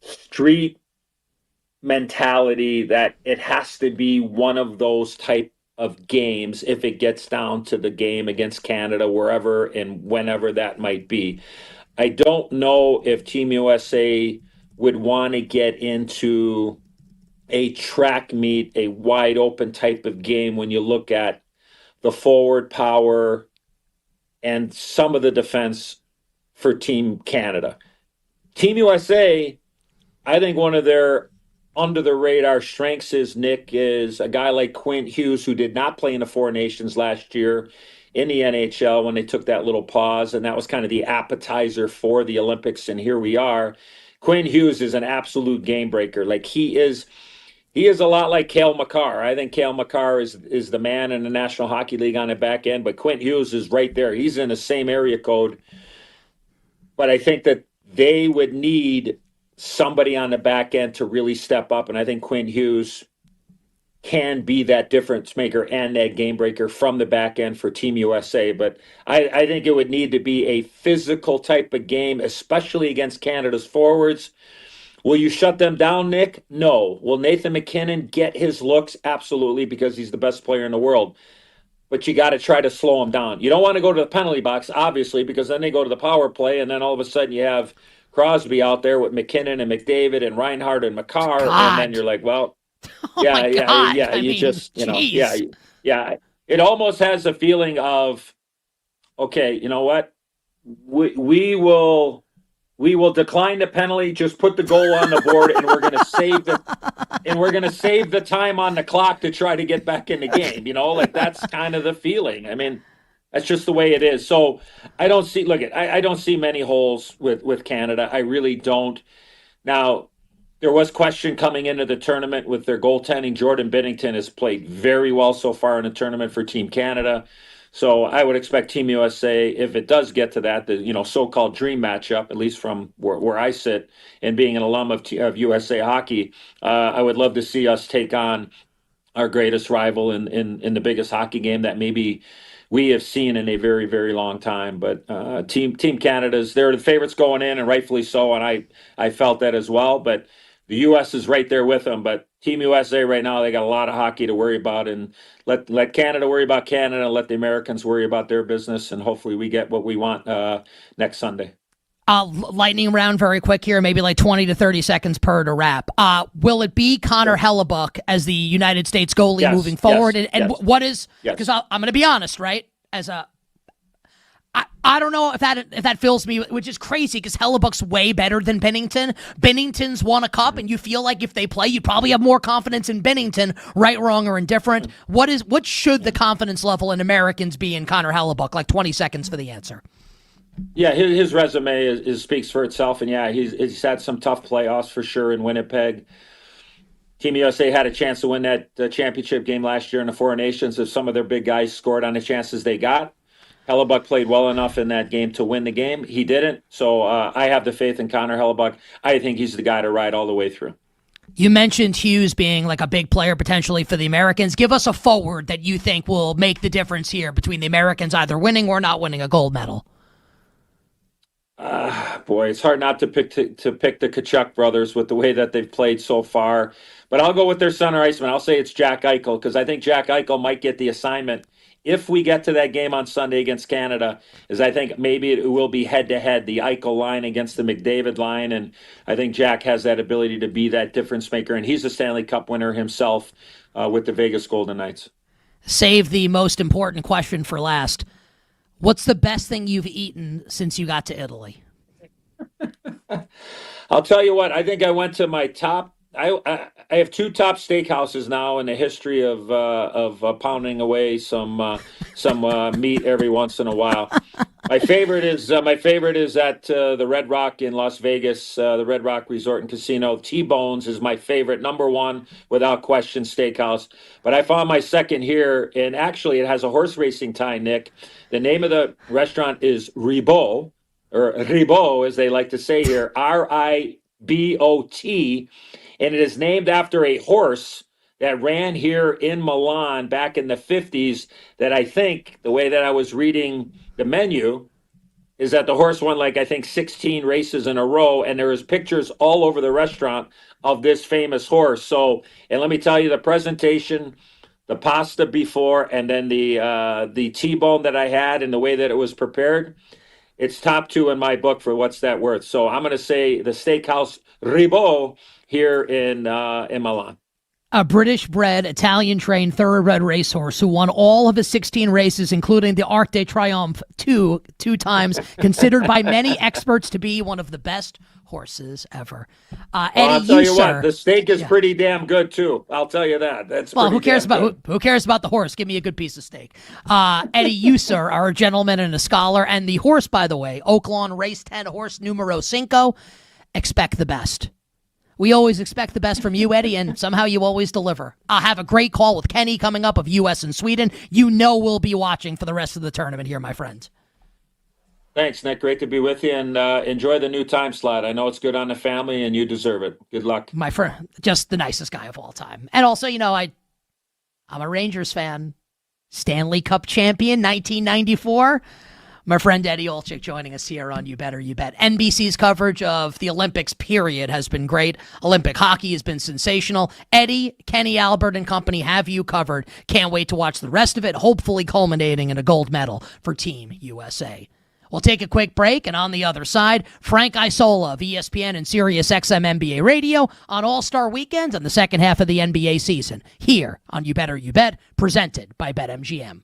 street mentality, that it has to be one of those type of games if it gets down to the game against Canada, wherever and whenever that might be. I don't know if Team USA would want to get into a track meet, a wide open type of game when you look at the forward power and some of the defense for Team Canada. Team USA, I think one of their under the radar strengths is a guy like Quint Hughes, who did not play in the Four Nations last year in the NHL when they took that little pause, and that was kind of the appetizer for the Olympics, and here we are. Quinn Hughes is an absolute game breaker. Like he is a lot like Cale Makar. I think Cale Makar is the man in the National Hockey League on the back end, but Quint Hughes is right there. He's in the same area code. But I think that they would need somebody on the back end to really step up, and I think Quinn Hughes can be that difference maker and that game breaker from the back end for Team USA. But I think it would need to be a physical type of game, especially against Canada's forwards. Will you shut them down, Nick? No. Will Nathan McKinnon get his looks? Absolutely, because he's the best player in the world. But you got to try to slow him down. You don't want to go to the penalty box, obviously, because then they go to the power play, and then all of a sudden you have Crosby out there with McKinnon and McDavid and Reinhart and Makar, and then you're like, well, yeah. It almost has a feeling of, okay, you know what? We will decline the penalty. Just put the goal on the board, and we're going to save the time on the clock to try to get back in the game. You know, like that's kind of the feeling. I mean, that's just the way it is. So I don't see. I don't see many holes with Canada. I really don't. Now, there was question coming into the tournament with their goaltending. Jordan Binnington has played very well so far in the tournament for Team Canada. So I would expect Team USA, if it does get to that, the so-called dream matchup, at least from where I sit and being an alum of USA Hockey, I would love to see us take on our greatest rival in the biggest hockey game that maybe we have seen in a very, very long time. But Team Canada's, they're the favorites going in, and rightfully so, and I felt that as well. But the U.S. is right there with them, but Team USA right now, they got a lot of hockey to worry about, and let Canada worry about Canada, and let the Americans worry about their business, and hopefully we get what we want next Sunday. Lightning round very quick here, maybe like 20 to 30 seconds per to wrap. Will it be Connor Hellebuck as the United States goalie moving forward? What is, because I'm going to be honest, right? I don't know if that fills me, which is crazy because Hellebuck's way better than Binnington. Binnington's won a cup, and you feel like if they play, you'd probably have more confidence in Binnington, right, wrong, or indifferent. What should the confidence level in Americans be in Connor Hellebuck? Like 20 seconds for the answer. Yeah, his resume speaks for itself, and yeah, he's had some tough playoffs for sure in Winnipeg. Team USA had a chance to win that championship game last year in the Four Nations if some of their big guys scored on the chances they got. Hellebuck played well enough in that game to win the game. He didn't, so I have the faith in Connor Hellebuck. I think he's the guy to ride all the way through. You mentioned Hughes being like a big player potentially for the Americans. Give us a forward that you think will make the difference here between the Americans either winning or not winning a gold medal. Boy, it's hard not to pick the Tkachuk brothers with the way that they've played so far. But I'll go with their center iceman. I'll say it's Jack Eichel because I think Jack Eichel might get the assignment if we get to that game on Sunday against Canada, is I think maybe it will be head-to-head, the Eichel line against the McDavid line, and I think Jack has that ability to be that difference maker, and he's a Stanley Cup winner himself with the Vegas Golden Knights. Save the most important question for last. What's the best thing you've eaten since you got to Italy? I'll tell you what, I think I went to my top. I have two top steakhouses now in the history of pounding away some meat every once in a while. My favorite is at the Red Rock in Las Vegas, the Red Rock Resort and Casino. T-Bones is my favorite, number one without question steakhouse. But I found my second here, and actually it has a horse racing tie, Nick. The name of the restaurant is Ribot, or Ribot as they like to say here, R-I-B-O-T. And it is named after a horse that ran here in Milan back in the 50s that I think, the way that I was reading the menu, is that the horse won I think 16 races in a row, and there is pictures all over the restaurant of this famous horse. So, and let me tell you, the presentation, the pasta before, and then the T-bone that I had and the way that it was prepared, it's top two in my book for what's that worth. So I'm going to say the Steakhouse Ribot here in Milan. A British-bred, Italian-trained thoroughbred racehorse who won all of his 16 races, including the Arc de Triomphe two times, considered by many experts to be one of the best horses ever. Eddie, I'll tell you sir, what, the steak is pretty damn good too. I'll tell you that. That's well. pretty Who cares damn about good. who cares about the horse? Give me a good piece of steak. Eddie, you sir are a gentleman and a scholar, and the horse, by the way, Oaklawn Race 10 horse numero 5. Expect the best. We always expect the best from you, Eddie, and somehow you always deliver. I'll have a great call with Kenny coming up of U.S. and Sweden. You know we'll be watching for the rest of the tournament here, my friend. Thanks, Nick. Great to be with you, and enjoy the new time slot. I know it's good on the family, and you deserve it. Good luck. My friend, just the nicest guy of all time. And also, I'm a Rangers fan. Stanley Cup champion, 1994. My friend Eddie Olczyk joining us here on You Better You Bet. NBC's coverage of the Olympics, period, has been great. Olympic hockey has been sensational. Eddie, Kenny Albert, and company have you covered. Can't wait to watch the rest of it, hopefully culminating in a gold medal for Team USA. We'll take a quick break, and on the other side, Frank Isola of ESPN and Sirius XM NBA Radio on All-Star Weekends and the second half of the NBA season, here on You Better You Bet, presented by BetMGM.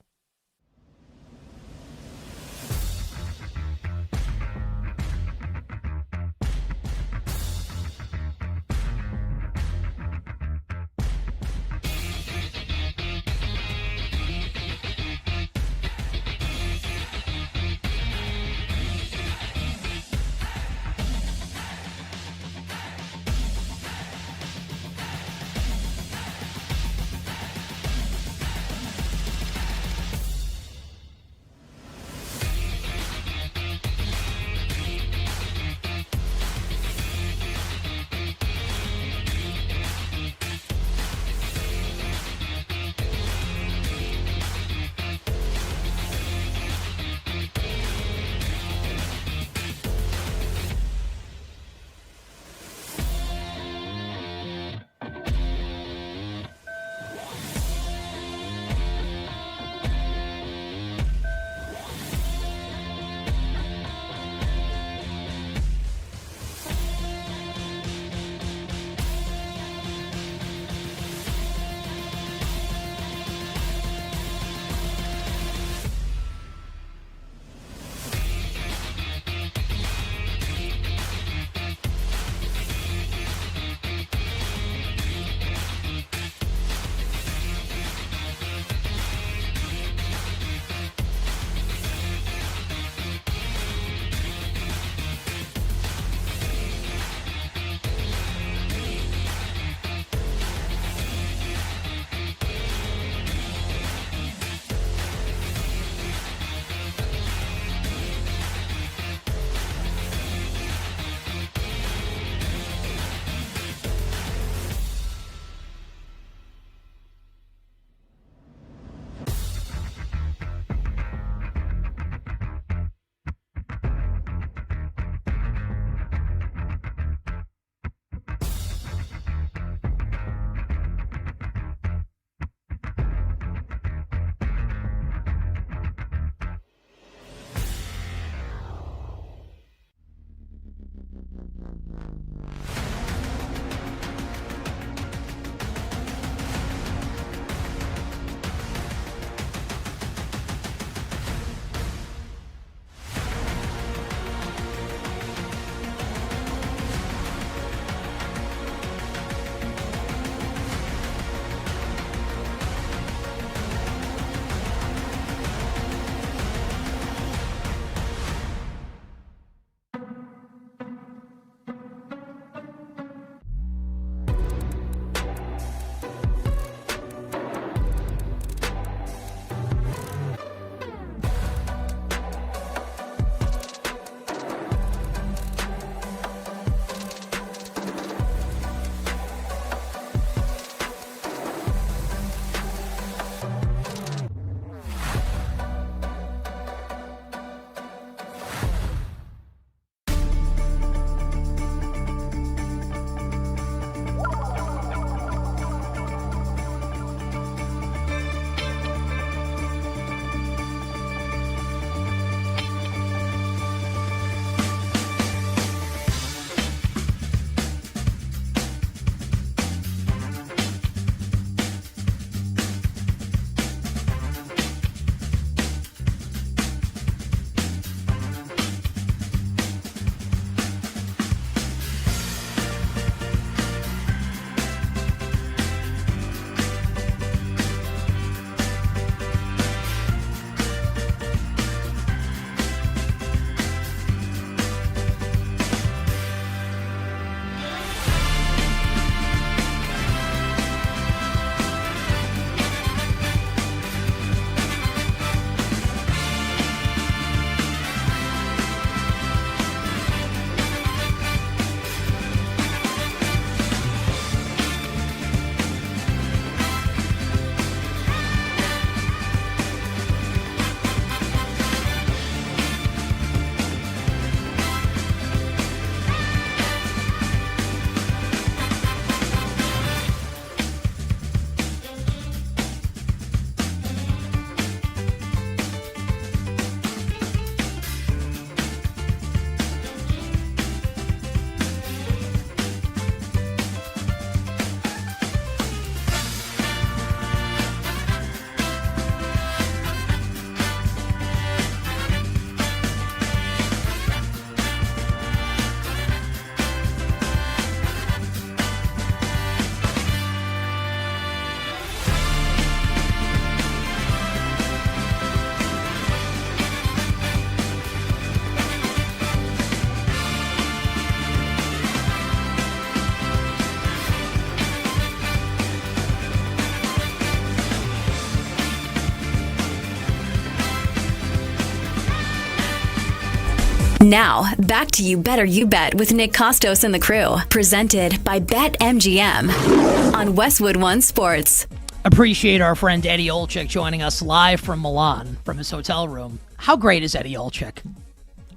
Now, back to You Better You Bet with Nick Kostos and the crew. Presented by BetMGM on Westwood One Sports. Appreciate our friend Eddie Olczyk joining us live from Milan from his hotel room. How great is Eddie Olczyk?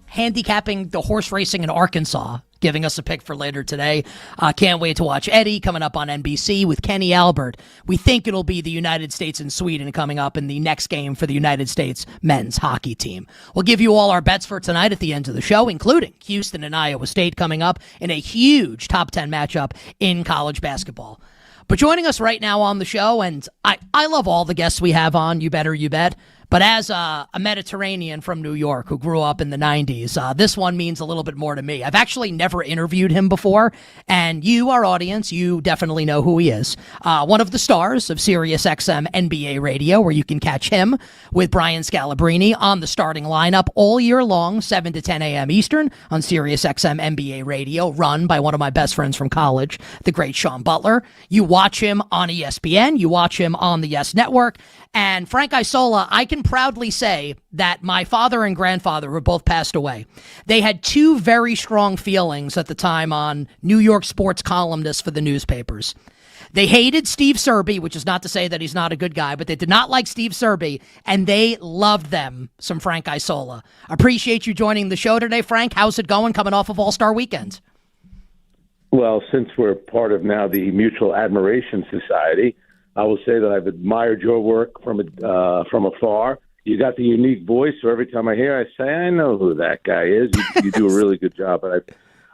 Handicapping the horse racing in Arkansas, giving us a pick for later today. Can't wait to watch Eddie coming up on NBC with Kenny Albert. We think it'll be the United States and Sweden coming up in the next game for the United States men's hockey team. We'll give you all our bets for tonight at the end of the show, including Houston and Iowa State coming up in a huge top 10 matchup in college basketball. But joining us right now on the show, and I love all the guests we have on, You Better You Bet, but as a Mediterranean from New York who grew up in the 90s, this one means a little bit more to me. I've actually never interviewed him before, and you, our audience, you definitely know who he is. One of the stars of SiriusXM NBA Radio, where you can catch him with Brian Scalabrine on the starting lineup all year long, 7 to 10 a.m. Eastern on SiriusXM NBA Radio, run by one of my best friends from college, the great Sean Butler. You watch him on ESPN, you watch him on the Yes Network, and Frank Isola, I can proudly say that my father and grandfather, who both passed away, they had two very strong feelings at the time on New York sports columnists for the newspapers. They hated Steve Serby, which is not to say that he's not a good guy, but they did not like Steve Serby, and they loved them some Frank Isola. Appreciate you joining the show today, Frank. How's it going coming off of All-Star Weekend? Well, since we're part of now the Mutual Admiration Society, I will say that I've admired your work from afar. You got the unique voice, so every time I hear, I say, I know who that guy is. You do a really good job, and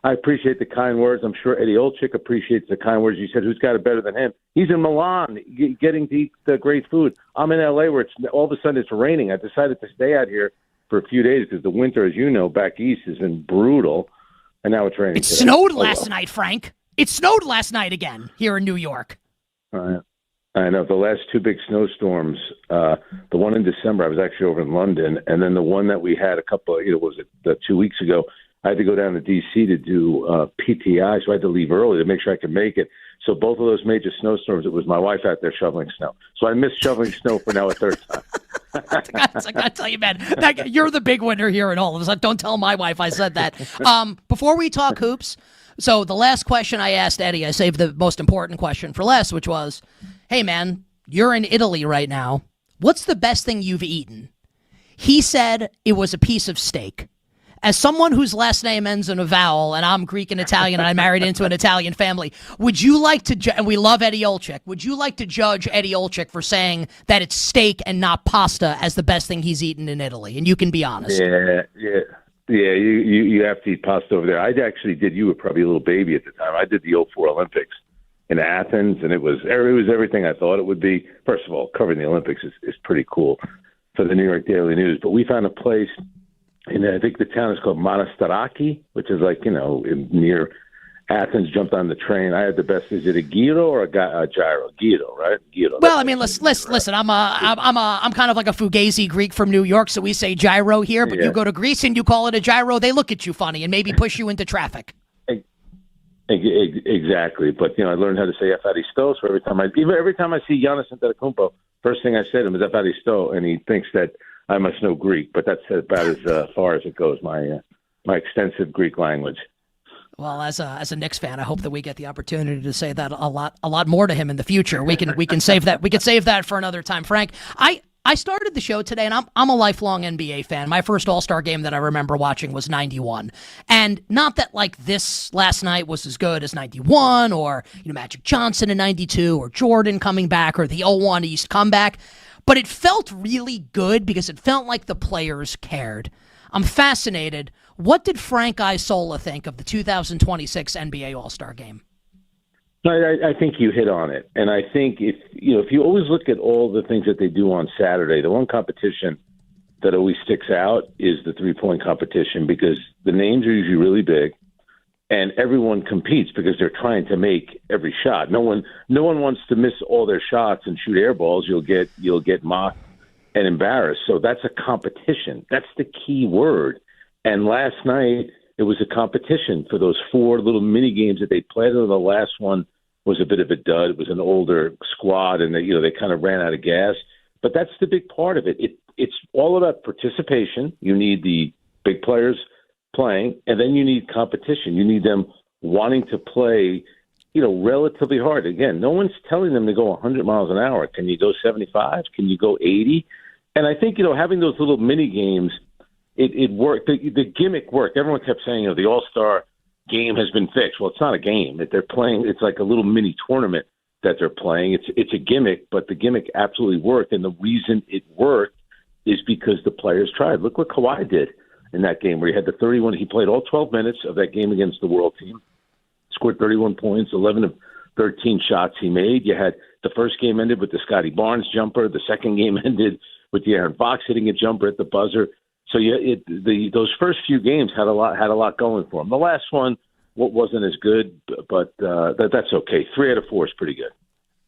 I appreciate the kind words. I'm sure Eddie Olczyk appreciates the kind words. You said, who's got it better than him? He's in Milan getting to eat the great food. I'm in L.A. where all of a sudden it's raining. I decided to stay out here for a few days because the winter, as you know, back east has been brutal, and now it's raining. It snowed last night, Frank. It snowed last night again here in New York. I know. The last two big snowstorms, the one in December, I was actually over in London, and then the one that we had a couple of, 2 weeks ago, I had to go down to D.C. to do PTI, so I had to leave early to make sure I could make it. So both of those major snowstorms, it was my wife out there shoveling snow. So I missed shoveling snow for now a third time. I gotta tell you, man, you're the big winner here in all of us. Don't tell my wife I said that. Before we talk hoops, so the last question I asked Eddie, I saved the most important question for last, which was, hey, man, you're in Italy right now. What's the best thing you've eaten? He said it was a piece of steak. As someone whose last name ends in a vowel, and I'm Greek and Italian, and I married into an Italian family, would you like to, and we love Eddie Olczyk, would you like to judge Eddie Olczyk for saying that it's steak and not pasta as the best thing he's eaten in Italy? And you can be honest. Yeah. You have to eat pasta over there. I actually did. You were probably a little baby at the time. I did the 2004 Olympics in Athens, and it was everything I thought it would be. First of all, covering the Olympics is pretty cool for the New York Daily News. But we found a place, and I think the town is called Monastiraki, which is near Athens. Jumped on the train. I had the best. Is it a gyro or a gyro? Gyro, right? Gyro. Well, I mean, listen. I'm kind of like a fugazi Greek from New York, so we say gyro here. But you go to Greece and you call it a gyro, they look at you funny and maybe push you into traffic. Exactly, but I learned how to say "Efaristo." So every time I see Giannis Antetokounmpo, first thing I say to him is "Efaristo," and he thinks that I must know Greek, but that's about as far as it goes. My extensive Greek language. Well, as a Knicks fan, I hope that we get the opportunity to say that a lot more to him in the future. We can save that. We can save that for another time, Frank. I started the show today, and I'm a lifelong NBA fan. My first All-Star game that I remember watching was 91. And not that, this last night was as good as 91 or, Magic Johnson in 92 or Jordan coming back or the 01 East comeback, but it felt really good because it felt like the players cared. I'm fascinated. What did Frank Isola think of the 2026 NBA All-Star game? I think you hit on it, and I think if you always look at all the things that they do on Saturday, the one competition that always sticks out is the three-point competition because the names are usually really big, and everyone competes because they're trying to make every shot. No one wants to miss all their shots and shoot air balls. You'll get mocked and embarrassed. So that's a competition. That's the key word. And last night it was a competition for those four little mini games that they played. The last one was a bit of a dud. It was an older squad, and they kind of ran out of gas. But that's the big part of it. It's all about participation. You need the big players playing, and then you need competition. You need them wanting to play, relatively hard. Again, no one's telling them to go 100 miles an hour. Can you go 75? Can you go 80? And I think, having those little mini games, it worked. The gimmick worked. Everyone kept saying, the All-Star game has been fixed. Well, it's not a game that they're playing. It's like a little mini tournament that they're playing. It's a gimmick, but the gimmick absolutely worked. And the reason it worked is because the players tried. Look what Kawhi did in that game where he had the 31. He played all 12 minutes of that game against the world team, scored 31 points, 11 of 13 shots he made. You had the first game ended with the Scotty Barnes jumper. The second game ended with the Aaron Fox hitting a jumper at the buzzer. So those first few games had a lot going for them. The last one wasn't as good, but that's okay. 3 out of 4 is pretty good.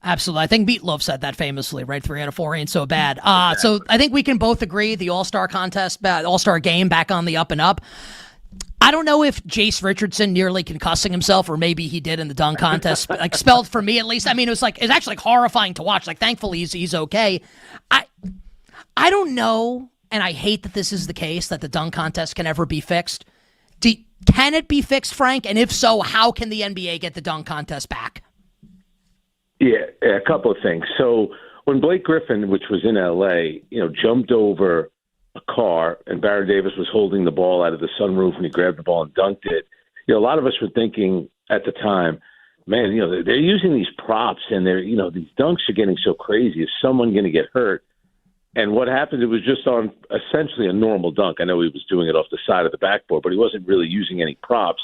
Absolutely. I think Meatloaf said that famously, right? 3 out of 4 ain't so bad. So I think we can both agree the All-Star contest, All-Star game back on the up and up. I don't know if Jace Richardson nearly concussing himself, or maybe he did in the dunk contest, spelled for me at least. I mean, it's actually horrifying to watch. Thankfully he's okay. I don't know, and I hate that this is the case, that the dunk contest can ever be fixed. Can it be fixed, Frank? And if so, how can the NBA get the dunk contest back? Yeah, a couple of things. So when Blake Griffin, which was in L.A., jumped over a car and Barry Davis was holding the ball out of the sunroof and he grabbed the ball and dunked it, a lot of us were thinking at the time, man, they're using these props and these dunks are getting so crazy. Is someone going to get hurt? And what happened, it was just on essentially a normal dunk. I know he was doing it off the side of the backboard, but he wasn't really using any props.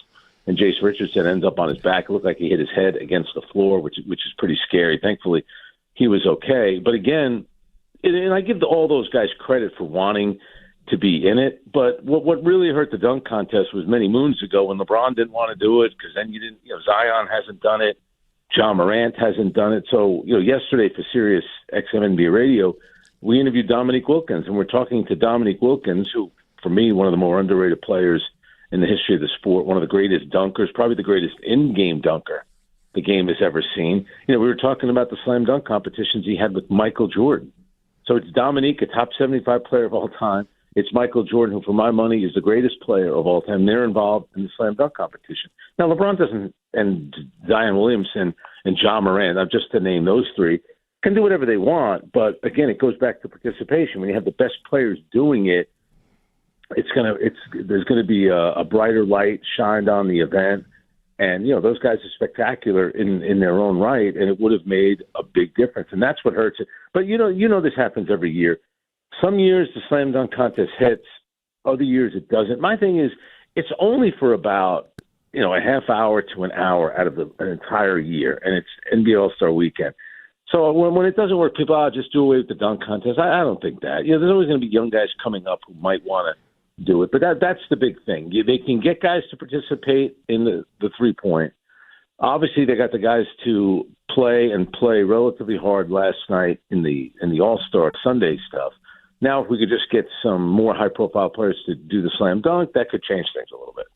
And Jace Richardson ends up on his back. It looked like he hit his head against the floor, which is pretty scary. Thankfully, he was okay. But again, and I give all those guys credit for wanting to be in it. But what really hurt the dunk contest was many moons ago when LeBron didn't want to do it because then you didn't. Zion hasn't done it. John Morant hasn't done it. So yesterday for Sirius XM NBA Radio, we interviewed Dominique Wilkins, and we're talking to Dominique Wilkins, who, for me, one of the more underrated players in the history of the sport, one of the greatest dunkers, probably the greatest in-game dunker the game has ever seen. We were talking about the slam dunk competitions he had with Michael Jordan. So it's Dominique, a top 75 player of all time. It's Michael Jordan, who, for my money, is the greatest player of all time. They're involved in the slam dunk competition. Now, LeBron doesn't, and Zion Williamson and John Morant, just to name those three, can do whatever they want, but again, it goes back to participation. When you have the best players doing it, there's gonna be a brighter light shined on the event, and those guys are spectacular in their own right, and it would have made a big difference, and that's what hurts it. But this happens every year. Some years the slam dunk contest hits, other years it doesn't. My thing is, it's only for about a half hour to an hour out of an entire year, and it's NBA All-Star Weekend. So when it doesn't work, people just do away with the dunk contest. I don't think that. There's always going to be young guys coming up who might want to do it, but that's the big thing. They can get guys to participate in the 3-point. Obviously, they got the guys to play relatively hard last night in the All-Star Sunday stuff. Now, if we could just get some more high-profile players to do the slam dunk, that could change things a little bit.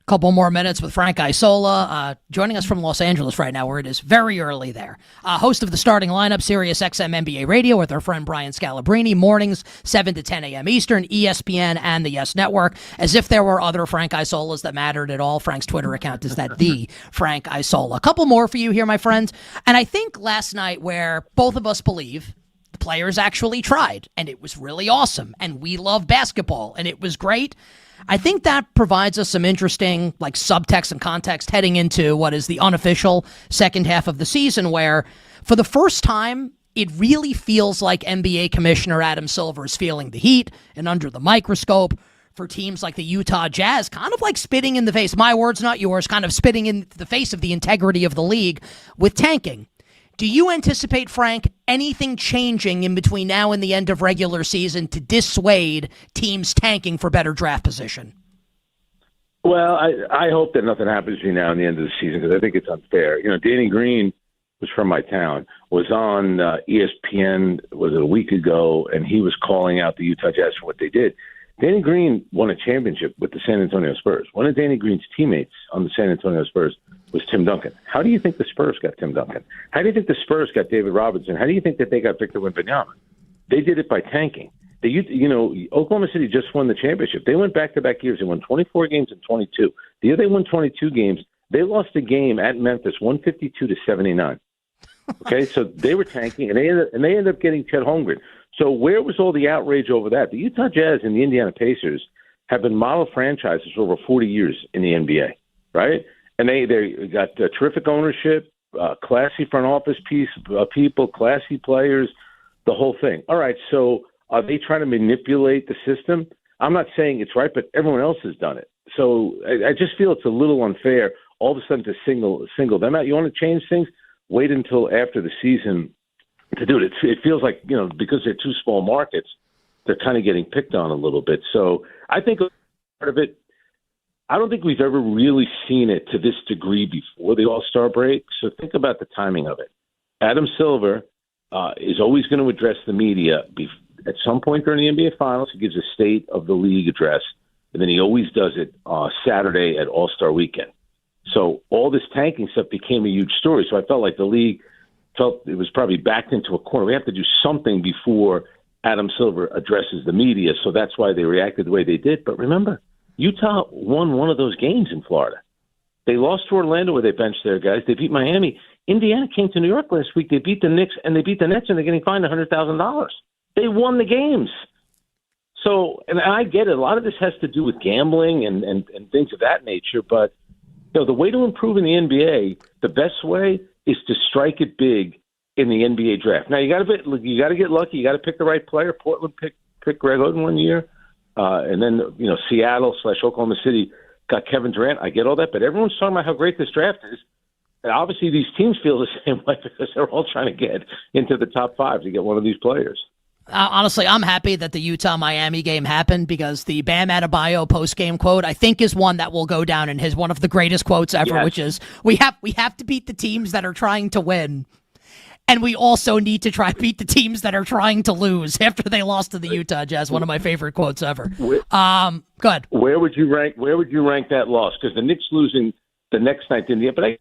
Couple more minutes with Frank Isola, joining us from Los Angeles right now, where it is very early there. Host of the Starting Lineup, Sirius XM NBA Radio, with our friend Brian Scalabrine, mornings 7 to 10 a.m. Eastern, ESPN and the Yes Network. As if there were other Frank Isolas that mattered at all, Frank's Twitter account is the Frank Isola. A couple more for you here, my friends. And I think last night, where both of us believe the players actually tried, and it was really awesome, and we love basketball, and it was great, I think that provides us some interesting subtext and context heading into what is the unofficial second half of the season, where for the first time, it really feels like NBA Commissioner Adam Silver is feeling the heat and under the microscope for teams like the Utah Jazz, kind of like spitting in the face, my words, not yours, kind of spitting in the face of the integrity of the league with tanking. Do you anticipate, Frank, anything changing in between now and the end of regular season to dissuade teams tanking for better draft position? Well, I hope that nothing happens between now and the end of the season, because I think it's unfair. Danny Green was from my town, was on ESPN, was it a week ago, and he was calling out the Utah Jazz for what they did. Danny Green won a championship with the San Antonio Spurs. One of Danny Green's teammates on the San Antonio Spurs was Tim Duncan. How do you think the Spurs got Tim Duncan? How do you think the Spurs got David Robinson? How do you think that they got Victor Wembanyama? They did it by tanking. Oklahoma City just won the championship. They went back-to-back years. They won 24 games and 22. The year they won 22 games, they lost a game at Memphis, 152-79. Okay, so they were tanking, and they ended up getting Chet Holmgren. So where was all the outrage over that? The Utah Jazz and the Indiana Pacers have been model franchises for over 40 years in the NBA, right? And they got terrific ownership, classy front office people, classy players, the whole thing. All right, so are they trying to manipulate the system? I'm not saying it's right, but everyone else has done it. So I just feel it's a little unfair all of a sudden to single them out. You want to change things? Wait until after the season to do it. It feels like, because they're two small markets, they're kind of getting picked on a little bit. So I think part of it, I don't think we've ever really seen it to this degree before the All-Star break. So think about the timing of it. Adam Silver is always going to address the media at some point during the NBA Finals. He gives a State of the League address, and then he always does it Saturday at All-Star Weekend. So all this tanking stuff became a huge story. So I felt like the league felt it was probably backed into a corner. We have to do something before Adam Silver addresses the media. So that's why they reacted the way they did. But remember, Utah won one of those games in Florida. They lost to Orlando where they benched their guys. They beat Miami. Indiana came to New York last week. They beat the Knicks, and they beat the Nets, and they're getting fined $100,000. They won the games. So, and I get it. A lot of this has to do with gambling and things of that nature. But, the way to improve in the NBA, the best way is to strike it big in the NBA draft. Now, you got to get lucky. You got to pick the right player. Portland picked Greg Oden one year. And then, Seattle/Oklahoma City got Kevin Durant. I get all that, but everyone's talking about how great this draft is. And obviously, these teams feel the same way because they're all trying to get into the top 5 to get one of these players. Honestly, I'm happy that the Utah-Miami game happened because the Bam Adebayo post-game quote, I think, is one that will go down in one of the greatest quotes ever, yes. Which is, we have to beat the teams that are trying to win. And we also need to try to beat the teams that are trying to lose after they lost to the Utah Jazz. One of my favorite quotes ever. Good. Where would you rank that loss? Because the Knicks losing the next night didn't. But I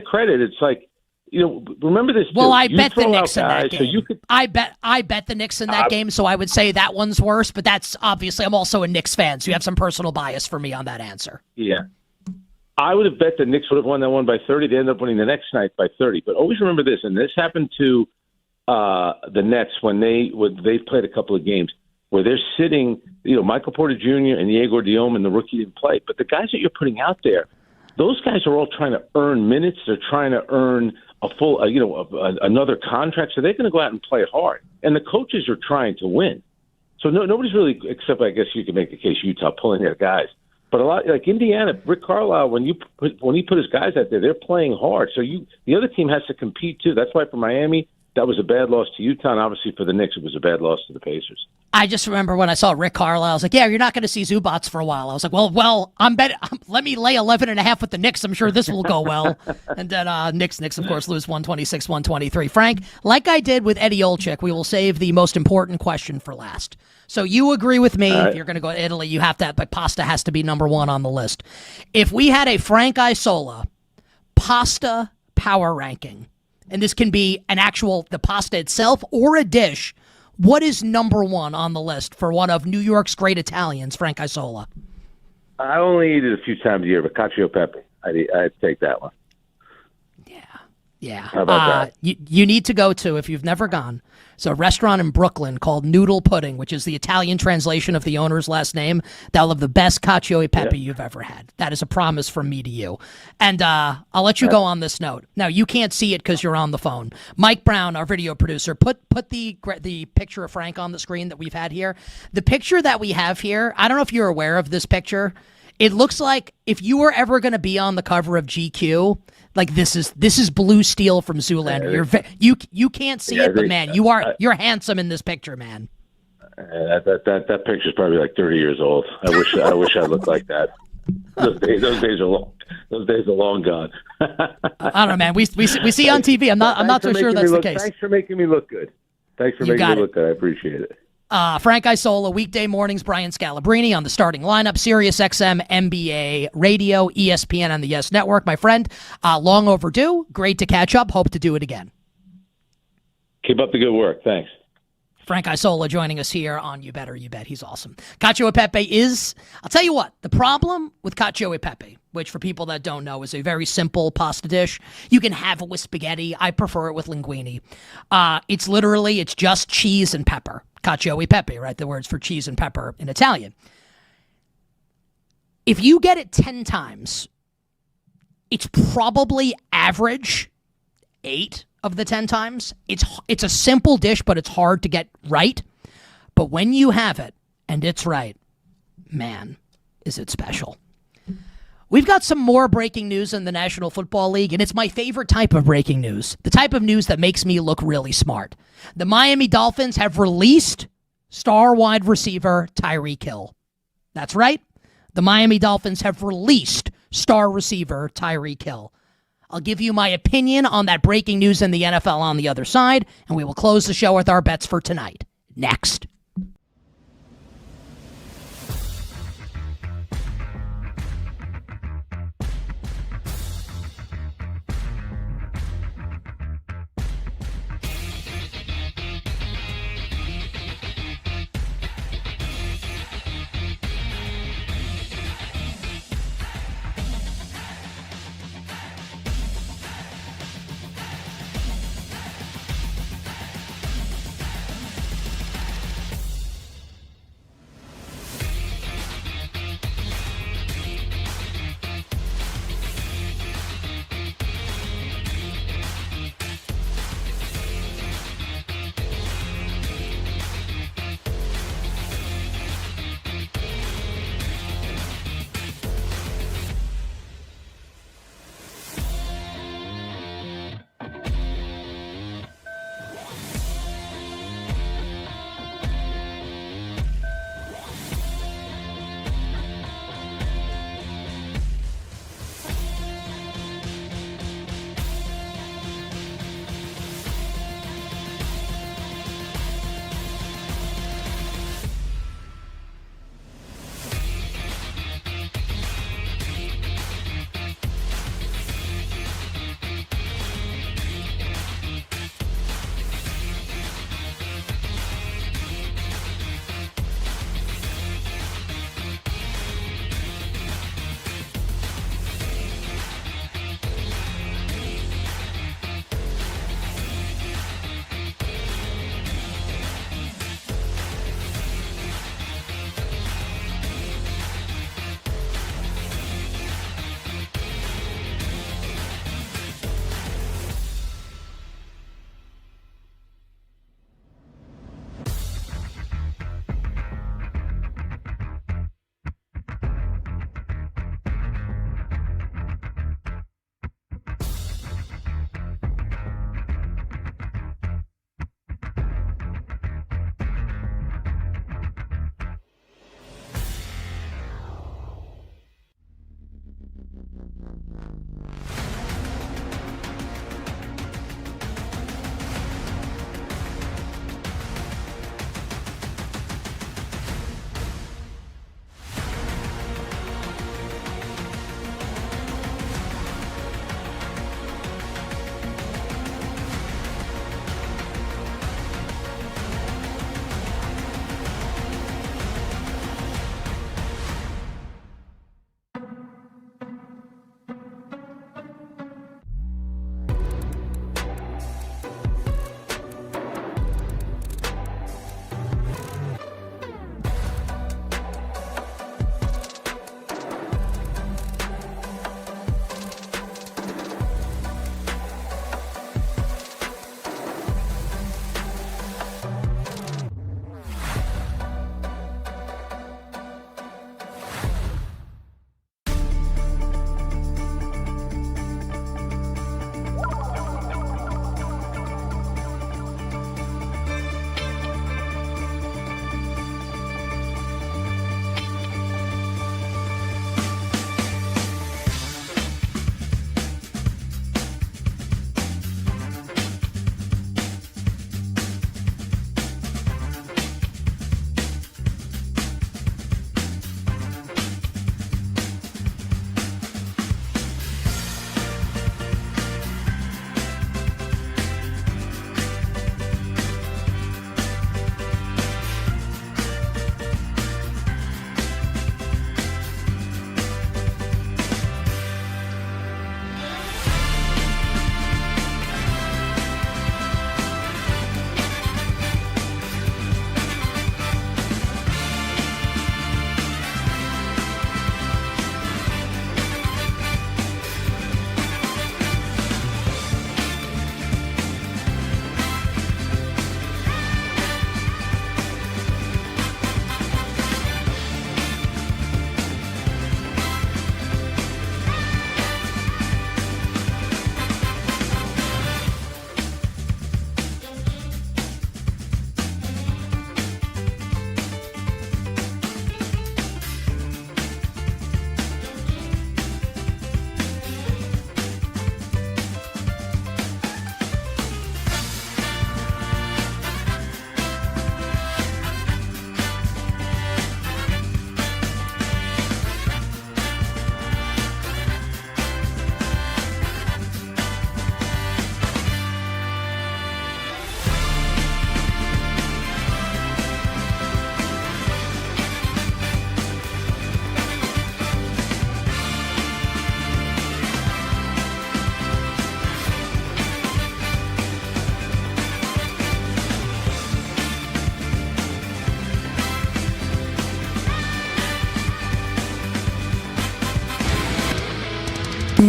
credit. It's like, remember this. Well, too. I You bet the throw Knicks out in guys, that game. So you could, I bet the Knicks in that game. So I would say that one's worse. But that's obviously I'm also a Knicks fan, so you have some personal bias for me on that answer. Yeah. I would have bet the Knicks would have won that one by 30. They ended up winning the next night by 30. But always remember this, and this happened to the Nets when they played a couple of games where they're sitting, Michael Porter Jr. and Diego Diome and the rookie didn't play. But the guys that you're putting out there, those guys are all trying to earn minutes. They're trying to earn a full, another contract. So they're going to go out and play hard. And the coaches are trying to win. So nobody's really, except I guess you could make the case Utah pulling their guys. But a lot like Indiana, Rick Carlisle, when he put his guys out there, they're playing hard. So the other team has to compete too. That's why for Miami, that was a bad loss to Utah, and obviously for the Knicks, it was a bad loss to the Pacers. I just remember when I saw Rick Carlisle, I was like, "Yeah, you're not going to see Zubats for a while." I was like, "Well, let me lay 11.5 with the Knicks. I'm sure this will go well." And then Knicks, of course, lose 126-123. Frank, like I did with Eddie Olczyk, we will save the most important question for last. So you agree with me? If you're going to go to Italy, you have to. But pasta has to be number 1 on the list. If we had a Frank Isola pasta power ranking, and this can be the pasta itself or a dish, what is number 1 on the list for one of New York's great Italians, Frank Isola? I only eat it a few times a year, but cacio e pepe. I'd take that one. Yeah. How about that? You need to go to, if you've never gone, it's a restaurant in Brooklyn called Noodle Pudding, which is the Italian translation of the owner's last name. They'll have the best cacio e pepe you've ever had. That is a promise from me to you. And I'll let you go on this note. Now, you can't see it because you're on the phone. Mike Brown, our video producer, put the picture of Frank on the screen that we've had here. The picture that we have here, I don't know if you're aware of this picture. It looks like if you were ever going to be on the cover of GQ, like this is Blue Steel from Zoolander. You can't see it, but man, you're handsome in this picture, man. That picture's probably like 30 years old. I wish I looked like that. Those days are long. Those days are long gone. I don't know, man. We see on TV. I'm not so sure that's the case. Thanks for making me look good. I appreciate it. Frank Isola, weekday mornings, Brian Scalabrine on the starting lineup, Sirius XM, NBA Radio, ESPN, and the Yes Network. My friend, long overdue. Great to catch up. Hope to do it again. Keep up the good work. Thanks. Frank Isola joining us here on You Better You Bet. He's awesome. Cacio e pepe is, I'll tell you what, the problem with cacio e pepe, which for people that don't know is a very simple pasta dish. You can have it with spaghetti. I prefer it with linguine. It's just cheese and pepper. Cacio e pepe, right? The words for cheese and pepper in Italian. If you get it 10 times, it's probably average 8 of the 10 times. It's a simple dish, but it's hard to get right. But when you have it and it's right, man, is it special. We've got some more breaking news in the National Football League, and it's my favorite type of breaking news, the type of news that makes me look really smart. The Miami Dolphins have released star wide receiver Tyreek Hill. That's right. The Miami Dolphins have released star receiver Tyreek Hill. I'll give you my opinion on that breaking news in the NFL on the other side, and we will close the show with our bets for tonight. Next.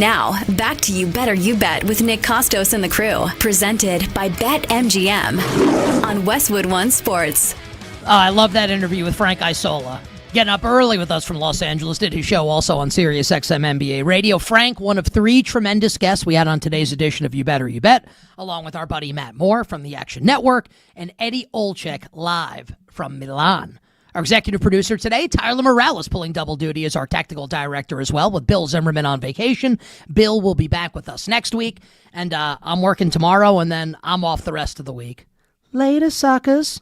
Now, back to You Better You Bet with Nick Kostos and the crew. Presented by BetMGM on Westwood One Sports. I love that interview with Frank Isola. Getting up early with us from Los Angeles, did his show also on Sirius XM NBA Radio. Frank, one of three tremendous guests we had on today's edition of You Better You Bet, along with our buddy Matt Moore from the Action Network and Eddie Olczyk live from Milan. Our executive producer today, Tyler Morales, pulling double duty as our technical director as well, with Bill Zimmerman on vacation. Bill will be back with us next week, and I'm working tomorrow, and then I'm off the rest of the week. Later, suckers.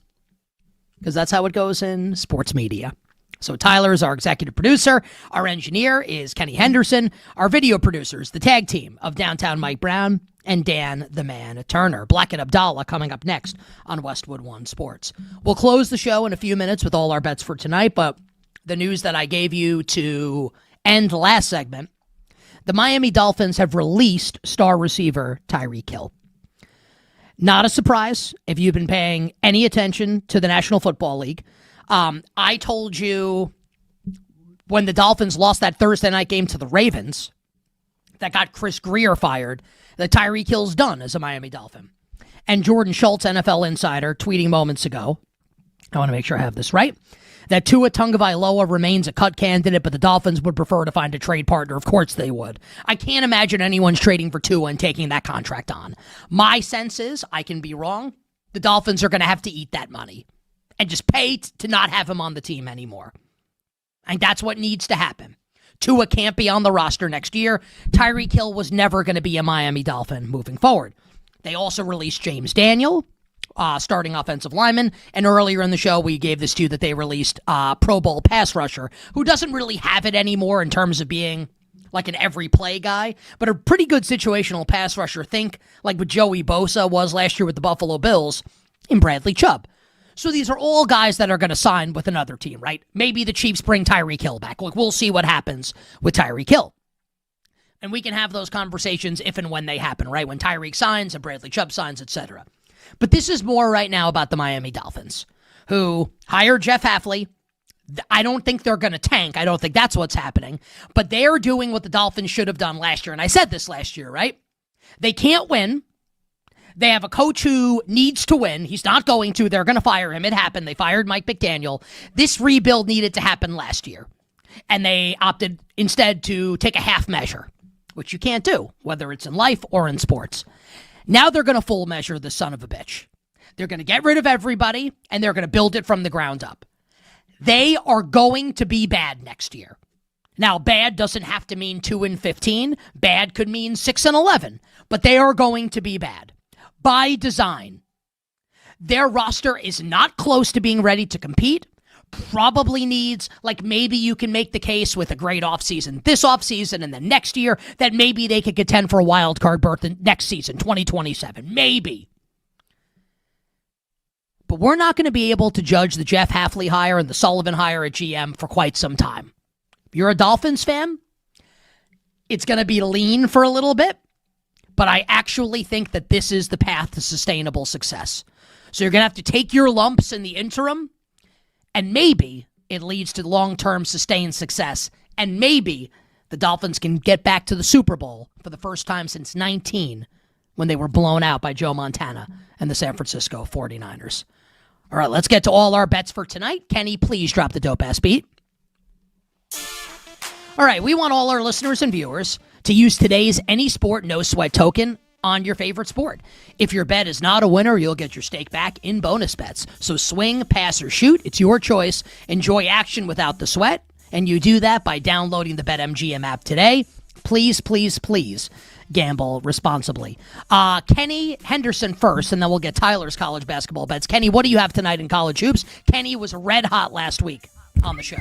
Because that's how it goes in sports media. So Tyler is our executive producer. Our engineer is Kenny Henderson. Our video producers, the tag team of Downtown Mike Brown and Dan the Man Turner. Black and Abdallah coming up next on Westwood One Sports. We'll close the show in a few minutes with all our bets for tonight, but the news that I gave you to end last segment, the Miami Dolphins have released star receiver Tyreek Hill. Not a surprise if you've been paying any attention to the National Football League. I told you when the Dolphins lost that Thursday night game to the Ravens that got Chris Greer fired, that Tyreek Hill's done as a Miami Dolphin. And Jordan Schultz, NFL insider, tweeting moments ago, I want to make sure I have this right, that Tua Tagovailoa remains a cut candidate, but the Dolphins would prefer to find a trade partner. Of course they would. I can't imagine anyone's trading for Tua and taking that contract on. My sense is, I can be wrong, the Dolphins are going to have to eat that money and just pay to not have him on the team anymore. And that's what needs to happen. Tua can't be on the roster next year. Tyreek Hill was never going to be a Miami Dolphin moving forward. They also released James Daniel, starting offensive lineman, and earlier in the show we gave this to you that they released Pro Bowl pass rusher, who doesn't really have it anymore in terms of being like an every play guy, but a pretty good situational pass rusher. Think like what Joey Bosa was last year with the Buffalo Bills in Bradley Chubb. So these are all guys that are going to sign with another team, right? Maybe the Chiefs bring Tyreek Hill back. Like, we'll see what happens with Tyreek Hill. And we can have those conversations if and when they happen, right? When Tyreek signs and Bradley Chubb signs, etc. But this is more right now about the Miami Dolphins, who hired Jeff Hafley. I don't think they're going to tank. I don't think that's what's happening. But they're doing what the Dolphins should have done last year. And I said this last year, right? They can't win. They have a coach who needs to win. He's not going to. They're going to fire him. It happened. They fired Mike McDaniel. This rebuild needed to happen last year. And they opted instead to take a half measure, which you can't do, whether it's in life or in sports. Now they're going to full measure the son of a bitch. They're going to get rid of everybody, and they're going to build it from the ground up. They are going to be bad next year. Now, bad doesn't have to mean 2-15. Bad could mean 6-11. But they are going to be bad. By design. Their roster is not close to being ready to compete. Probably needs, like maybe you can make the case with a great offseason this offseason and then next year that maybe they could contend for a wild card berth in next season, 2027. Maybe. But we're not going to be able to judge the Jeff Hafley hire and the Sullivan hire at GM for quite some time. If you're a Dolphins fan, it's going to be lean for a little bit. But I actually think that this is the path to sustainable success. So you're going to have to take your lumps in the interim, and maybe it leads to long-term sustained success. And maybe the Dolphins can get back to the Super Bowl for the first time since 19, when they were blown out by Joe Montana and the San Francisco 49ers. All right, let's get to all our bets for tonight. Kenny, please drop the dope-ass beat. All right, we want all our listeners and viewers to use today's Any Sport No Sweat token on your favorite sport. If your bet is not a winner, you'll get your stake back in bonus bets. So swing, pass, or shoot. It's your choice. Enjoy action without the sweat. And you do that by downloading the BetMGM app today. Please, please, please gamble responsibly. Kenny Henderson first, and then we'll get Tyler's college basketball bets. Kenny, what do you have tonight in college hoops? Kenny was red hot last week on the show.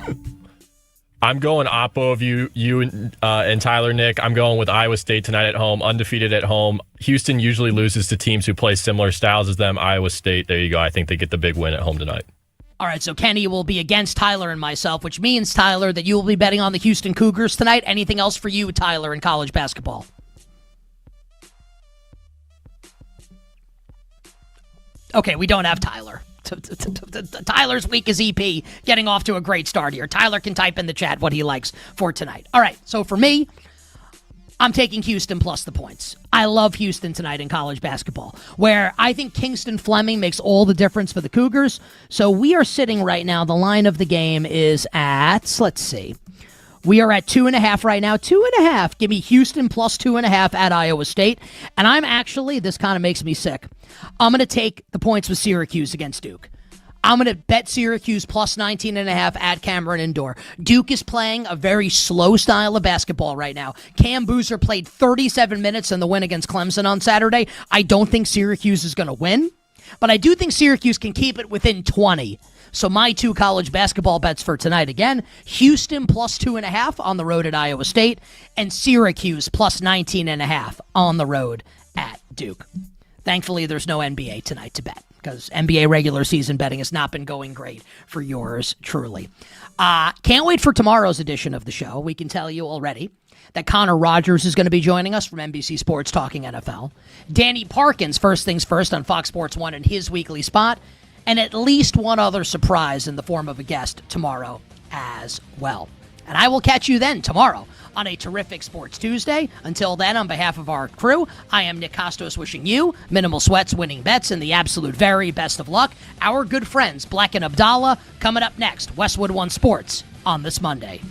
I'm going oppo of you and Tyler, Nick. I'm going with Iowa State tonight at home, undefeated at home. Houston usually loses to teams who play similar styles as them. Iowa State, there you go. I think they get the big win at home tonight. All right, so Kenny will be against Tyler and myself, which means, Tyler, that you will be betting on the Houston Cougars tonight. Anything else for you, Tyler, in college basketball? Okay, we don't have Tyler. Tyler's week is EP, getting off to a great start here. Tyler can type in the chat what he likes for tonight. All right, so for me, I'm taking Houston plus the points. I love Houston tonight in college basketball, where I think Kingston Fleming makes all the difference for the Cougars. So we are sitting right now. The line of the game is at, let's see. We are at 2.5 right now. 2.5. Give me Houston plus 2.5 at Iowa State. And I'm actually, this kind of makes me sick. I'm going to take the points with Syracuse against Duke. I'm going to bet Syracuse plus 19.5 at Cameron Indoor. Duke is playing a very slow style of basketball right now. Cam Boozer played 37 minutes in the win against Clemson on Saturday. I don't think Syracuse is going to win, but I do think Syracuse can keep it within 20. So my 2 college basketball bets for tonight, again, Houston plus 2.5 on the road at Iowa State, and Syracuse plus 19.5 on the road at Duke. Thankfully, there's no NBA tonight to bet, because NBA regular season betting has not been going great for yours truly. Can't wait for tomorrow's edition of the show. We can tell you already that Connor Rogers is going to be joining us from NBC Sports Talking NFL. Danny Parkins, first things first, on Fox Sports 1 in his weekly spot. And at least one other surprise in the form of a guest tomorrow as well. And I will catch you then tomorrow on a terrific Sports Tuesday. Until then, on behalf of our crew, I am Nick Kostos wishing you minimal sweats, winning bets, and the absolute very best of luck. Our good friends, Black and Abdallah, coming up next. Westwood One Sports on this Monday.